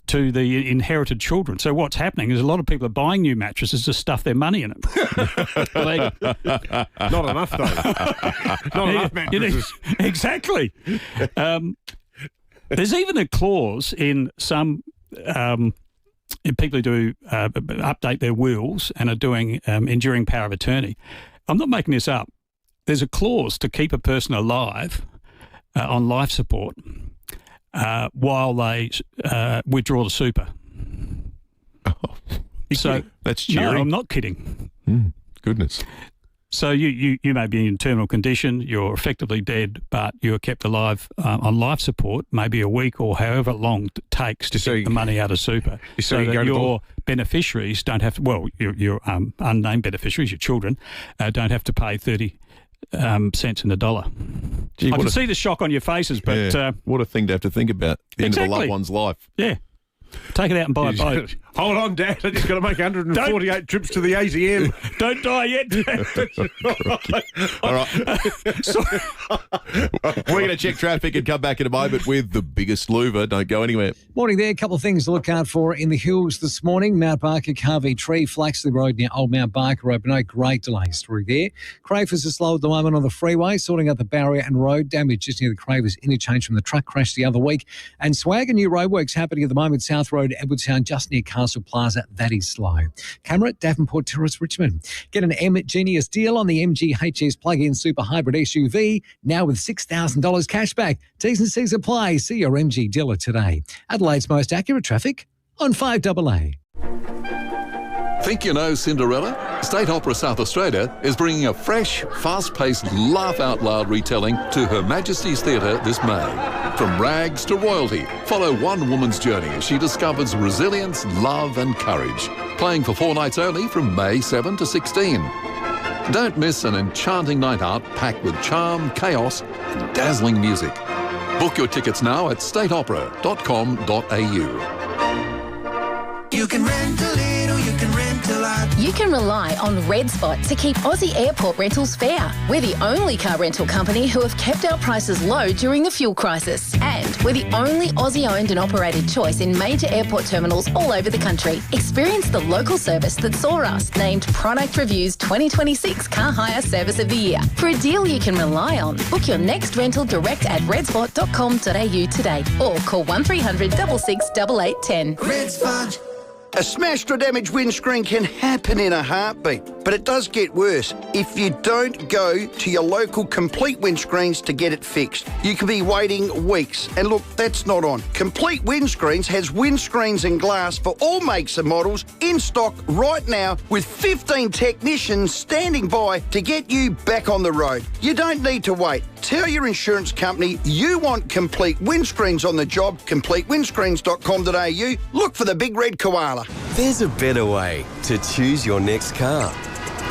To the inherited children. So what's happening is a lot of people are buying new mattresses to stuff their money in them. Not enough, though. Not enough mattresses. Exactly. There's even a clause in some people who do update their wills and are doing enduring power of attorney. I'm not making this up. There's a clause to keep a person alive on life support while they withdraw the super. So that's cheering. No, I'm not kidding. Goodness. So you may be in terminal condition, you're effectively dead, but you're kept alive on life support, maybe a week or however long it takes to get the money out of super. So that your beneficiaries don't have to, well, your unnamed beneficiaries, your children, don't have to pay 30 cents in the dollar. Gee, I can see the shock on your faces, but... what a thing to have to think about, the end of a loved one's life. Yeah. Take it out and buy a boat. Hold on, Dad. I just got to make 148 trips to the ATM. Don't die yet, Dad. All right. We're going to check traffic and come back in a moment with the biggest louver. Don't go anywhere. Morning there. A couple of things to look out for in the hills this morning. Mount Barker, Carvey Tree, Flaxley Road near Old Mount Barker Road, but no great delays through there. Cravers are slow at the moment on the freeway, sorting out the barrier and road damage just near the Cravers interchange from the truck crash the other week. And Swagger new roadworks happening at the moment, South Road, Edwardstown, just near Castle Plaza. That is slow. Camera at Davenport Terrace, Richmond. Get an M-Genius deal on the MGHS plug-in super hybrid SUV, now with $6,000 cashback. T's and C's apply. See your MG dealer today. Adelaide's most accurate traffic on 5AA. Think you know Cinderella? State Opera South Australia is bringing a fresh, fast-paced, laugh-out-loud retelling to Her Majesty's Theatre this May. From rags to royalty, follow one woman's journey as she discovers resilience, love and courage. Playing for 4 nights only from May 7 to 16. Don't miss an enchanting night out packed with charm, chaos and dazzling music. Book your tickets now at stateopera.com.au. You can rent a little, you can rent a lot. You can rely on Red Spot to keep Aussie airport rentals fair. We're the only car rental company who have kept our prices low during the fuel crisis. And we're the only Aussie-owned and operated choice in major airport terminals all over the country. Experience the local service that saw us named Product Review's 2026 Car Hire Service of the Year. For a deal you can rely on, book your next rental direct at redspot.com.au today or call 1300 66 8810. Red Spot. A smashed or damaged windscreen can happen in a heartbeat. But it does get worse if you don't go to your local Complete Windscreens to get it fixed. You could be waiting weeks. And look, that's not on. Complete Windscreens has windscreens and glass for all makes and models in stock right now with 15 technicians standing by to get you back on the road. You don't need to wait. Tell your insurance company you want Complete Windscreens on the job. CompleteWindscreens.com.au. Look for the big red koala. There's a better way to choose your next car.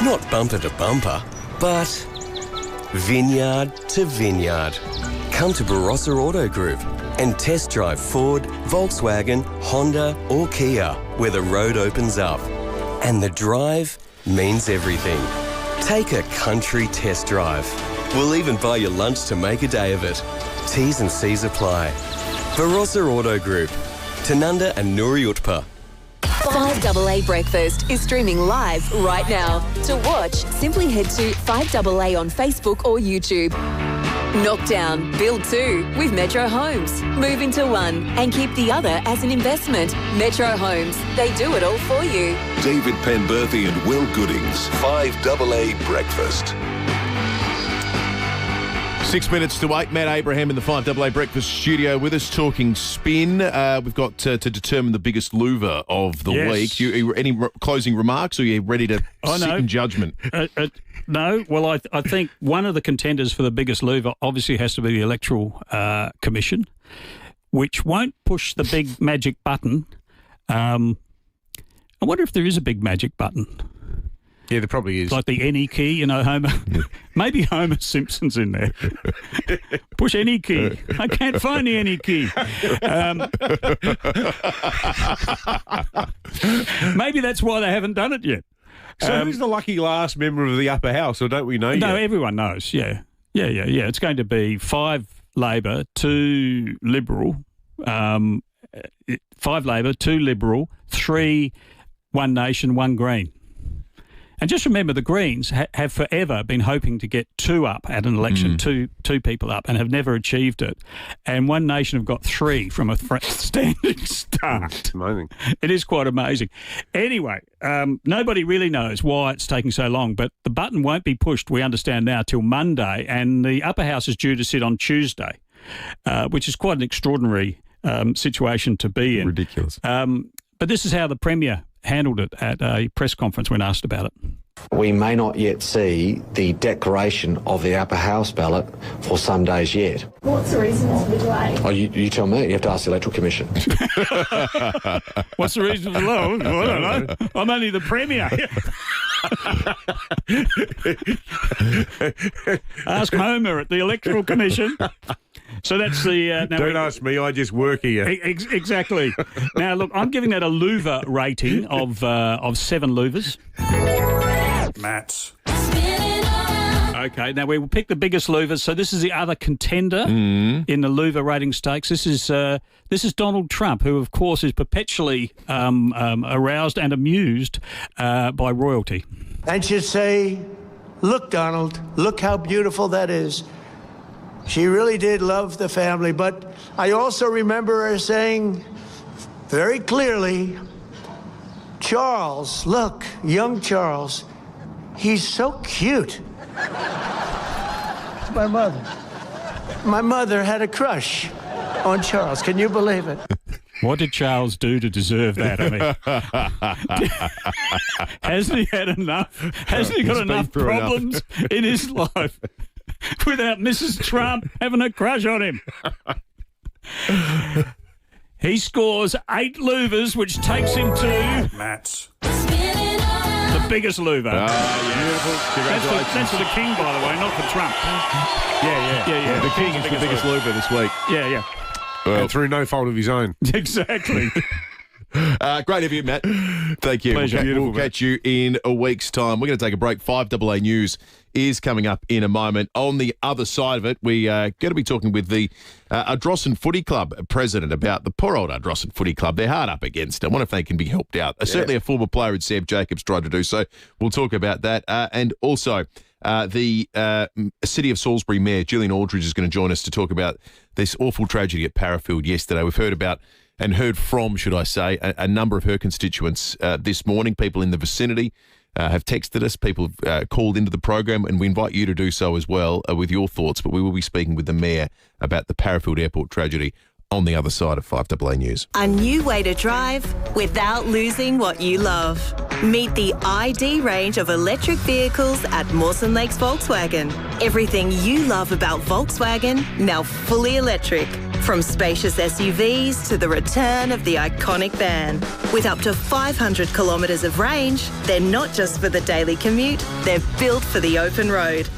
Not bumper to bumper, but vineyard to vineyard. Come to Barossa Auto Group and test drive Ford, Volkswagen, Honda or Kia, where the road opens up. And the drive means everything. Take a country test drive. We'll even buy you lunch to make a day of it. T's and C's apply. Barossa Auto Group. Tanunda and Nuri Utpa. 5AA Breakfast is streaming live right now. To watch, simply head to 5AA on Facebook or YouTube. Knockdown, build 2 with Metro Homes. Move into one and keep the other as an investment. Metro Homes, they do it all for you. David Penberthy and Will Goodings, 5AA Breakfast. 6 minutes to 8. Matt Abraham in the 5AA Breakfast studio with us talking spin. We've got to determine the biggest louver of the week. Any closing remarks, or are you ready to sit in judgment? No. Well, I think one of the contenders for the biggest louver obviously has to be the Electoral Commission, which won't push the big magic button. I wonder if there is a big magic button. Yeah, there probably is. Like the any key, Homer. Maybe Homer Simpson's in there. Push any key. I can't find the any key. Maybe that's why they haven't done it yet. So who's the lucky last member of the upper house, or don't we know yet? No, everyone knows, yeah. It's going to be 5 Labor, 2 Liberal, 5 Labor, 2 Liberal, 3 One Nation, 1 Green. And just remember, the Greens have forever been hoping to get 2 up at an election, two people up, and have never achieved it. And One Nation have got 3 from a standing start. It's amazing. It is quite amazing. Anyway, nobody really knows why it's taking so long, but the button won't be pushed, we understand now, till Monday, and the upper house is due to sit on Tuesday, which is quite an extraordinary situation to be in. Ridiculous. But this is how the Premier handled it at a press conference when asked about it. We may not yet see the declaration of the upper house ballot for some days yet. What's the reason for the delay? Oh, you tell me. You have to ask the Electoral Commission. What's the reason for the delay? I don't know. I'm only the Premier. Ask Homer at the Electoral Commission. So that's the... Don't ask me, I just work here. Exactly. Now, look, I'm giving that a louver rating of 7 louvers. Matt. Okay, now we will pick the biggest louvers. So this is the other contender in the louver rating stakes. This is Donald Trump, who, of course, is perpetually aroused and amused by royalty. And she'd say, "Look, Donald, look how beautiful that is." She really did love the family, but I also remember her saying very clearly, "Charles, look, young Charles, he's so cute." My mother had a crush on Charles. Can you believe it? What did Charles do to deserve that? I mean, hasn't he had enough? Hasn't he got enough problems in his life without Mrs. Trump having a crush on him? He scores 8 louvers, which takes him to Matt. The biggest louver. Beautiful. Congratulations. That's for the King, by the way, not for Trump. Yeah. The King is the biggest louver this week. Yeah. Well, and through no fault of his own. Exactly. Great of you, Matt. Thank you. Pleasure. We'll catch you in a week's time. We're going to take a break. 5AA News is coming up in a moment. On the other side of it, we are going to be talking with the Ardrossan Footy Club president about the poor old Ardrossan Footy Club. They're hard up against it. I wonder if they can be helped out. Certainly a former player in Seb Jacobs tried to do so. We'll talk about that. And also the City of Salisbury Mayor, Gillian Aldridge, is going to join us to talk about this awful tragedy at Paraffield yesterday. We've heard about and heard from, should I say, a number of her constituents this morning, people in the vicinity. have texted us. People have called into the program, and we invite you to do so as well with your thoughts. But we will be speaking with the Mayor about the Paraffield Airport tragedy on the other side of 5AA News. A new way to drive without losing what you love. Meet the ID range of electric vehicles at Mawson Lakes Volkswagen. Everything you love about Volkswagen, now fully electric. From spacious SUVs to the return of the iconic van. With up to 500 kilometres of range, they're not just for the daily commute, they're built for the open road.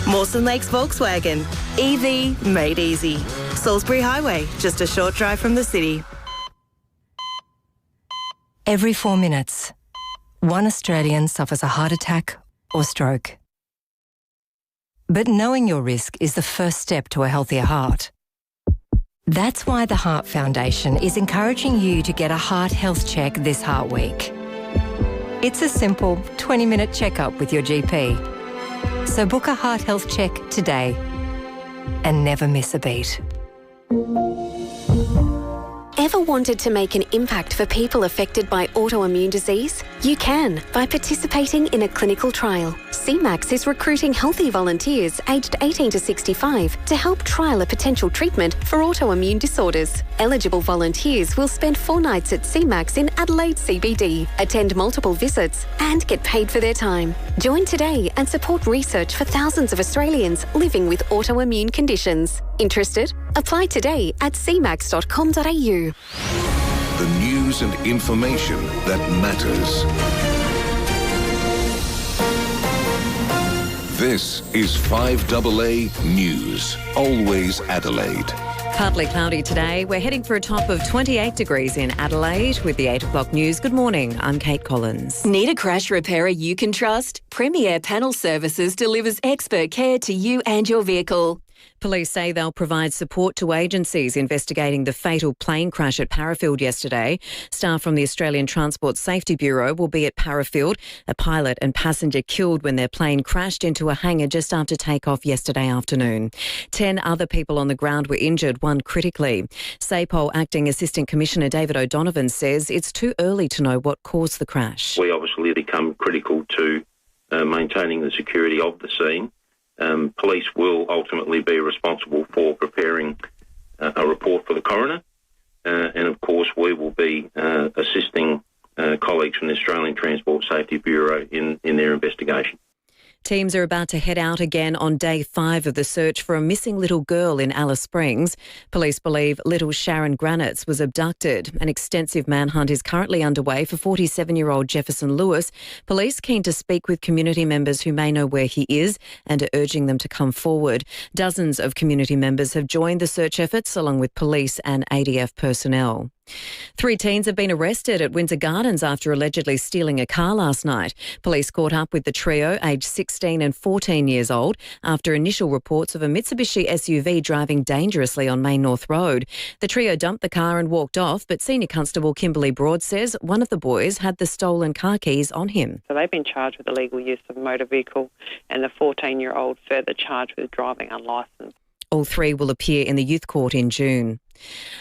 Mawson Lakes Volkswagen. EV made easy. Salisbury Highway, just a short drive from the city. Every 4 minutes, one Australian suffers a heart attack or stroke. But knowing your risk is the first step to a healthier heart. That's why the Heart Foundation is encouraging you to get a heart health check this Heart Week. It's a simple 20-minute checkup with your GP. So book a heart health check today and never miss a beat. Ever wanted to make an impact for people affected by autoimmune disease? You can by participating in a clinical trial. CMAX is recruiting healthy volunteers aged 18 to 65 to help trial a potential treatment for autoimmune disorders. Eligible volunteers will spend 4 nights at CMAX in Adelaide CBD, attend multiple visits and get paid for their time. Join today and support research for thousands of Australians living with autoimmune conditions. Interested? Apply today at cmax.com.au. The news and information that matters. This is 5AA News, always Adelaide. Partly cloudy today. We're heading for a top of 28 degrees in Adelaide with the 8 o'clock news. Good morning. I'm Kate Collins. Need a crash repairer you can trust? Premier Panel Services delivers expert care to you and your vehicle. Police say they'll provide support to agencies investigating the fatal plane crash at Paraffield yesterday. Staff from the Australian Transport Safety Bureau will be at Paraffield. A pilot and passenger killed when their plane crashed into a hangar just after takeoff yesterday afternoon. 10 other people on the ground were injured, one critically. SAPOL Acting Assistant Commissioner David O'Donovan says it's too early to know what caused the crash. We obviously become critical to maintaining the security of the scene. Police will ultimately be responsible for preparing a report for the coroner, and of course we will be assisting colleagues from the Australian Transport Safety Bureau in their investigation. Teams are about to head out again on day 5 of the search for a missing little girl in Alice Springs. Police believe little Sharon Granitz was abducted. An extensive manhunt is currently underway for 47-year-old Jefferson Lewis. Police keen to speak with community members who may know where he is and are urging them to come forward. Dozens of community members have joined the search efforts along with police and ADF personnel. 3 teens have been arrested at Windsor Gardens after allegedly stealing a car last night. Police caught up with the trio, aged 16 and 14 years old, after initial reports of a Mitsubishi SUV driving dangerously on Main North Road. The trio dumped the car and walked off, but Senior Constable Kimberly Broad says one of the boys had the stolen car keys on him. So they've been charged with illegal use of a motor vehicle, and the 14-year-old further charged with driving unlicensed. All 3 will appear in the youth court in June.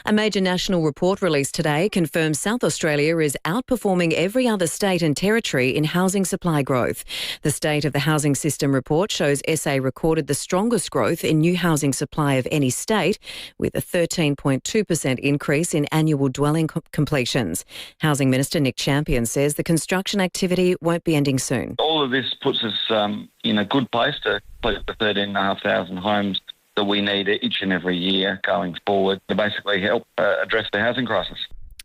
A major national report released today confirms South Australia is outperforming every other state and territory in housing supply growth. The State of the Housing System report shows SA recorded the strongest growth in new housing supply of any state, with a 13.2% increase in annual dwelling completions. Housing Minister Nick Champion says the construction activity won't be ending soon. All of this puts us in a good place to complete the 13,500 homes that we need each and every year going forward to basically help address the housing crisis.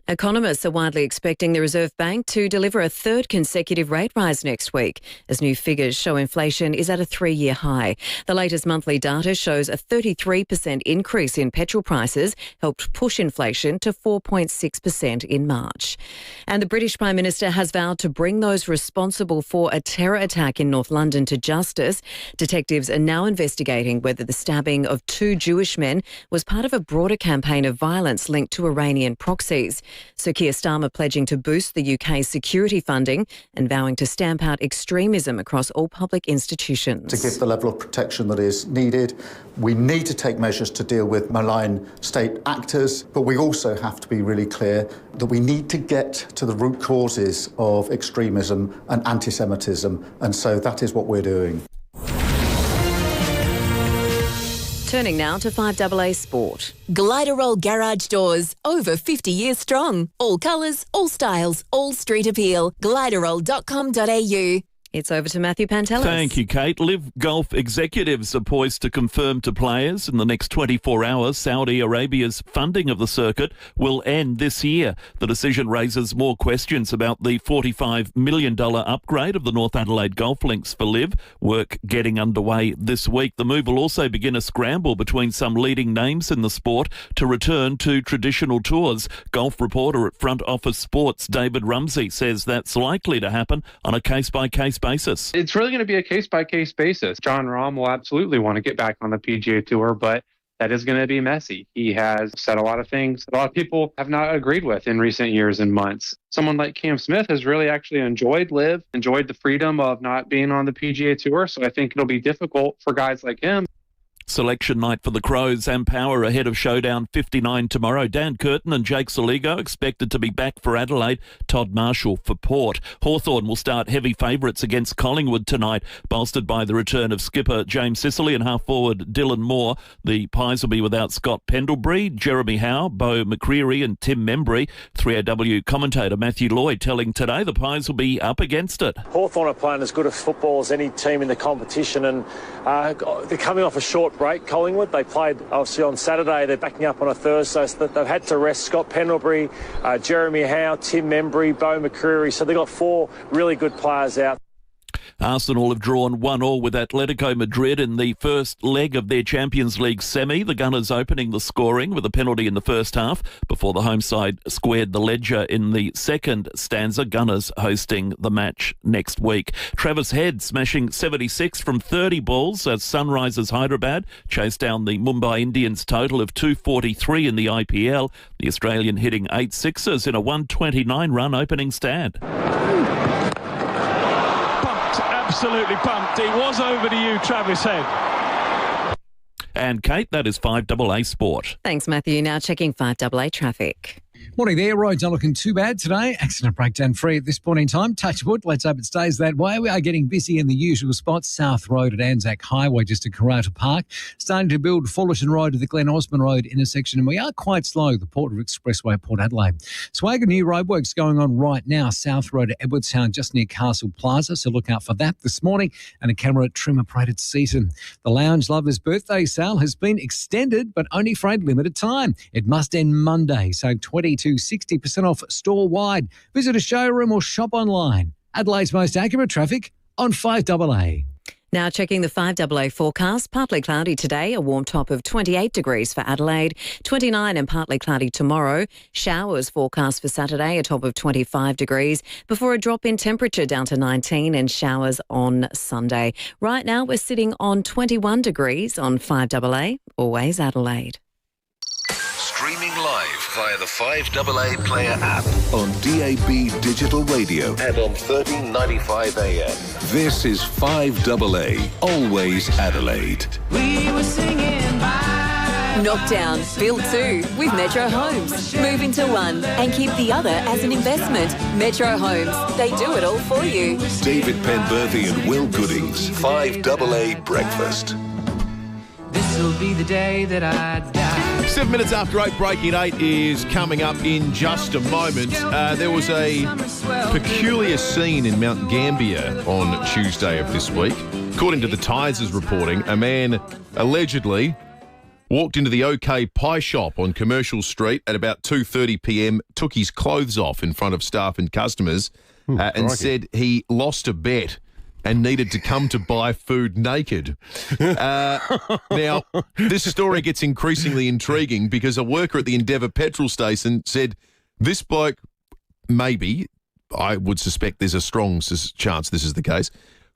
Economists are widely expecting the Reserve Bank to deliver a 3rd consecutive rate rise next week, as new figures show inflation is at a 3-year high. The latest monthly data shows a 33% increase in petrol prices helped push inflation to 4.6% in March. And the British Prime Minister has vowed to bring those responsible for a terror attack in North London to justice. Detectives are now investigating whether the stabbing of 2 Jewish men was part of a broader campaign of violence linked to Iranian proxies. Sir Keir Starmer pledging to boost the UK's security funding and vowing to stamp out extremism across all public institutions. To give the level of protection that is needed, we need to take measures to deal with malign state actors, but we also have to be really clear that we need to get to the root causes of extremism and anti-Semitism, and so that is what we're doing. Turning now to 5AA Sport. Gliderol Garage Doors, over 50 years strong. All colours, all styles, all street appeal. Gliderol.com.au. It's over to Matthew Pantelis. Thank you, Kate. LIV Golf executives are poised to confirm to players in the next 24 hours Saudi Arabia's funding of the circuit will end this year. The decision raises more questions about the $45 million upgrade of the North Adelaide golf links for LIV, work getting underway this week. The move will also begin a scramble between some leading names in the sport to return to traditional tours. Golf reporter at Front Office Sports, David Rumsey, says that's likely to happen on a case-by-case basis. It's really going to be a case-by-case basis. Jon Rahm will absolutely want to get back on the PGA Tour, but that is going to be messy. He has said a lot of things a lot of people have not agreed with in recent years and months. Someone like Cam Smith has really actually enjoyed LIV, enjoyed the freedom of not being on the PGA Tour, so I think it'll be difficult for guys like him. Selection night for the Crows and Power ahead of Showdown 59 tomorrow. Dan Curtin and Jake Saligo expected to be back for Adelaide. Todd Marshall for Port. Hawthorn will start heavy favourites against Collingwood tonight, bolstered by the return of skipper James Sicily and half-forward Dylan Moore. The Pies will be without Scott Pendlebury, Jeremy Howe, Beau McCreary and Tim Membry. 3AW commentator Matthew Lloyd telling Today the Pies will be up against it. Hawthorn are playing as good a football as any team in the competition, and they're coming off a short break. Collingwood, they played obviously on Saturday. They're backing up on a Thursday, so that they've had to rest Scott Pendlebury, Jeremy Howe, Tim Membry, Beau McCreary. So they've got four really good players out. Arsenal have drawn 1-1 with Atletico Madrid in the first leg of their Champions League semi. The Gunners opening the scoring with a penalty in the first half before the home side squared the ledger in the second stanza. Gunners hosting the match next week. Travis Head smashing 76 from 30 balls as Sunrisers Hyderabad chased down the Mumbai Indians total of 243 in the IPL. The Australian hitting 8 sixes in a 129 run opening stand. Absolutely pumped. It was over to you, Travis Head. And Kate, that is 5AA Sport. Thanks, Matthew. Now checking 5AA traffic. Morning there. Roads not looking too bad today. Accident breakdown free at this point in time. Touch wood. Let's hope it stays that way. We are getting busy in the usual spots. South Road at Anzac Highway just to Karata Park. Starting to build Fullerton Road to the Glen Osmond Road intersection. And we are quite slow. The Port of Expressway, Port Adelaide. Swagger new roadworks going on right now. South Road at Edwardstown just near Castle Plaza. So look out for that this morning. And a camera at Trim Operated Seaton. The Lounge Lovers birthday sale has been extended, but only for a limited time. It must end Monday. So 20 to 60% off store-wide. Visit a showroom or shop online. Adelaide's most accurate traffic on 5AA. Now checking the 5AA forecast. Partly cloudy today, a warm top of 28 degrees for Adelaide, 29 and partly cloudy tomorrow. Showers forecast for Saturday, a top of 25 degrees, before a drop in temperature down to 19 and showers on Sunday. Right now we're sitting on 21 degrees on 5AA, always Adelaide. Streaming live via the 5AA Player app on DAB Digital Radio and on 1395 AM. This is 5AA, always Adelaide. We were singing Knockdown, build 2 with Metro Homes. Move into one and keep the other as an investment. Metro Homes, they do it all for you. David Penberthy and Will Goodings, 5AA Breakfast. This'll be the day that I die. 7 minutes after 8, Breaking 8 is coming up in just a moment. There was a peculiar scene in Mount Gambier on Tuesday of this week. According to the Times' reporting, a man allegedly walked into the OK Pie Shop on Commercial Street at about 2:30 p.m, took his clothes off in front of staff and customers and said he lost a bet and needed to come to buy food naked. Now, this story gets increasingly intriguing because a worker at the Endeavour petrol station said this bloke, maybe, I would suspect there's a strong chance this is the case,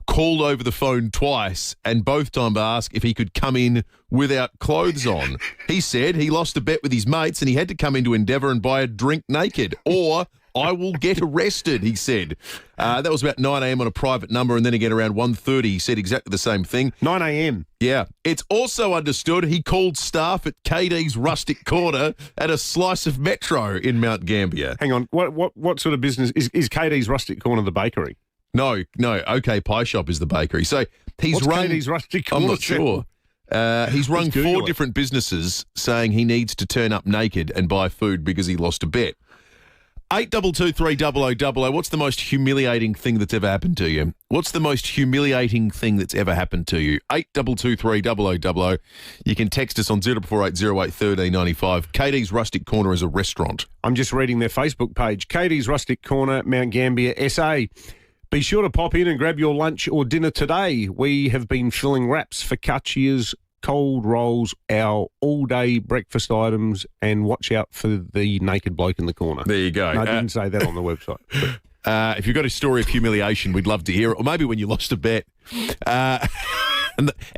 called over the phone twice and both times asked if he could come in without clothes on. He said he lost a bet with his mates and he had to come into Endeavour and buy a drink naked, or I will get arrested, he said. That was about 9 a.m. on a private number, and then again around 1:30 he said exactly the same thing. 9 a.m. Yeah. It's also understood he called staff at KD's Rustic Corner at a slice of Metro in Mount Gambier. Hang on, what sort of business is KD's Rustic Corner the bakery? No, OK Pie Shop is the bakery. So he's run KD's Rustic Corner? I'm not sure. He's run 4 different businesses saying he needs to turn up naked and buy food because he lost a bet. 8223000. What's the most humiliating thing that's ever happened to you? What's the most humiliating thing that's ever happened to you? 8223000. You can text us on 0448081395. KD's Rustic Corner is a restaurant. I'm just reading their Facebook page. KD's Rustic Corner, Mount Gambier, SA. Be sure to pop in and grab your lunch or dinner today. We have been filling wraps, focaccias, cold rolls, our all-day breakfast items, and watch out for the naked bloke in the corner. There you go. No, I didn't say that on the website. If you've got a story of humiliation, we'd love to hear it. Or maybe when you lost a bet and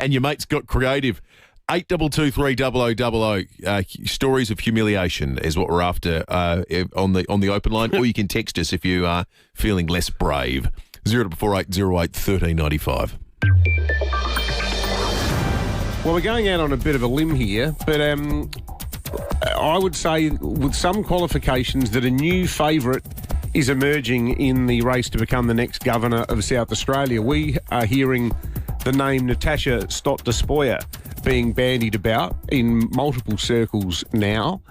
your mates got creative. 8223000. Stories of humiliation is what we're after on the open line. Or you can text us if you are feeling less brave. 0448081395. Well, we're going out on a bit of a limb here, but I would say with some qualifications that a new favourite is emerging in the race to become the next governor of South Australia. We are hearing the name Natasha Stott-Despoja being bandied about in multiple circles now.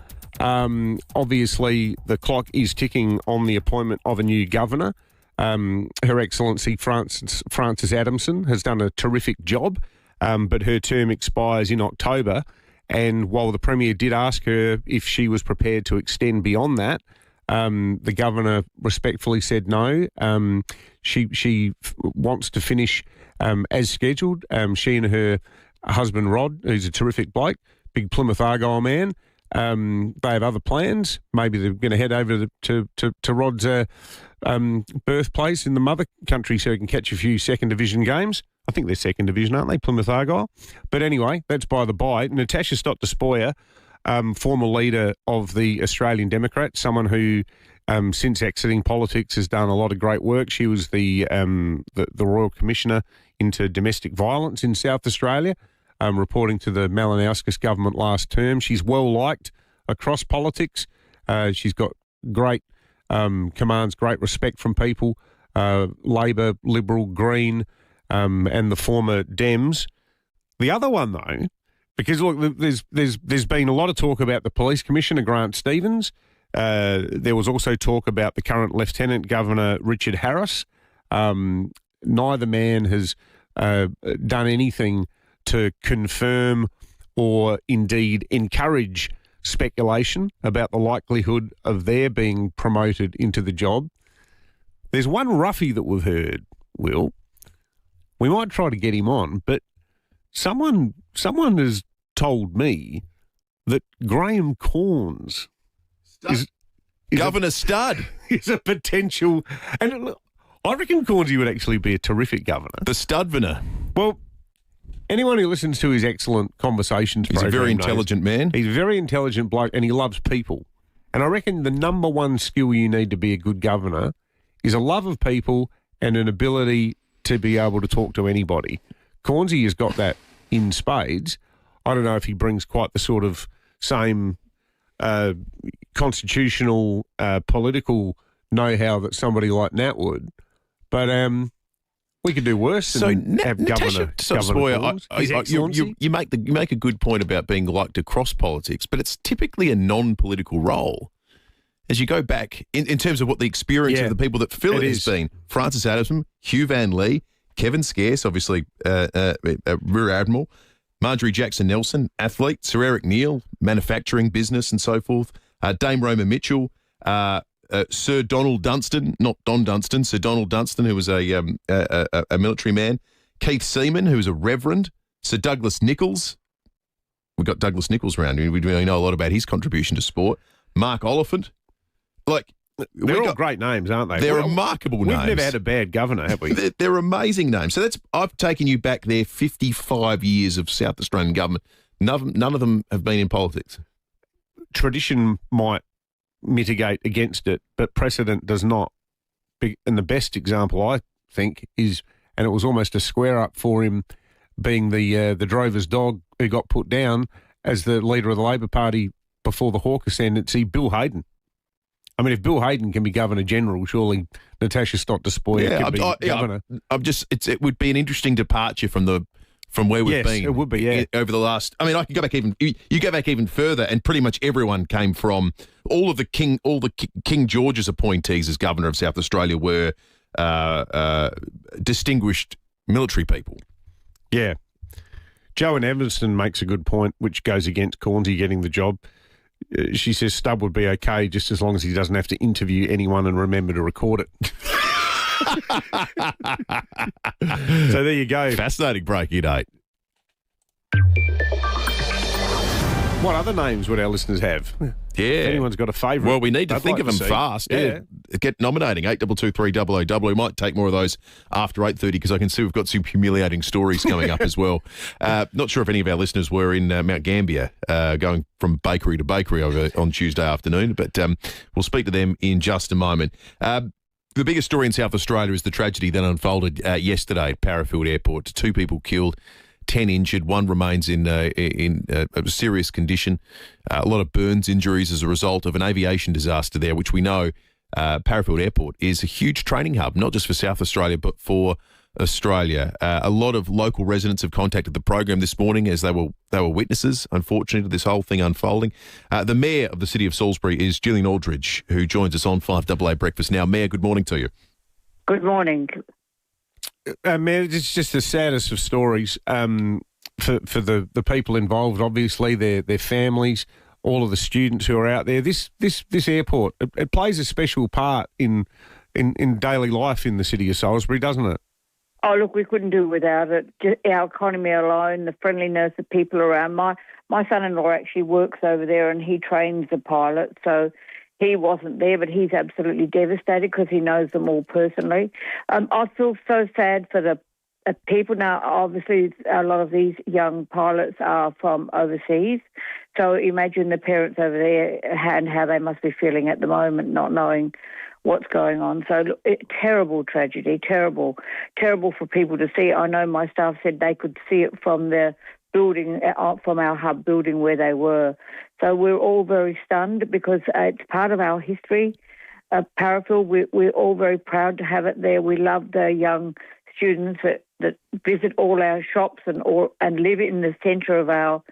Obviously, the clock is ticking on the appointment of a new governor. Her Excellency Frances Adamson has done a terrific job. But her term expires in October, and while the Premier did ask her if she was prepared to extend beyond that, the Governor respectfully said no. She wants to finish as scheduled. She and her husband Rod, who's a terrific bloke, big Plymouth Argyle man, they have other plans. Maybe they're going to head over to Rod's birthplace in the mother country so he can catch a few second division games. I think they're second division, aren't they, Plymouth Argyle? But anyway, that's by the by. Natasha Stott-Despoja, former leader of the Australian Democrats, someone who, since exiting politics, has done a lot of great work. She was the Royal Commissioner into domestic violence in South Australia, reporting to the Malinowskis government last term. She's well liked across politics. She's got great commands, great respect from people. Labor, Liberal, Green. And the former Dems. The other one, though, because look, there's been a lot of talk about the Police Commissioner, Grant Stevens. There was also talk about the current Lieutenant Governor, Richard Harris. Neither man has done anything to confirm or indeed encourage speculation about the likelihood of their being promoted into the job. There's one roughie that we've heard, Will. We might try to get him on, but someone has told me that Graham Corns is Governor Stud is a potential, and I reckon Cornsy would actually be a terrific governor. The Studviner. Well, anyone who listens to his excellent conversations program, he's a very intelligent man. He's a very intelligent bloke, and he loves people. And I reckon the number one skill you need to be a good governor is a love of people and an ability to be able to talk to anybody. Cornsey has got that in spades. I don't know if he brings quite the sort of same constitutional, political know-how that somebody like Nat would, but we could do worse than have Governor you make a good point about being liked across politics, but it's typically a non-political role. As you go back, in terms of what the experience of the people that fill it has been, Francis Adamson, Hugh Van Lee, Kevin Scarce, obviously Rear Admiral, Marjorie Jackson-Nelson, athlete, Sir Eric Neal, manufacturing, business and so forth, Dame Roma Mitchell, Sir Donald Dunstan, not Don Dunstan, Sir Donald Dunstan, who was a military man, Keith Seaman, who was a reverend, Sir Douglas Nichols. We've got Douglas Nichols around. We really know a lot about his contribution to sport. Mark Oliphant. Like, They're all great names, aren't they? They're remarkable names. We've never had a bad governor, have we? They're amazing names. So I've taken you back there 55 years of South Australian government. None of them have been in politics. Tradition might mitigate against it, but precedent does not. And the best example, I think, is, and it was almost a square up for him, being the drover's dog who got put down as the leader of the Labor Party before the Hawke ascendancy, Bill Hayden. I mean, if Bill Hayden can be Governor-General, surely Natasha Stott-Despoja can be Governor. It would be an interesting departure from where we've been. It would be, over the last. I mean, I can go back you go back even further, and pretty much everyone came from all the King George's appointees as Governor of South Australia were distinguished military people. Yeah. Joan Evanston makes a good point, which goes against Cornsey getting the job. She says Stubb would be okay just as long as he doesn't have to interview anyone and remember to record it. So there you go. Fascinating breaking date. What other names would our listeners have? Yeah. If anyone's got a favourite. Well, we need to think of them fast. Yeah. Get nominating 8223 000. We might take more of those after 8:30 because I can see we've got some humiliating stories coming up as well. Not sure if any of our listeners were in Mount Gambier going from bakery to bakery over on Tuesday afternoon, but we'll speak to them in just a moment. The biggest story in South Australia is the tragedy that unfolded yesterday at Paraffield Airport. 2 people killed, 10 injured. 1 remains in a serious condition. A lot of burns injuries as a result of an aviation disaster there, which we know Paraffield Airport is a huge training hub, not just for South Australia, but for Australia. A lot of local residents have contacted the program this morning as they were witnesses, unfortunately, to this whole thing unfolding. The Mayor of the City of Salisbury is Gillian Aldridge, who joins us on 5AA Breakfast now. Mayor, good morning to you. Good morning. Mayor, it's just the saddest of stories for the people involved, obviously, their families, all of the students who are out there. This airport, it plays a special part in daily life in the city of Salisbury, doesn't it? Oh, look, we couldn't do without it. Just our economy alone, the friendliness of people around. My son-in-law actually works over there and he trains the pilots, so he wasn't there, but he's absolutely devastated because he knows them all personally. I feel so sad for the people. Now, obviously, a lot of these young pilots are from overseas, so imagine the parents over there and how they must be feeling at the moment, not knowing what's going on. So terrible tragedy, terrible for people to see. I know my staff said they could see it from the building, from our hub building where they were. So we're all very stunned because it's part of our history. Paraffield, we're all very proud to have it there. We love the young students that visit all our shops and live in the centre of our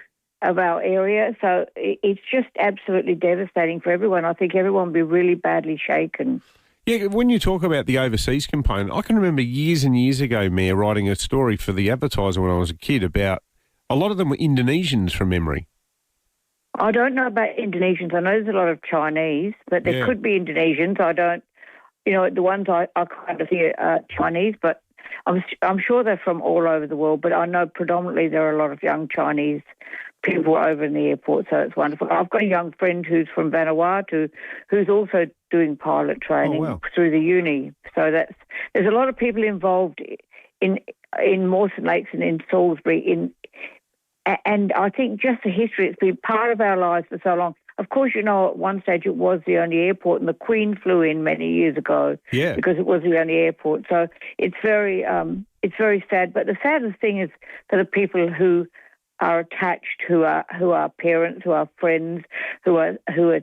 area. So it's just absolutely devastating for everyone. I think everyone will be really badly shaken. Yeah, when you talk about the overseas component, I can remember years and years ago, Mayor, writing a story for the Advertiser when I was a kid about a lot of them were Indonesians from memory. I don't know about Indonesians. I know there's a lot of Chinese, but there could be Indonesians. I don't, the ones I kind of see are Chinese, but I'm sure they're from all over the world, but I know predominantly there are a lot of young Chinese people over in the airport, so it's wonderful. I've got a young friend who's from Vanuatu who's also doing pilot training through the uni. So there's a lot of people involved in Mawson Lakes and in Salisbury. And I think just the history, it's been part of our lives for so long. Of course, at one stage it was the only airport, and the Queen flew in many years ago because it was the only airport. So it's very sad. But the saddest thing is for the people who are attached, who are parents, who are friends, who are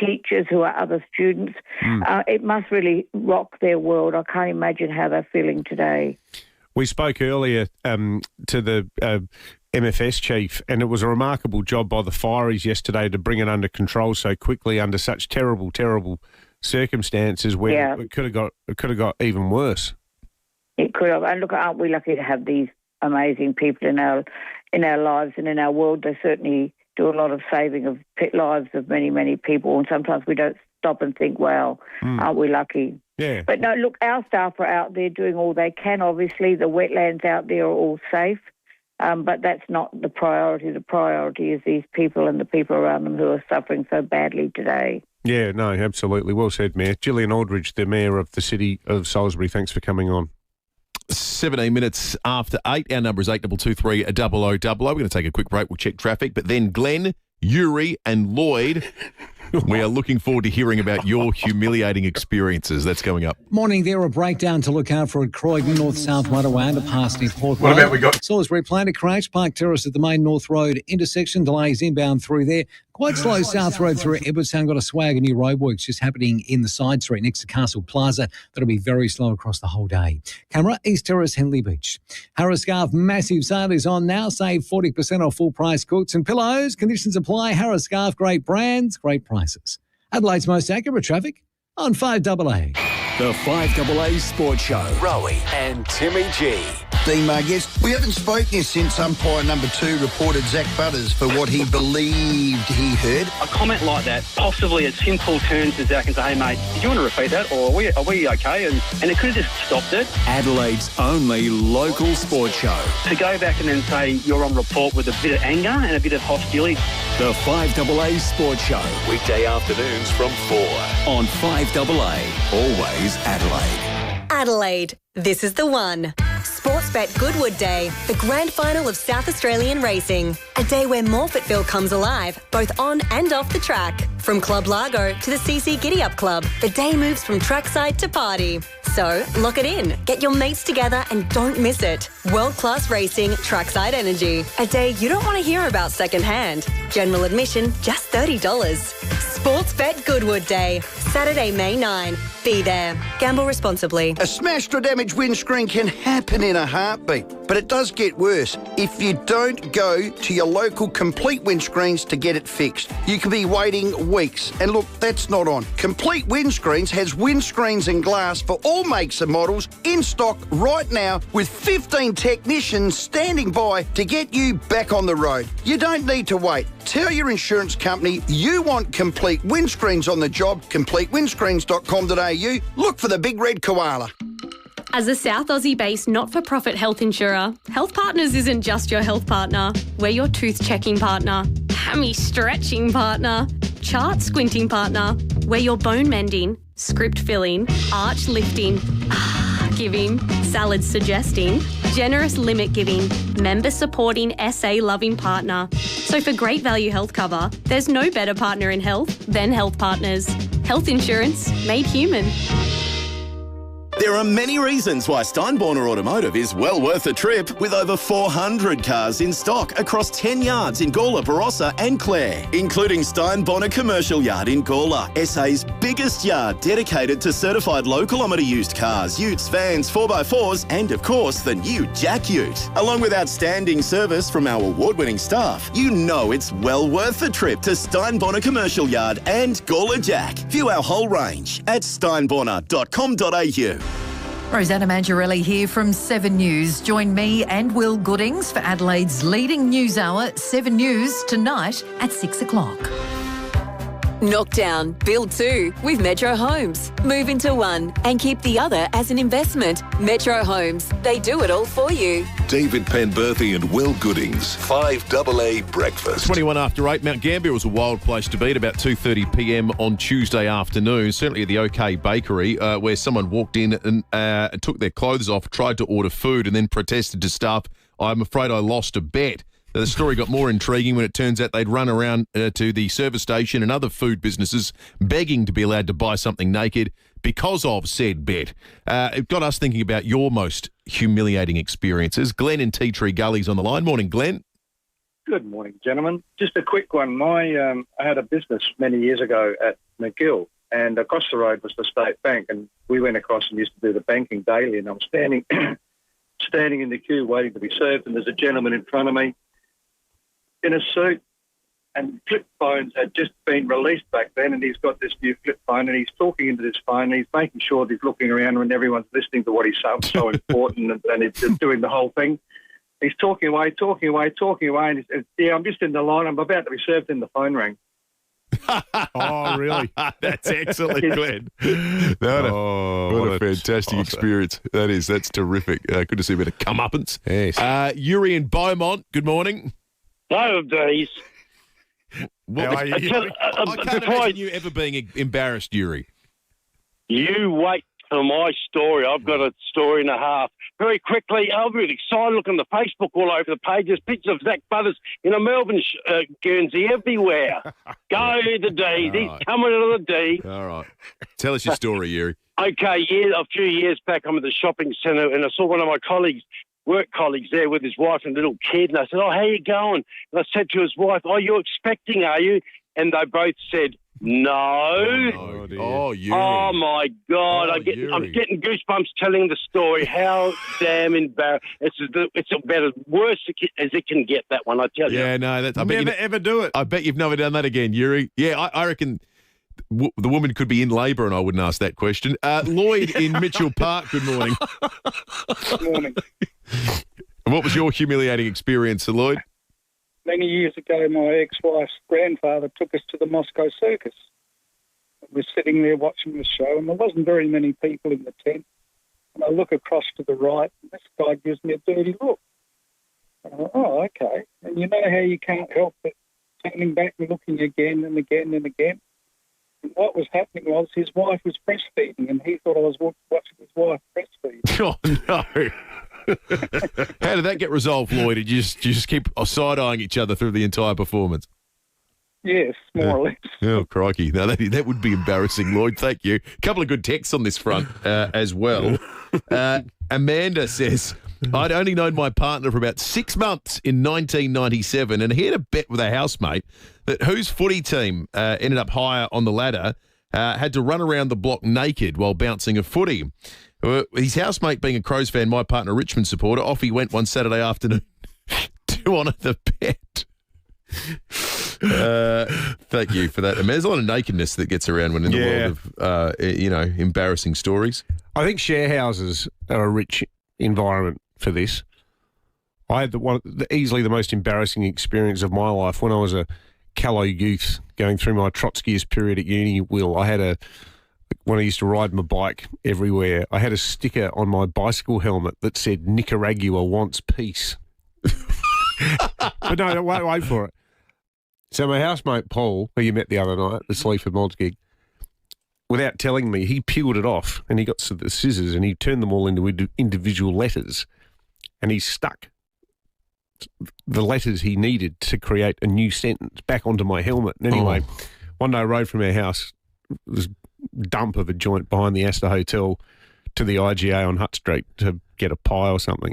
teachers, who are other students. It must really rock their world. I can't imagine how they're feeling today. We spoke earlier to the MFS chief, and it was a remarkable job by the fireys yesterday to bring it under control so quickly under such terrible circumstances where it could have got even worse. It could have. And look, aren't we lucky to have these amazing people in our lives and in our world? They certainly do a lot of saving of lives of many, many people, and sometimes we don't stop and think, wow, aren't we lucky? Yeah. But no, look, our staff are out there doing all they can. Obviously, the wetlands out there are all safe. But that's not the priority. The priority is these people and the people around them who are suffering so badly today. Yeah, no, absolutely. Well said, Mayor. Gillian Aldridge, the Mayor of the City of Salisbury, thanks for coming on. 17 minutes after 8. Our number is 8223 0000. We're going to take a quick break. We'll check traffic. But then Glenn, Yuri and Lloyd, we are looking forward to hearing about your humiliating experiences. That's coming up. Morning there, a breakdown to look out for at Croydon, North-South Motorway underpass near Port What Road. about we got- Salisbury Planet crash, Park Terrace at the main North Road intersection, delays inbound through there. Quite slow South Road through Edwardstown. Got a swag of new roadworks just happening in the side street next to Castle Plaza. That'll be very slow across the whole day. Camera, East Terrace, Henley Beach. Harris Scarf massive sale is on now. Save 40% off full price quilts and pillows. Conditions apply. Harris Scarf, great brands, great prices. Adelaide's most accurate traffic on 5AA. The 5AA Sports Show. Rowie and Timmy G. Dean Marguez, we haven't spoken since umpire number 2 reported Zach Butters for what he believed he heard. A comment like that, possibly a simple turn to Zach and say, hey, mate, do you want to repeat that? Or are we okay? And it could have just stopped it. Adelaide's only local sports show. To go back and then say you're on report with a bit of anger and a bit of hostility. The 5AA Sports Show. Weekday afternoons from 4 on 5AA. Always Adelaide. Adelaide, this is the one. Sportsbet Goodwood Day, the grand final of South Australian racing. A day where Morfettville comes alive, both on and off the track. From Club Largo to the CC Giddy Up Club, the day moves from trackside to party. So, lock it in, get your mates together and don't miss it. World-class racing, trackside energy. A day you don't want to hear about secondhand. General admission, just $30. Sportsbet Goodwood Day, Saturday, May 9. Be there. Gamble responsibly. A smashed or damaged windscreen can happen in a heartbeat, but it does get worse if you don't go to your local Complete Windscreens to get it fixed. You can be waiting weeks, and look, that's not on. Complete Windscreens has windscreens and glass for all makes and models in stock right now with 15 technicians standing by to get you back on the road. You don't need to wait. Tell your insurance company you want Complete Windscreens on the job. CompleteWindscreens.com.au. Look for the big red koala. As a South Aussie-based not-for-profit health insurer, Health Partners isn't just your health partner. We're your tooth-checking partner, hammy-stretching partner, chart-squinting partner. We're your bone-mending, script-filling, arch-lifting, giving, salad-suggesting, generous limit-giving, member-supporting, SA-loving partner. So for great value health cover, there's no better partner in health than Health Partners. Health insurance made human. There are many reasons why Steinborner Automotive is well worth a trip, with over 400 cars in stock across 10 yards in Gawler, Barossa and Clare, including Steinborner Commercial Yard in Gawler, SA's biggest yard dedicated to certified low-kilometre used cars, utes, vans, 4x4s and, of course, the new Jack Ute. Along with outstanding service from our award-winning staff, you know it's well worth the trip to Steinborner Commercial Yard and Gawler Jack. View our whole range at steinborner.com.au. Rosanna Mangiarelli here from 7 News. Join me and Will Goodings for Adelaide's leading news hour, 7 News, tonight at 6 o'clock. Knockdown, build 2 with Metro Homes. Move into one and keep the other as an investment. Metro Homes, they do it all for you. David Penberthy and Will Goodings, 5AA Breakfast. 21 after 8, Mount Gambier was a wild place to be at about 2:30 p.m. on Tuesday afternoon, certainly at the OK Bakery, where someone walked in and took their clothes off, tried to order food and then protested to staff, "I'm afraid I lost a bet." Now, the story got more intriguing when it turns out they'd run around to the service station and other food businesses begging to be allowed to buy something naked because of said bet. It got us thinking about your most humiliating experiences. Glenn in Tea Tree Gully's on the line. Morning, Glenn. Good morning, gentlemen. Just a quick one. I had a business many years ago at McGill, and across the road was the State Bank, and we went across and used to do the banking daily, and I'm standing in the queue waiting to be served, and there's a gentleman in front of me in a suit, and flip phones had just been released back then, and he's got this new flip phone, and he's talking into this phone, and he's making sure that he's looking around when everyone's listening to what he's so important, and he's just doing the whole thing. He's talking away, and he says, "Yeah, I'm just in the line. I'm about to be served," and the phone rang. Oh, really? That's excellent, Glenn. What a fantastic experience. That's terrific. Good to see a bit of comeuppance. Yes. Yuri in Beaumont, good morning. No, days. What, How are you? I can't imagine you ever being embarrassed, Yuri. You wait for my story. I've got a story and a half. Very quickly, I'm really excited. Look on the Facebook all over the pages. Pictures of Zach Butters in a Melbourne Guernsey everywhere. Go the D. He's coming to the D. All right. Tell us your story, Yuri. Okay, a few years back, I'm at the shopping centre and I saw one of my work colleagues there with his wife and little kid. And I said, how you going? And I said to his wife, you're expecting, are you? And they both said, no. Yuri. Oh, my God. I'm getting goosebumps telling the story. How damn embarrassing. It's about as worse as it can get, that one, I tell you. Yeah, no. I Never ever do it. I bet you've never done that again, Yuri. Yeah, I reckon the woman could be in labour and I wouldn't ask that question. Lloyd in Mitchell Park, good morning. Good morning. And what was your humiliating experience, Lloyd? Many years ago, my ex-wife's grandfather took us to the Moscow Circus. We're sitting there watching the show, and there wasn't very many people in the tent. And I look across to the right, and this guy gives me a dirty look. And I thought, okay. And you know how you can't help but turning back and looking again and again and again. And what was happening was his wife was breastfeeding, and he thought I was watching his wife breastfeed. Oh, no. How did that get resolved, Lloyd? Did you just keep side-eyeing each other through the entire performance? Yes, more or less. Oh, crikey. No, that would be embarrassing, Lloyd. Thank you. A couple of good texts on this front as well. Amanda says, I'd only known my partner for about 6 months in 1997, and he had a bet with a housemate that whose footy team ended up higher on the ladder had to run around the block naked while bouncing a footy. His housemate being a Crows fan, my partner, a Richmond supporter, off he went one Saturday afternoon to honour the bet. Thank you for that. I mean, there's a lot of nakedness that gets around when in the world of, embarrassing stories. I think share houses are a rich environment for this. I had easily the most embarrassing experience of my life when I was a callow youth going through my Trotskyist period at uni. Will, I had when I used to ride my bike everywhere, I had a sticker on my bicycle helmet that said Nicaragua wants peace. But no, wait for it. So my housemate Paul, who you met the other night at the Sleaford Mods gig, without telling me, he peeled it off and he got the scissors and he turned them all into individual letters and he stuck the letters he needed to create a new sentence back onto my helmet. And anyway, one day I rode from our house, it was a dump of a joint behind the Astor Hotel to the IGA on Hutt Street to get a pie or something.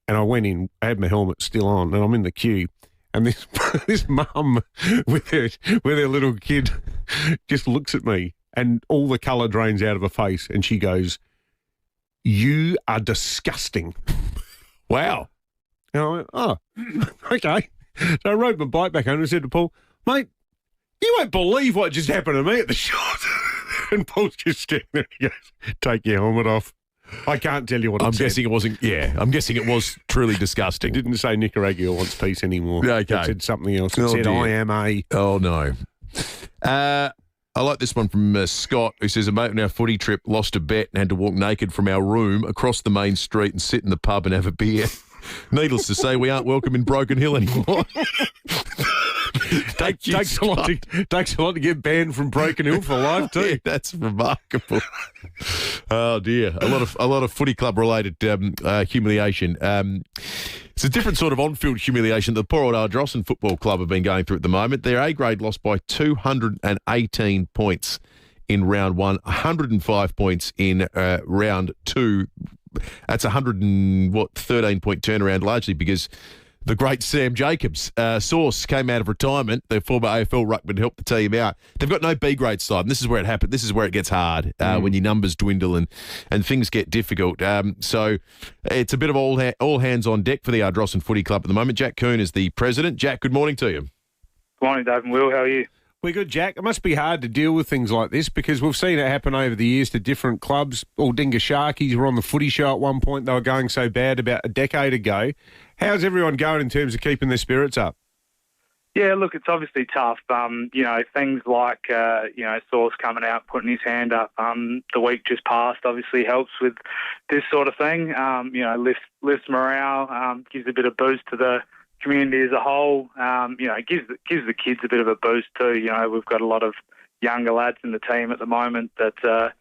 And I went in, I had my helmet still on, and I'm in the queue. And this mum with her little kid just looks at me and all the colour drains out of her face and she goes, "You are disgusting." Wow. And I went, oh, okay. So I rode my bike back home and I said to Paul, "Mate, you won't believe what just happened to me at the shop." And Paul's just standing there and he goes, "Take your helmet off." I can't tell you what I'm guessing it wasn't. Yeah, I'm guessing it was truly disgusting. It didn't say Nicaragua wants peace anymore. Okay. It said something else. It said, dear. "I am a." Oh, no. I like this one from Scott, who says, a mate on our footy trip lost a bet and had to walk naked from our room across the main street and sit in the pub and have a beer. Needless to say, we aren't welcome in Broken Hill anymore. Takes a lot to get banned from Broken Hill for life too. Yeah, that's remarkable. Oh dear, a lot of footy club related humiliation. It's a different sort of on-field humiliation that the poor old Ardrossan Football Club have been going through at the moment. Their A grade lost by 218 points in round one, 105 points in round two. That's 13-point turnaround, largely because the great Sam Jacobs, Source, came out of retirement. The former AFL ruckman helped the team out. They've got no B grade side, and this is where it happened. This is where it gets hard when your numbers dwindle and things get difficult. So it's a bit of all hands on deck for the Ardrossan Footy Club at the moment. Jack Coon is the president. Jack, good morning to you. Good morning, Dave and Will. How are you? We're good, Jack. It must be hard to deal with things like this because we've seen it happen over the years to different clubs. All Dinga Sharkies were on the footy show at one point. They were going so bad about a decade ago. How's everyone going in terms of keeping their spirits up? Yeah, look, it's obviously tough. Things like, Source coming out, putting his hand up the week just past obviously helps with this sort of thing. Lifts morale, gives a bit of boost to the community as a whole. It gives the kids a bit of a boost too. We've got a lot of younger lads in the team at the moment that,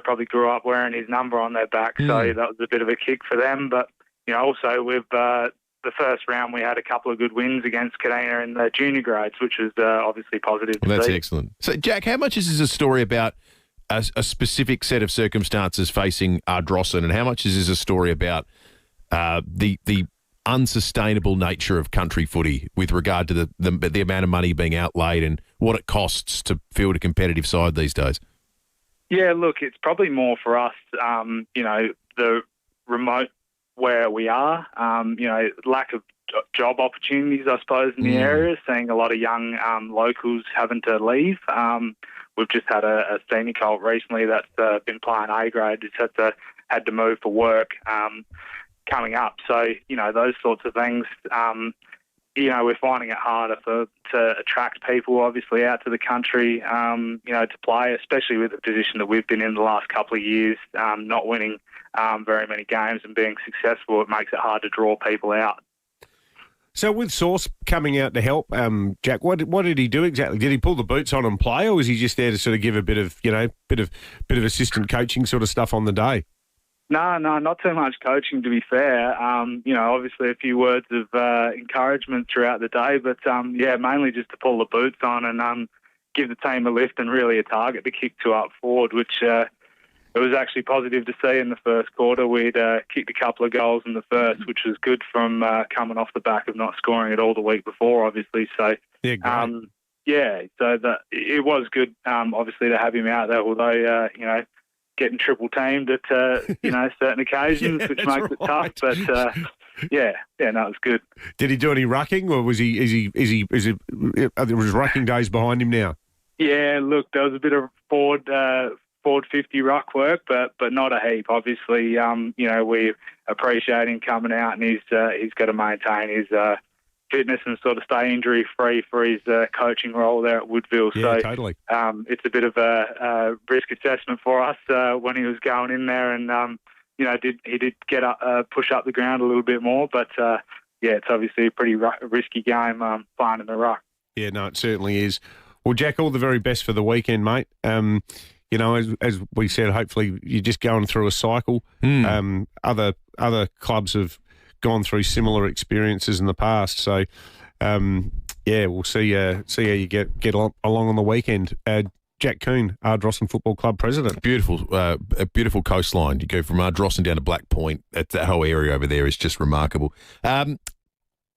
probably grew up wearing his number on their back. So that was a bit of a kick for them. But, also with the first round, we had a couple of good wins against Kadena in the junior grades, which is obviously positive to That's see. excellent. So, Jack, how much is this a story about a specific set of circumstances facing Ardrossan, and how much is this a story about the unsustainable nature of country footy with regard to the amount of money being outlaid and what it costs to field a competitive side these days? Yeah, look, it's probably more for us, the remote where we are, lack of job opportunities, I suppose, in the area, seeing a lot of young locals having to leave. We've just had a senior colt recently that's been playing A grade, just had to move for work coming up. So, those sorts of things, we're finding it harder to attract people, obviously, out to the country, to play, especially with the position that we've been in the last couple of years, not winning very many games and being successful. It makes it hard to draw people out. So with Sauce coming out to help, Jack, what did he do exactly? Did he pull the boots on and play, or was he just there to sort of give a bit of assistant coaching sort of stuff on the day? No, not too much coaching, to be fair. Obviously a few words of encouragement throughout the day, but mainly just to pull the boots on and give the team a lift and really a target to kick to up forward, which it was actually positive to see in the first quarter. We'd kicked a couple of goals in the first, which was good from coming off the back of not scoring at all the week before, obviously. So, it was good, obviously, to have him out there, although, getting triple teamed at, certain occasions, which makes it tough. But, it was good. Did he do any rucking, or was there was rucking days behind him now? Yeah, look, there was a bit of forward 50 ruck work, but not a heap. Obviously, we appreciate him coming out, and he's got to maintain his fitness and sort of stay injury free for his coaching role there at Woodville. Yeah, so totally. It's a bit of a risk assessment for us when he was going in there, and he did get push up the ground a little bit more, but it's obviously a pretty risky game playing in the ruck. Yeah, no, it certainly is. Well, Jack, all the very best for the weekend, mate. As we said, hopefully you're just going through a cycle. Other clubs have gone through similar experiences in the past. So, we'll see how you get along on the weekend. Jack Coon, Ardrossan Football Club president. A beautiful coastline. You go from Ardrossan down to Black Point. That whole area over there is just remarkable.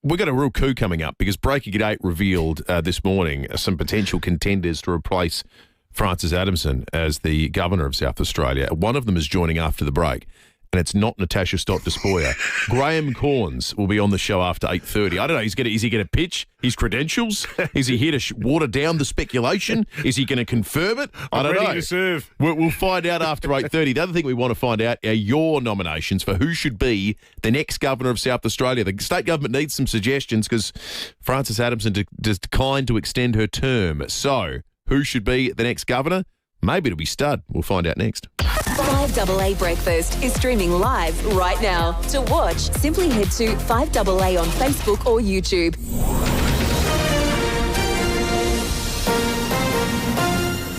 We've got a real coup coming up because Breaking It 8 revealed this morning some potential contenders to replace Francis Adamson as the Governor of South Australia. One of them is joining after the break, and it's not Natasha Stott-Despoja. Graham Corns will be on the show after 8:30. I don't know, is he going to pitch his credentials? Is he here to water down the speculation? Is he going to confirm it? I don't know. Ready to serve. We'll find out after 8:30. The other thing we want to find out are your nominations for who should be the next Governor of South Australia. The state government needs some suggestions because Francis Adamson declined to extend her term. So, who should be the next Governor? Maybe it'll be Stud. We'll find out next. FIVEAA Breakfast is streaming live right now. To watch, simply head to FIVEAA on Facebook or YouTube.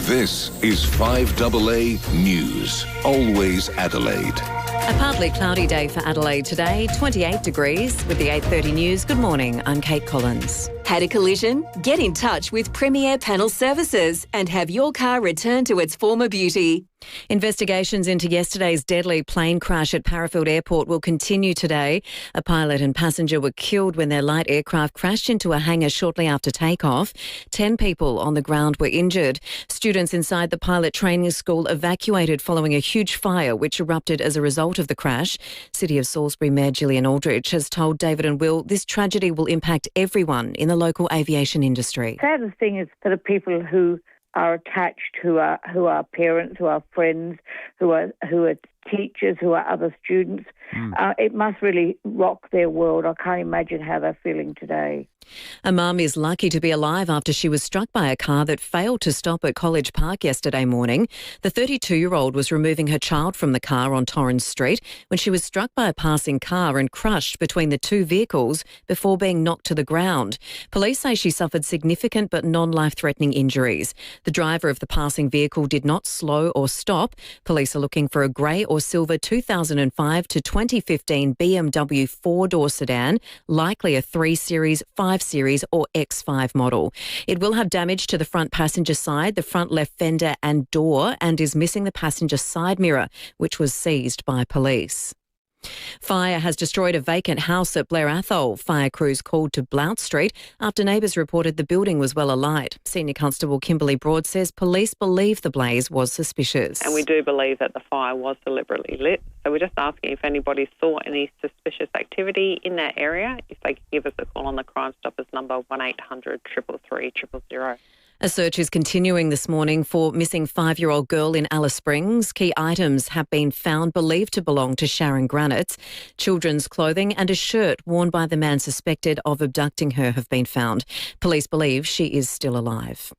This is 5AA News. Always Adelaide. A partly cloudy day for Adelaide today, 28 degrees. With the 8:30 news, good morning, I'm Kate Collins. Had a collision? Get in touch with Premier Panel Services and have your car returned to its former beauty. Investigations into yesterday's deadly plane crash at Paraffield Airport will continue today. A pilot and passenger were killed when their light aircraft crashed into a hangar shortly after takeoff. 10 people on the ground were injured. Students inside the pilot training school evacuated following a huge fire which erupted as a result of the crash. City of Salisbury Mayor Gillian Aldrich has told David and Will this tragedy will impact everyone in the local aviation industry. The saddest thing is for the people who are attached, who are parents, who are friends, who are teachers who are other students. It must really rock their world. I can't imagine how they're feeling today. A mum is lucky to be alive after she was struck by a car that failed to stop at College Park yesterday morning. The 32-year-old was removing her child from the car on Torrens Street when she was struck by a passing car and crushed between the two vehicles before being knocked to the ground. Police say she suffered significant but non-life-threatening injuries. The driver of the passing vehicle did not slow or stop. Police are looking for a grey or silver 2005 to 2015 BMW four-door sedan, likely a 3 Series, 5 Series or X5 model. It will have damage to the front passenger side, the front left fender and door, and is missing the passenger side mirror, which was seized by police. Fire has destroyed a vacant house at Blair Athol. Fire crews called to Blount Street after neighbours reported the building was well alight. Senior Constable Kimberly Broad says police believe the blaze was suspicious. And we do believe that the fire was deliberately lit. So we're just asking if anybody saw any suspicious activity in that area, if they could give us a call on the Crime Stoppers number 1800 333 000. A search is continuing this morning for missing 5-year-old girl in Alice Springs. Key items have been found believed to belong to Sharon Granite. Children's clothing and a shirt worn by the man suspected of abducting her have been found. Police believe she is still alive.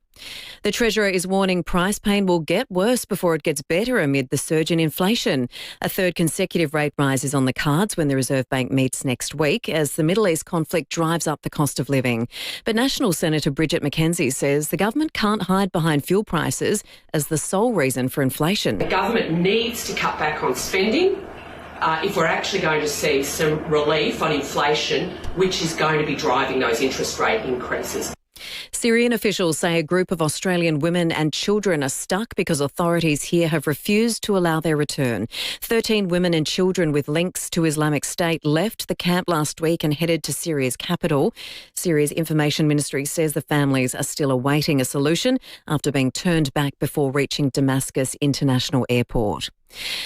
The Treasurer is warning price pain will get worse before it gets better amid the surge in inflation. A third consecutive rate rise is on the cards when the Reserve Bank meets next week as the Middle East conflict drives up the cost of living. But National Senator Bridget McKenzie says the government can't hide behind fuel prices as the sole reason for inflation. The government needs to cut back on spending if we're actually going to see some relief on inflation, which is going to be driving those interest rate increases. Syrian officials say a group of Australian women and children are stuck because authorities here have refused to allow their return. 13 women and children with links to Islamic State left the camp last week and headed to Syria's capital. Syria's information ministry says the families are still awaiting a solution after being turned back before reaching Damascus International Airport.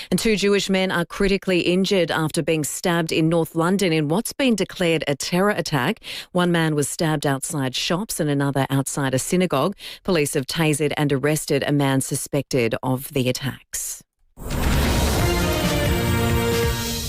And 2 Jewish men are critically injured after being stabbed in North London in what's been declared a terror attack. One man was stabbed outside shops and another outside a synagogue. Police have tasered and arrested a man suspected of the attacks.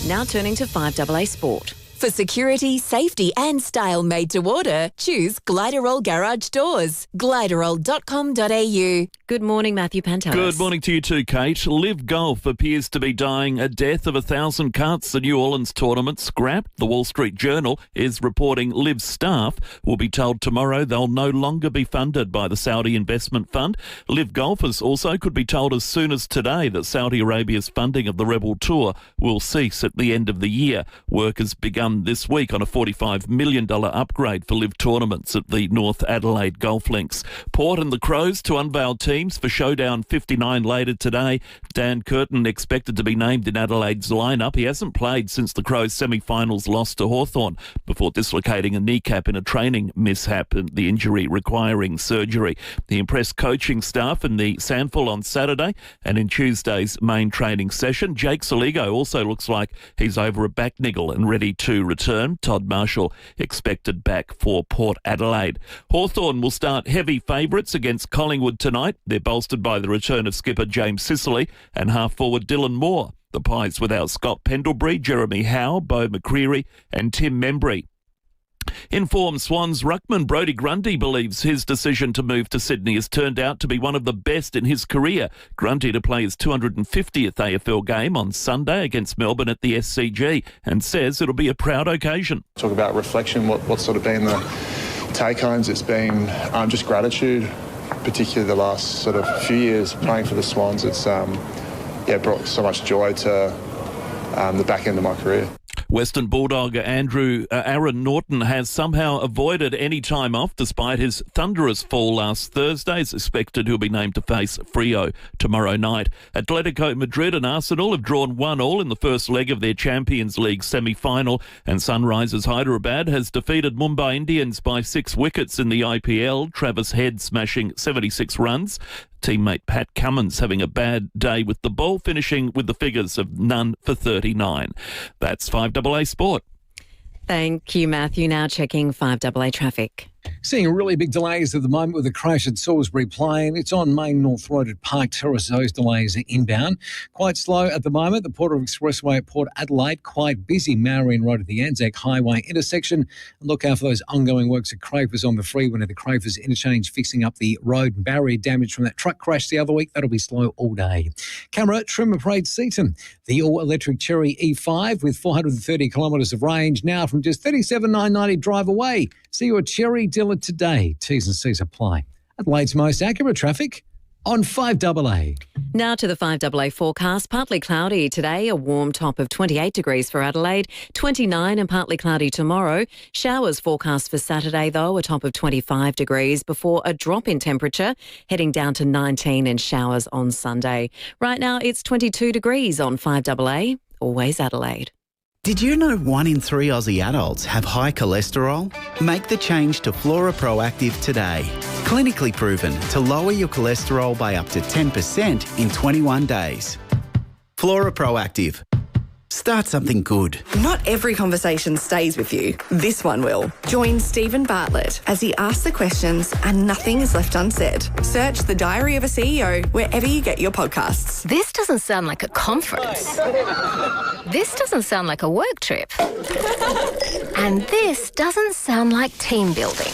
Now turning to 5AA Sport. For security, safety and style made to order, choose Gliderol Garage Doors. Gliderol.com.au. Good morning, Matthew Pantelis. Good morning to you too, Kate. LIV Golf appears to be dying a death of 1,000 cuts. The New Orleans tournament scrapped. The Wall Street Journal is reporting LIV staff will be told tomorrow they'll no longer be funded by the Saudi Investment Fund. LIV golfers also could be told as soon as today that Saudi Arabia's funding of the Rebel Tour will cease at the end of the year. Work has begun this week on a $45 million upgrade for LIV tournaments at the North Adelaide Golf Links. Port and the Crows to unveil teams for Showdown 59 later today. Dan Curtin expected to be named in Adelaide's lineup. He hasn't played since the Crows semi-finals loss to Hawthorn before dislocating a kneecap in a training mishap and the injury requiring surgery. He impressed coaching staff in the Sandful on Saturday and in Tuesday's main training session. Jake Saligo also looks like he's over a back niggle and ready to return. Todd Marshall expected back for Port Adelaide. Hawthorn will start heavy favourites against Collingwood tonight. They're bolstered by the return of skipper James Sicily and half-forward Dylan Moore. The Pies without Scott Pendlebury, Jeremy Howe, Beau McCreery and Tim Membry. In form, Swans ruckman Brodie Grundy believes his decision to move to Sydney has turned out to be one of the best in his career. Grundy to play his 250th AFL game on Sunday against Melbourne at the SCG and says it'll be a proud occasion. Talk about reflection, what's sort of been the take-homes. It's been just gratitude, particularly the last sort of few years playing for the Swans. It's brought so much joy to the back end of my career. Western Bulldog Aaron Norton has somehow avoided any time off despite his thunderous fall last Thursday. It's expected he'll be named to face Freo tomorrow night. Atletico Madrid and Arsenal have drawn 1-1 in the first leg of their Champions League semi-final, and Sunrisers Hyderabad has defeated Mumbai Indians by 6 wickets in the IPL. Travis Head smashing 76 runs. Teammate Pat Cummins having a bad day with the ball, finishing with the figures of none for 39. That's 5AA Sport. Thank you, Matthew. Now checking 5AA traffic. Seeing really big delays at the moment with the crash at Salisbury Plain. It's on Main North Road at Park Terrace. Those delays are inbound. Quite slow at the moment. The Port of Expressway at Port Adelaide. Quite busy. Marion Road at the Anzac Highway intersection. And look out for those ongoing works at Crafers on the freeway at the Crafers interchange, fixing up the road barrier damage from that truck crash the other week. That'll be slow all day. Camera, Trimmer Parade Seaton. The all-electric Cherry E5 with 430 kilometres of range now from just $37,990 drive away. See your Cherry dealer today. T's and C's apply. Adelaide's most accurate traffic on 5AA. Now to the 5AA forecast. Partly cloudy today, a warm top of 28 degrees for Adelaide, 29 and partly cloudy tomorrow. Showers forecast for Saturday, though, a top of 25 degrees before a drop in temperature, heading down to 19 and showers on Sunday. Right now, it's 22 degrees on 5AA, always Adelaide. Did you know 1 in 3 Aussie adults have high cholesterol? Make the change to Flora Proactive today. Clinically proven to lower your cholesterol by up to 10% in 21 days. Flora Proactive. Start something good. Not every conversation stays with you. This one will. Join Stephen Bartlett as he asks the questions and nothing is left unsaid. Search The Diary of a CEO wherever you get your podcasts. This doesn't sound like a conference. This doesn't sound like a work trip. And this doesn't sound like team building.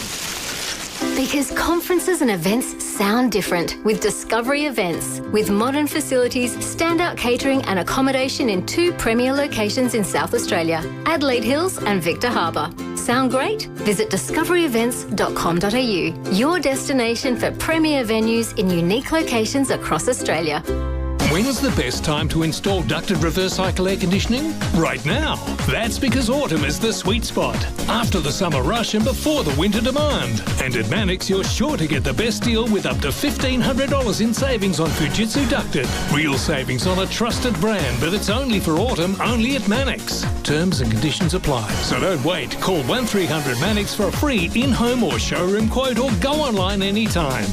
Because conferences and events sound different with Discovery Events. With modern facilities, standout catering and accommodation in 2 premier locations in South Australia, Adelaide Hills and Victor Harbour. Sound great? Visit discoveryevents.com.au, your destination for premier venues in unique locations across Australia. When's the best time to install ducted reverse cycle air conditioning? Right now. That's because autumn is the sweet spot. After the summer rush and before the winter demand. And at Mannix, you're sure to get the best deal with up to $1,500 in savings on Fujitsu ducted. Real savings on a trusted brand, but it's only for autumn, only at Mannix. Terms and conditions apply. So don't wait. Call 1300 Mannix for a free in-home or showroom quote or go online anytime.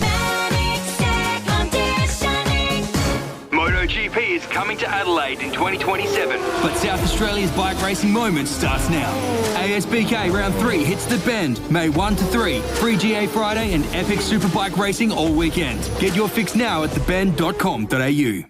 MotoGP is coming to Adelaide in 2027. But South Australia's bike racing moment starts now. ASBK Round 3 hits the bend, May 1 to 3. Free GA Friday and epic superbike racing all weekend. Get your fix now at thebend.com.au.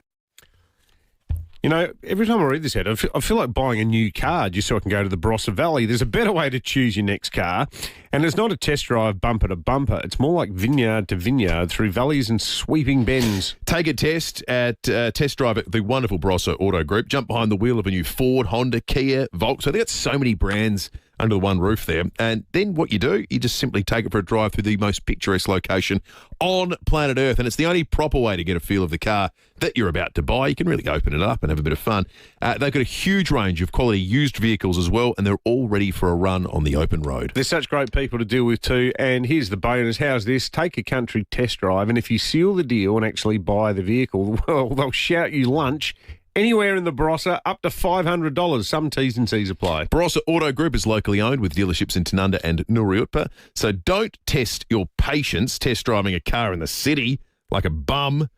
You know, every time I read this ad, I feel like buying a new car just so I can go to the Barossa Valley. There's a better way to choose your next car, and it's not a test drive bumper to bumper. It's more like vineyard to vineyard through valleys and sweeping bends. Take a test drive at the wonderful Barossa Auto Group. Jump behind the wheel of a new Ford, Honda, Kia, Volkswagen. So they've got so many brands under the one roof there. And then what you do, you just simply take it for a drive through the most picturesque location on planet Earth. And it's the only proper way to get a feel of the car that you're about to buy. You can really open it up and have a bit of fun. They've got a huge range of quality used vehicles as well, and they're all ready for a run on the open road. There's such great people to deal with too. And here's the bonus. How's this? Take a country test drive, and if you seal the deal and actually buy the vehicle, well, they'll shout you lunch anywhere in the Barossa, up to $500. Some T's and C's apply. Barossa Auto Group is locally owned with dealerships in Tanunda and Nuriutpa. So don't test your patience test driving a car in the city like a bum.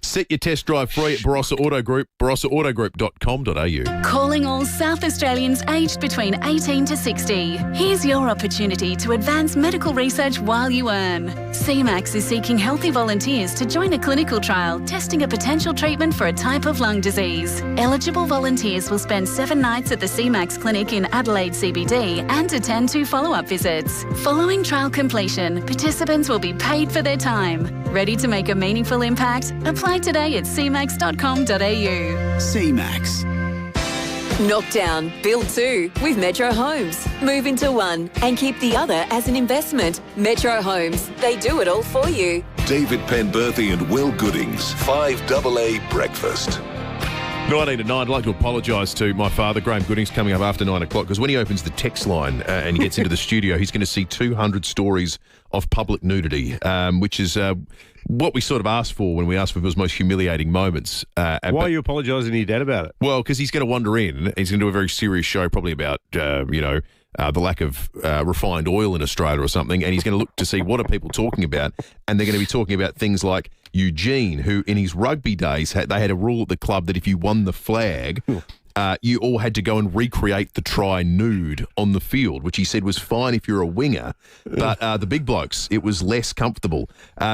Set your test drive free at Barossa Auto Group, barossaAutogroup.com.au. Calling all South Australians aged between 18 to 60. Here's your opportunity to advance medical research while you earn. CMAX is seeking healthy volunteers to join a clinical trial testing a potential treatment for a type of lung disease. Eligible volunteers will spend 7 nights at the CMAX clinic in Adelaide CBD and attend 2 follow-up visits. Following trial completion, participants will be paid for their time. Ready to make a meaningful impact? Apply today at cmax.com.au. CMAX. Knockdown, build 2 with Metro Homes. Move into one and keep the other as an investment. Metro Homes, they do it all for you. David Penberthy and Will Goodings, 5AA Breakfast. 19 to 9, I'd like to apologise to my father, Graham Goodings, coming up after 9 o'clock, because when he opens the text line and he gets into the studio, he's going to see 200 stories of public nudity, which is what we sort of asked for when we asked for his most humiliating moments. Why are you apologising to your dad about it? Well, because he's going to wander in. He's going to do a very serious show, probably about, the lack of refined oil in Australia or something, and he's going to look to see what are people talking about, and they're going to be talking about things like Eugene, who in his rugby days, they had a rule at the club that if you won the flag you all had to go and recreate the try nude on the field, which he said was fine if you're a winger, but the big blokes, it was less comfortable.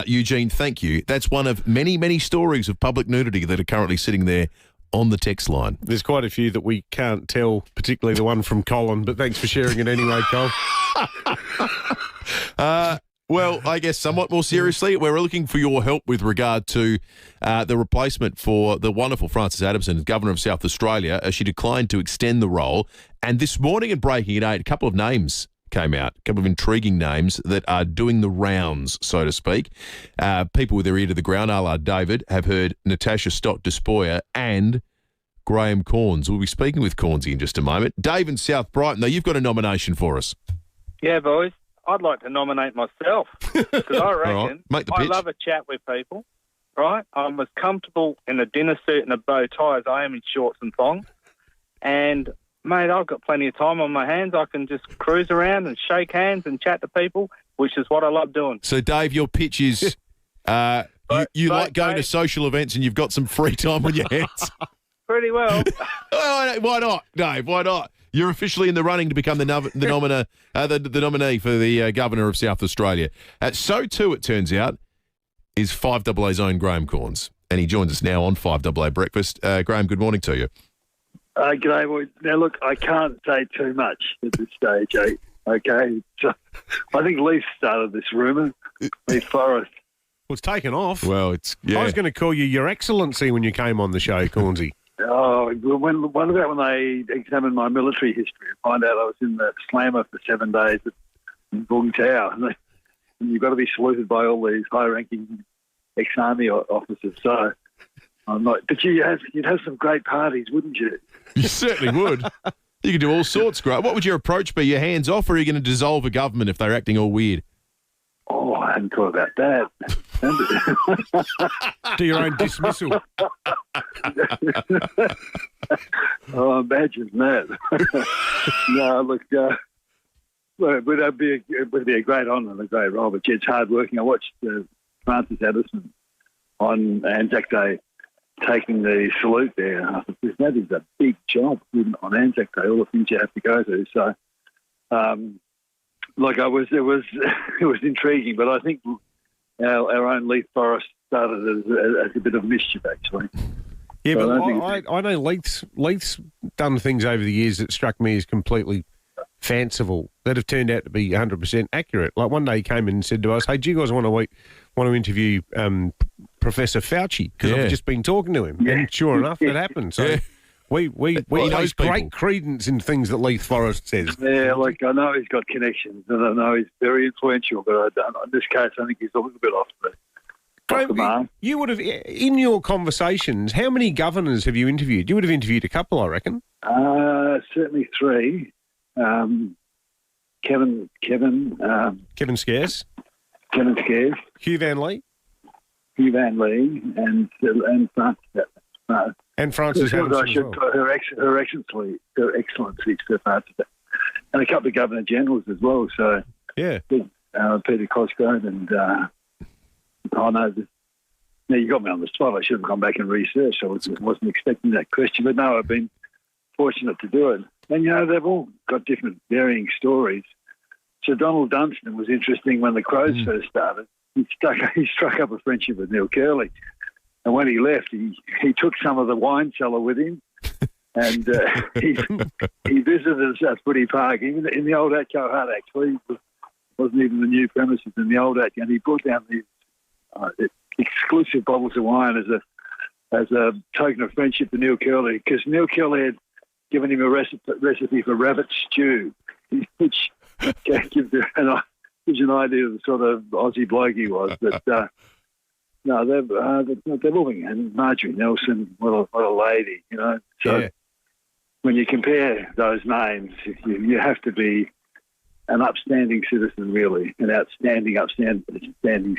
Eugene, thank you. That's one of many, many stories of public nudity that are currently sitting there on the text line. There's quite a few that we can't tell, particularly the one from Colin, but thanks for sharing it anyway, Col. Well, I guess somewhat more seriously, we're looking for your help with regard to the replacement for the wonderful Frances Adamson, Governor of South Australia, as she declined to extend the role. And this morning at Breaking at 8, a couple of names came out, a couple of intriguing names that are doing the rounds, so to speak. People with their ear to the ground, a la David, have heard Natasha Stott-Despoja and Graham Corns. We'll be speaking with Cornsy in just a moment. Dave in South Brighton, though, you've got a nomination for us. Yeah, boys. I'd like to nominate myself because I reckon Right. Make the I pitch. love a chat with people, right? I'm as comfortable in a dinner suit and a bow tie as I am in shorts and thongs. And, mate, I've got plenty of time on my hands. I can just cruise around and shake hands and chat to people, which is what I love doing. So, Dave, your pitch is you like going to social events and you've got some free time on your hands. Pretty well. Why not, Dave? Why not? You're officially in the running to become the nominee for the Governor of South Australia. So too, it turns out, is 5AA's own Graham Corns. And he joins us now on 5AA Breakfast. Graham, good morning to you. G'day, boys. Now, look, I can't say too much at this stage, okay? So, I think Leaf started this rumour. Leaf Forest. Well, it's taken off. Well, I was going to call you Your Excellency when you came on the show, Cornsy. Oh, what about when they examined my military history and find out I was in the slammer for 7 days in Bung Tau? And you've got to be saluted by all these high-ranking ex-army officers. So I'm not. But you'd have some great parties, wouldn't you? You certainly would. You could do all sorts, Graham. What would your approach be? Your hands off, or are you going to dissolve a government if they're acting all weird? Oh, I hadn't thought about that. Do your own dismissal. Oh, imagine that. No, look, it would be a great honour and a great role, but it's hard working. I watched Frances Addison on Anzac Day taking the salute there, and I thought, that is a big job on Anzac Day, all the things you have to go to. So, it was intriguing, but I think our own Leaf Forest started as a bit of mischief, actually. Yeah, so but I know Leith's done things over the years that struck me as completely fanciful that have turned out to be 100% accurate. Like one day he came in and said to us, "Hey, do you guys want to interview Professor Fauci? Because I've just been talking to him." Yeah. And sure enough, that happened. So we place great credence in things that Leith Forest says. Yeah, like I know he's got connections and I know he's very influential, but in this case, I think he's a little bit off the mark. You would have, in your conversations, how many governors have you interviewed? You would have interviewed a couple, I reckon. Certainly 3. Kevin Scarce. Kevin Scarce. Hugh Van Lee. And Frances. And Frances Adamson. Her Excellency, Sir Frances, and a couple of Governor Generals as well. So yeah, Peter Cosgrove and now you got me on the spot. I should have gone back and researched. I wasn't expecting that question, but no, I've been fortunate to do it. And they've all got different varying stories. So Donald Dunstan was interesting when the Crows first started. He struck up a friendship with Neil Curley. And when he left, he took some of the wine cellar with him, and he visited us at Footy Park, even in the old Atco hut. Actually, it wasn't even the new premises in the old Atco, and he brought down these exclusive bottles of wine as a token of friendship to Neil Curley, because Neil Curley had given him a recipe for rabbit stew, which gives you an idea of the sort of Aussie bloke he was, but. No, they're moving, and Marjorie Nelson, what a lady, So when you compare those names, you have to be an upstanding citizen, really, an outstanding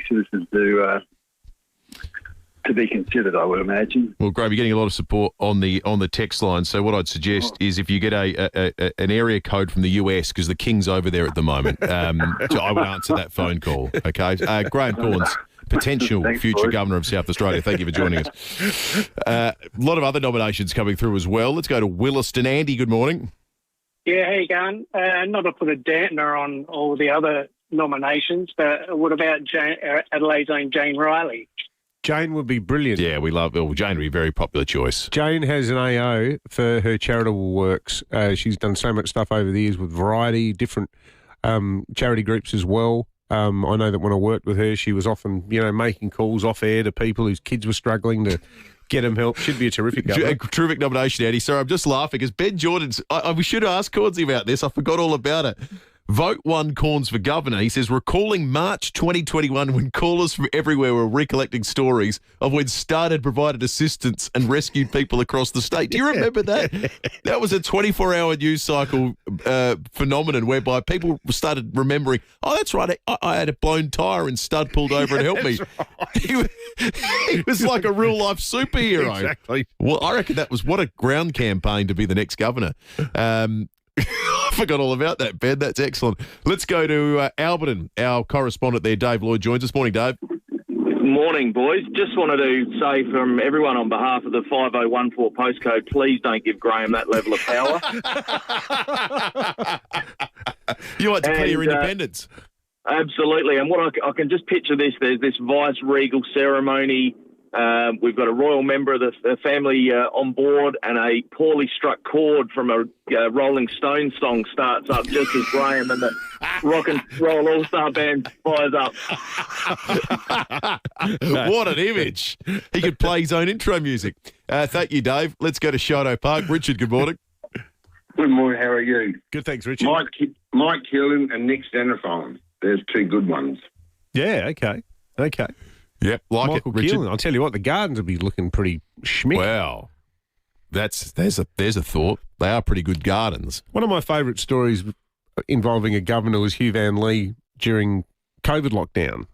citizen to be considered, I would imagine. Well, Graham, you're getting a lot of support on the text line. So what I'd suggest is if you get an area code from the US, because the King's over there at the moment, so I would answer that phone call. Okay, Graham Corns. potential Thanks, future boys. Governor of South Australia. Thank you for joining us. A lot of other nominations coming through as well. Let's go to Williston. Andy, good morning. Yeah, how you going? Not to put a dampener on all the other nominations, but what about Adelaide's own Jane Riley? Jane would be brilliant. Yeah, we love Jane would be a very popular choice. Jane has an AO for her charitable works. She's done so much stuff over the years with variety, different charity groups as well. I know that when I worked with her, she was often, making calls off air to people whose kids were struggling to get them help. Should be a terrific governor. Terrific nomination, Andy. Sorry, I'm just laughing because Ben Jordan's... we should ask Cornsey about this. I forgot all about it. Vote 1 Corns for Governor. He says, recalling March 2021 when callers from everywhere were recollecting stories of when Start had provided assistance and rescued people across the state. Do you remember that? That was a 24-hour news cycle phenomenon whereby people started remembering, oh, that's right, I had a blown tyre and Stud pulled over and helped me. Right. He was like a real-life superhero. Exactly. Well, I reckon that was what a ground campaign to be the next governor. I forgot all about that, Ben. That's excellent. Let's go to Alberton. Our correspondent there, Dave Lloyd, joins us. Morning, Dave. Morning, boys. Just wanted to say from everyone on behalf of the 5014 postcode, please don't give Graham that level of power. You want to declare your independence. Absolutely. And what I can just picture this, there's this vice-regal ceremony. We've got a royal member of the family on board, and a poorly struck chord from a Rolling Stones song starts up just as Graham and the Rock and Roll All-Star Band fires up. What an image. He could play his own intro music. Thank you, Dave. Let's go to Showdown Park. Richard, good morning. Good morning. How are you? Good, thanks, Richard. Mike Killen and Nick Xenophon. There's 2 good ones. Yeah, okay. Yep, like Michael it, Richard. Keelan. I'll tell you what, the Gardens will be looking pretty schmick. Wow. There's a thought. They are pretty good gardens. One of my favourite stories involving a governor was Hugh Van Lee during COVID lockdown,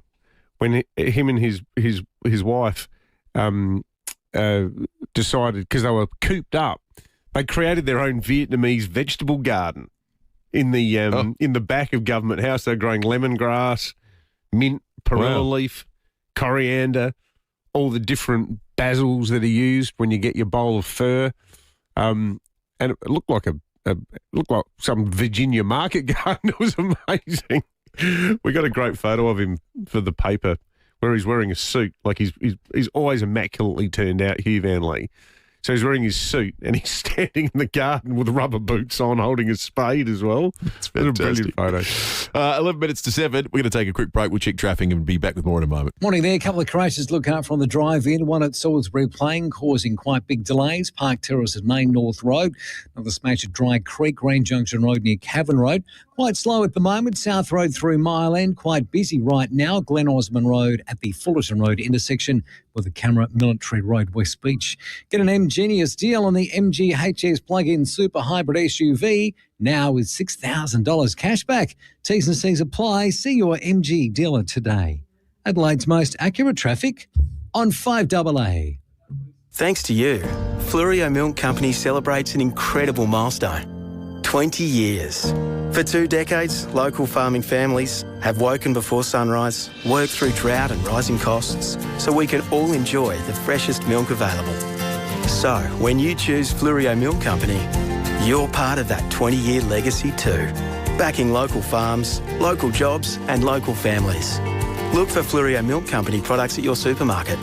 when him and his wife decided, because they were cooped up, they created their own Vietnamese vegetable garden in the back of Government House. They're growing lemongrass, mint, perilla leaf, coriander, all the different basils that are used when you get your bowl of pho, and it looked like some Virginia market garden. It was amazing. We got a great photo of him for the paper where he's wearing a suit, like he's always immaculately turned out, Hugh Van Lee. So he's wearing his suit and he's standing in the garden with rubber boots on, holding a spade as well. It's a brilliant photo. 11 minutes to 7. We're going to take a quick break. We'll check traffic and be back with more in a moment. Morning there. A couple of crashes look out from the drive-in. One at Salisbury Plain causing quite big delays. Park Terrace at Main North Road. Another smash at Dry Creek, Green Junction Road near Cavan Road. Quite slow at the moment. South Road through Mile End. Quite busy right now. Glen Osmond Road at the Fullerton Road intersection with the camera Military Road, West Beach. Get an ingenious deal on the MG HS plug-in super hybrid SUV now with $6,000 cash back. T's and C's apply. See your MG dealer today. Adelaide's most accurate traffic on 5AA. Thanks to you, FIVEAA Milk Company celebrates an incredible milestone. 20 years. For 2 decades, local farming families have woken before sunrise, worked through drought and rising costs, so we can all enjoy the freshest milk available. So, when you choose FIVEAA Milk Company, you're part of that 20-year legacy too. Backing local farms, local jobs and local families. Look for FIVEAA Milk Company products at your supermarket.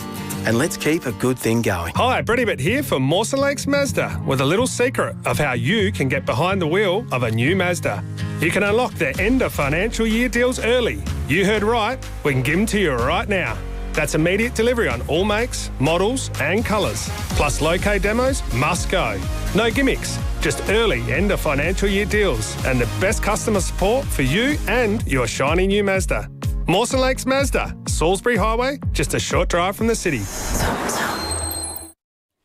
And let's keep a good thing going. Hi, Brady Bitt here for Mawson Lakes Mazda with a little secret of how you can get behind the wheel of a new Mazda. You can unlock their end of financial year deals early. You heard right, we can give them to you right now. That's immediate delivery on all makes, models and colours. Plus low-K demos must go. No gimmicks, just early end of financial year deals and the best customer support for you and your shiny new Mazda. Mawson Lakes Mazda, Salisbury Highway, just a short drive from the city.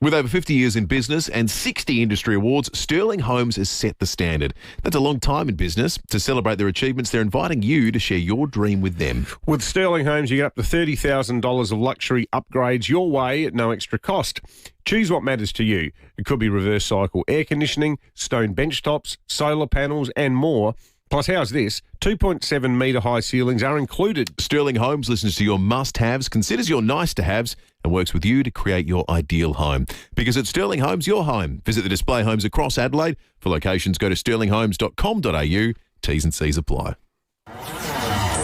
With over 50 years in business and 60 industry awards, Sterling Homes has set the standard. That's a long time in business. To celebrate their achievements, they're inviting you to share your dream with them. With Sterling Homes, you get up to $30,000 of luxury upgrades your way at no extra cost. Choose what matters to you. It could be reverse cycle air conditioning, stone bench tops, solar panels and more. Plus, how's this? 2.7 metre high ceilings are included. Sterling Homes listens to your must-haves, considers your nice-to-haves, and works with you to create your ideal home. Because at Sterling Homes, your home. Visit the display homes across Adelaide. For locations, go to sterlinghomes.com.au. T's and C's apply.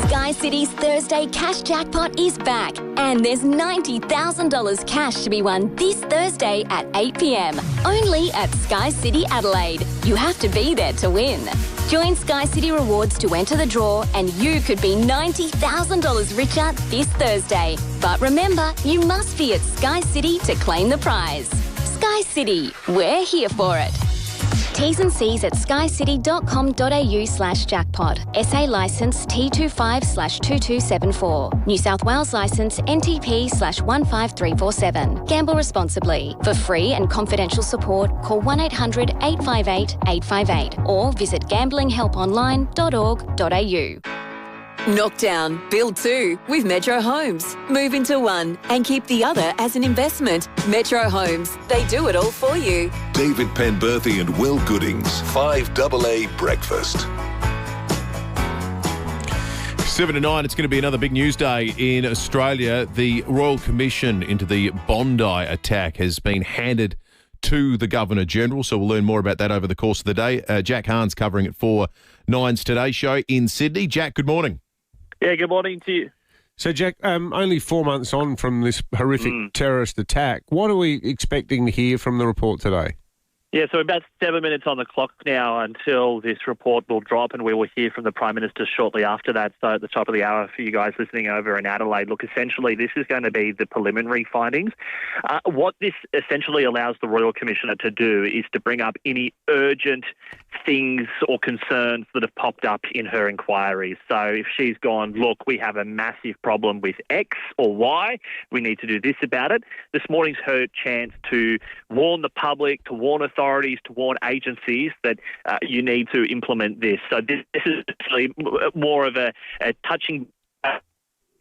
Sky City's Thursday cash jackpot is back, and there's $90,000 cash to be won this Thursday at 8 p.m. only at Sky City Adelaide. You have to be there to win. Join Sky City Rewards to enter the draw, and you could be $90,000 richer this Thursday. But remember, you must be at Sky City to claim the prize. Sky City, we're here for it. T's and C's at skycity.com.au/jackpot. SA licence T25/2274. New South Wales licence NTP/15347. Gamble responsibly. For free and confidential support, call 1-800-858-858 or visit gamblinghelponline.org.au. Knockdown, build 2 with Metro Homes. Move into one and keep the other as an investment. Metro Homes, they do it all for you. David Penberthy and Will Goodings, 5AA Breakfast. 7 to 9, it's going to be another big news day in Australia. The Royal Commission into the Bondi attack has been handed to the Governor-General, so we'll learn more about that over the course of the day. Jack Hahn's covering it for Nine's Today Show in Sydney. Jack, good morning. Yeah, good morning to you. So, Jack, only 4 months on from this horrific terrorist attack, what are we expecting to hear from the report today? Yeah, so about 7 minutes on the clock now until this report will drop, and we will hear from the Prime Minister shortly after that. So at the top of the hour for you guys listening over in Adelaide, look, essentially this is going to be the preliminary findings. What this essentially allows the Royal Commissioner to do is to bring up any urgent things or concerns that have popped up in her inquiries. So if she's gone, look, we have a massive problem with X or Y, we need to do this about it. This morning's her chance to warn the public, to warn authorities, to warn agencies that you need to implement this. So this is actually more of a touching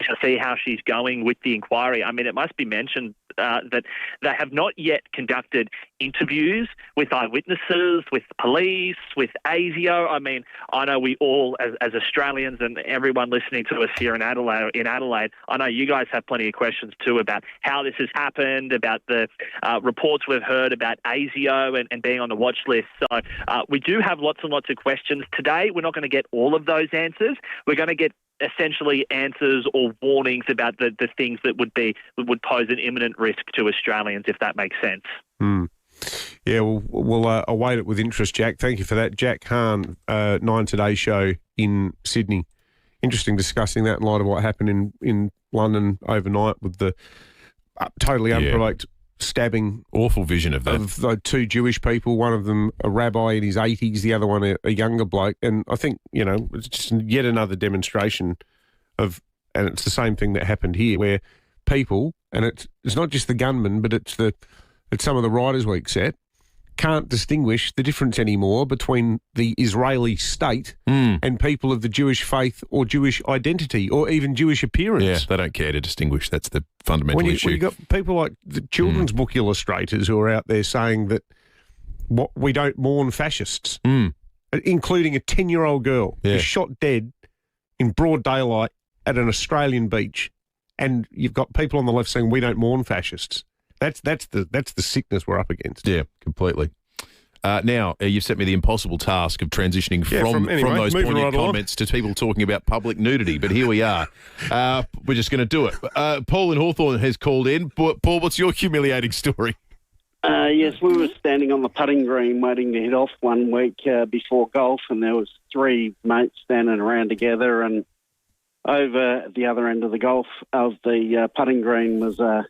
to see how she's going with the inquiry. I mean, it must be mentioned that they have not yet conducted interviews with eyewitnesses, with the police, with ASIO. I mean, I know we all, as Australians and everyone listening to us here in Adelaide, I know you guys have plenty of questions too about how this has happened, about the reports we've heard about ASIO and being on the watch list. So we do have lots and lots of questions. Today, we're not going to get all of those answers. We're going to get essentially answers or warnings about the things that would pose an imminent risk to Australians, if that makes sense. Yeah, we'll await it with interest, Jack. Thank you for that. Jack Hahn, Nine Today Show in Sydney. Interesting discussing that in light of what happened in London overnight with the totally unprovoked stabbing. Awful vision of that. Of the two Jewish people, one of them a rabbi in his 80s, the other one a younger bloke. And I think, it's just yet another demonstration of, and it's the same thing that happened here, where people, and it's not just the gunmen, but it's some of the riders we accept, can't distinguish the difference anymore between the Israeli state and people of the Jewish faith or Jewish identity or even Jewish appearance. Yeah, they don't care to distinguish. That's the fundamental issue. When you've got people like the children's book illustrators who are out there saying that we don't mourn fascists, including a 10-year-old girl who's shot dead in broad daylight at an Australian beach, and you've got people on the left saying we don't mourn fascists. That's the sickness we're up against. Yeah, completely. Now, you've set me the impossible task of transitioning from those poignant comments to people talking about public nudity, but here we are. We're just going to do it. Paul in Hawthorne has called in. Paul, what's your humiliating story? Yes, we were standing on the putting green waiting to hit off one week before golf, and there was three mates standing around together, and over at the other end of the putting green was a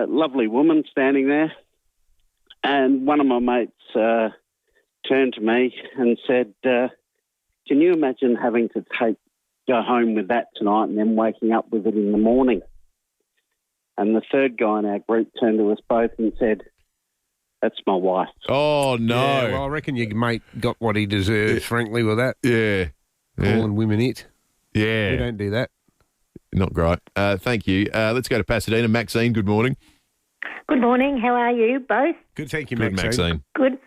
lovely woman standing there, and one of my mates turned to me and said, can you imagine having to go home with that tonight and then waking up with it in the morning? And the third guy in our group turned to us both and said, that's my wife. Oh, no. Yeah, well, I reckon your mate got what he deserves, frankly, with that. Yeah. Calling women it. Yeah. We don't do that. Not great. Thank you. Let's go to Pasadena. Maxine, good morning. Good morning. How are you both? Good, thank you, Maxine. Good.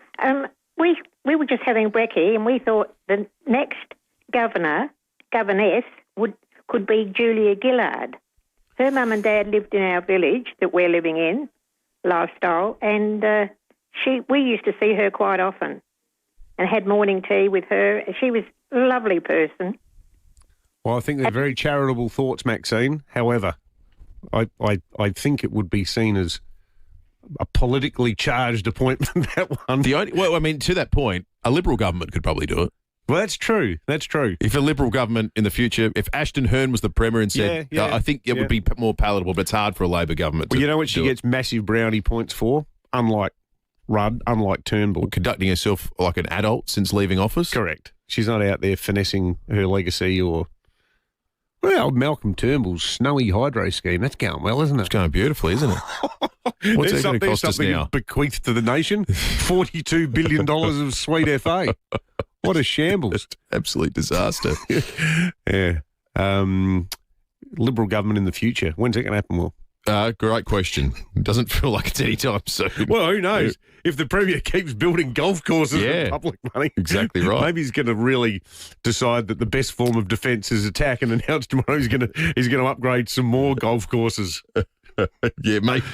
We we were just having brekkie, and we thought the next governess could be Julia Gillard. Her mum and dad lived in our village that we're living in, Lifestyle, and we used to see her quite often and had morning tea with her. She was a lovely person. Well, I think they're very charitable thoughts, Maxine. However, I think it would be seen as a politically charged appointment, that one. To that point, a Liberal government could probably do it. Well, that's true. That's true. If a Liberal government in the future, if Ashton Hearn was the Premier and said, I think it would be more palatable, but it's hard for a Labor government to you know what she gets massive brownie points for? Unlike Rudd, unlike Turnbull. Conducting herself like an adult since leaving office? Correct. She's not out there finessing her legacy or... Well, Malcolm Turnbull's snowy hydro scheme, that's going well, isn't it? It's going beautifully, isn't it? What's that going to cost us now? Bequeathed to the nation? $42 billion of sweet FA. What a shambles. Absolute disaster. Yeah. Liberal government in the future. When's it going to happen, Will? Great question. It doesn't feel like it's any time soon. Well, who knows? If the Premier keeps building golf courses with public money. Exactly right. Maybe he's going to really decide that the best form of defence is attack and announce tomorrow he's going to upgrade some more golf courses. Yeah, maybe.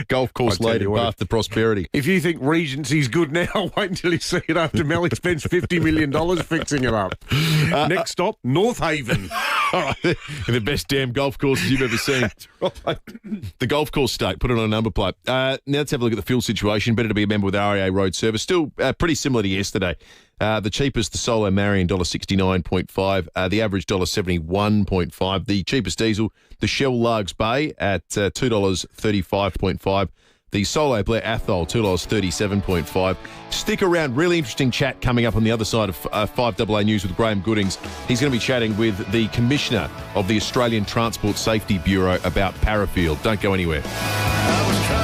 Golf course later, path to prosperity. If you think Regency's good now, wait until you see it after Melly spends $50 million fixing it up. Next stop, North Haven. All right, the best damn golf courses you've ever seen. Right. The golf course state, put it on a number plate. Now let's have a look at the fuel situation. Better to be a member with REA Road Service. Still pretty similar to yesterday. The cheapest, the Solo Marion, $1.69.5. The average, $1.71.5. The cheapest diesel, the Shell Largs Bay at $2.35.5. The Solo Blair Athol, $2.37.5. Stick around. Really interesting chat coming up on the other side of 5AA News with Graham Goodings. He's going to be chatting with the Commissioner of the Australian Transport Safety Bureau about Paraffield. Don't go anywhere.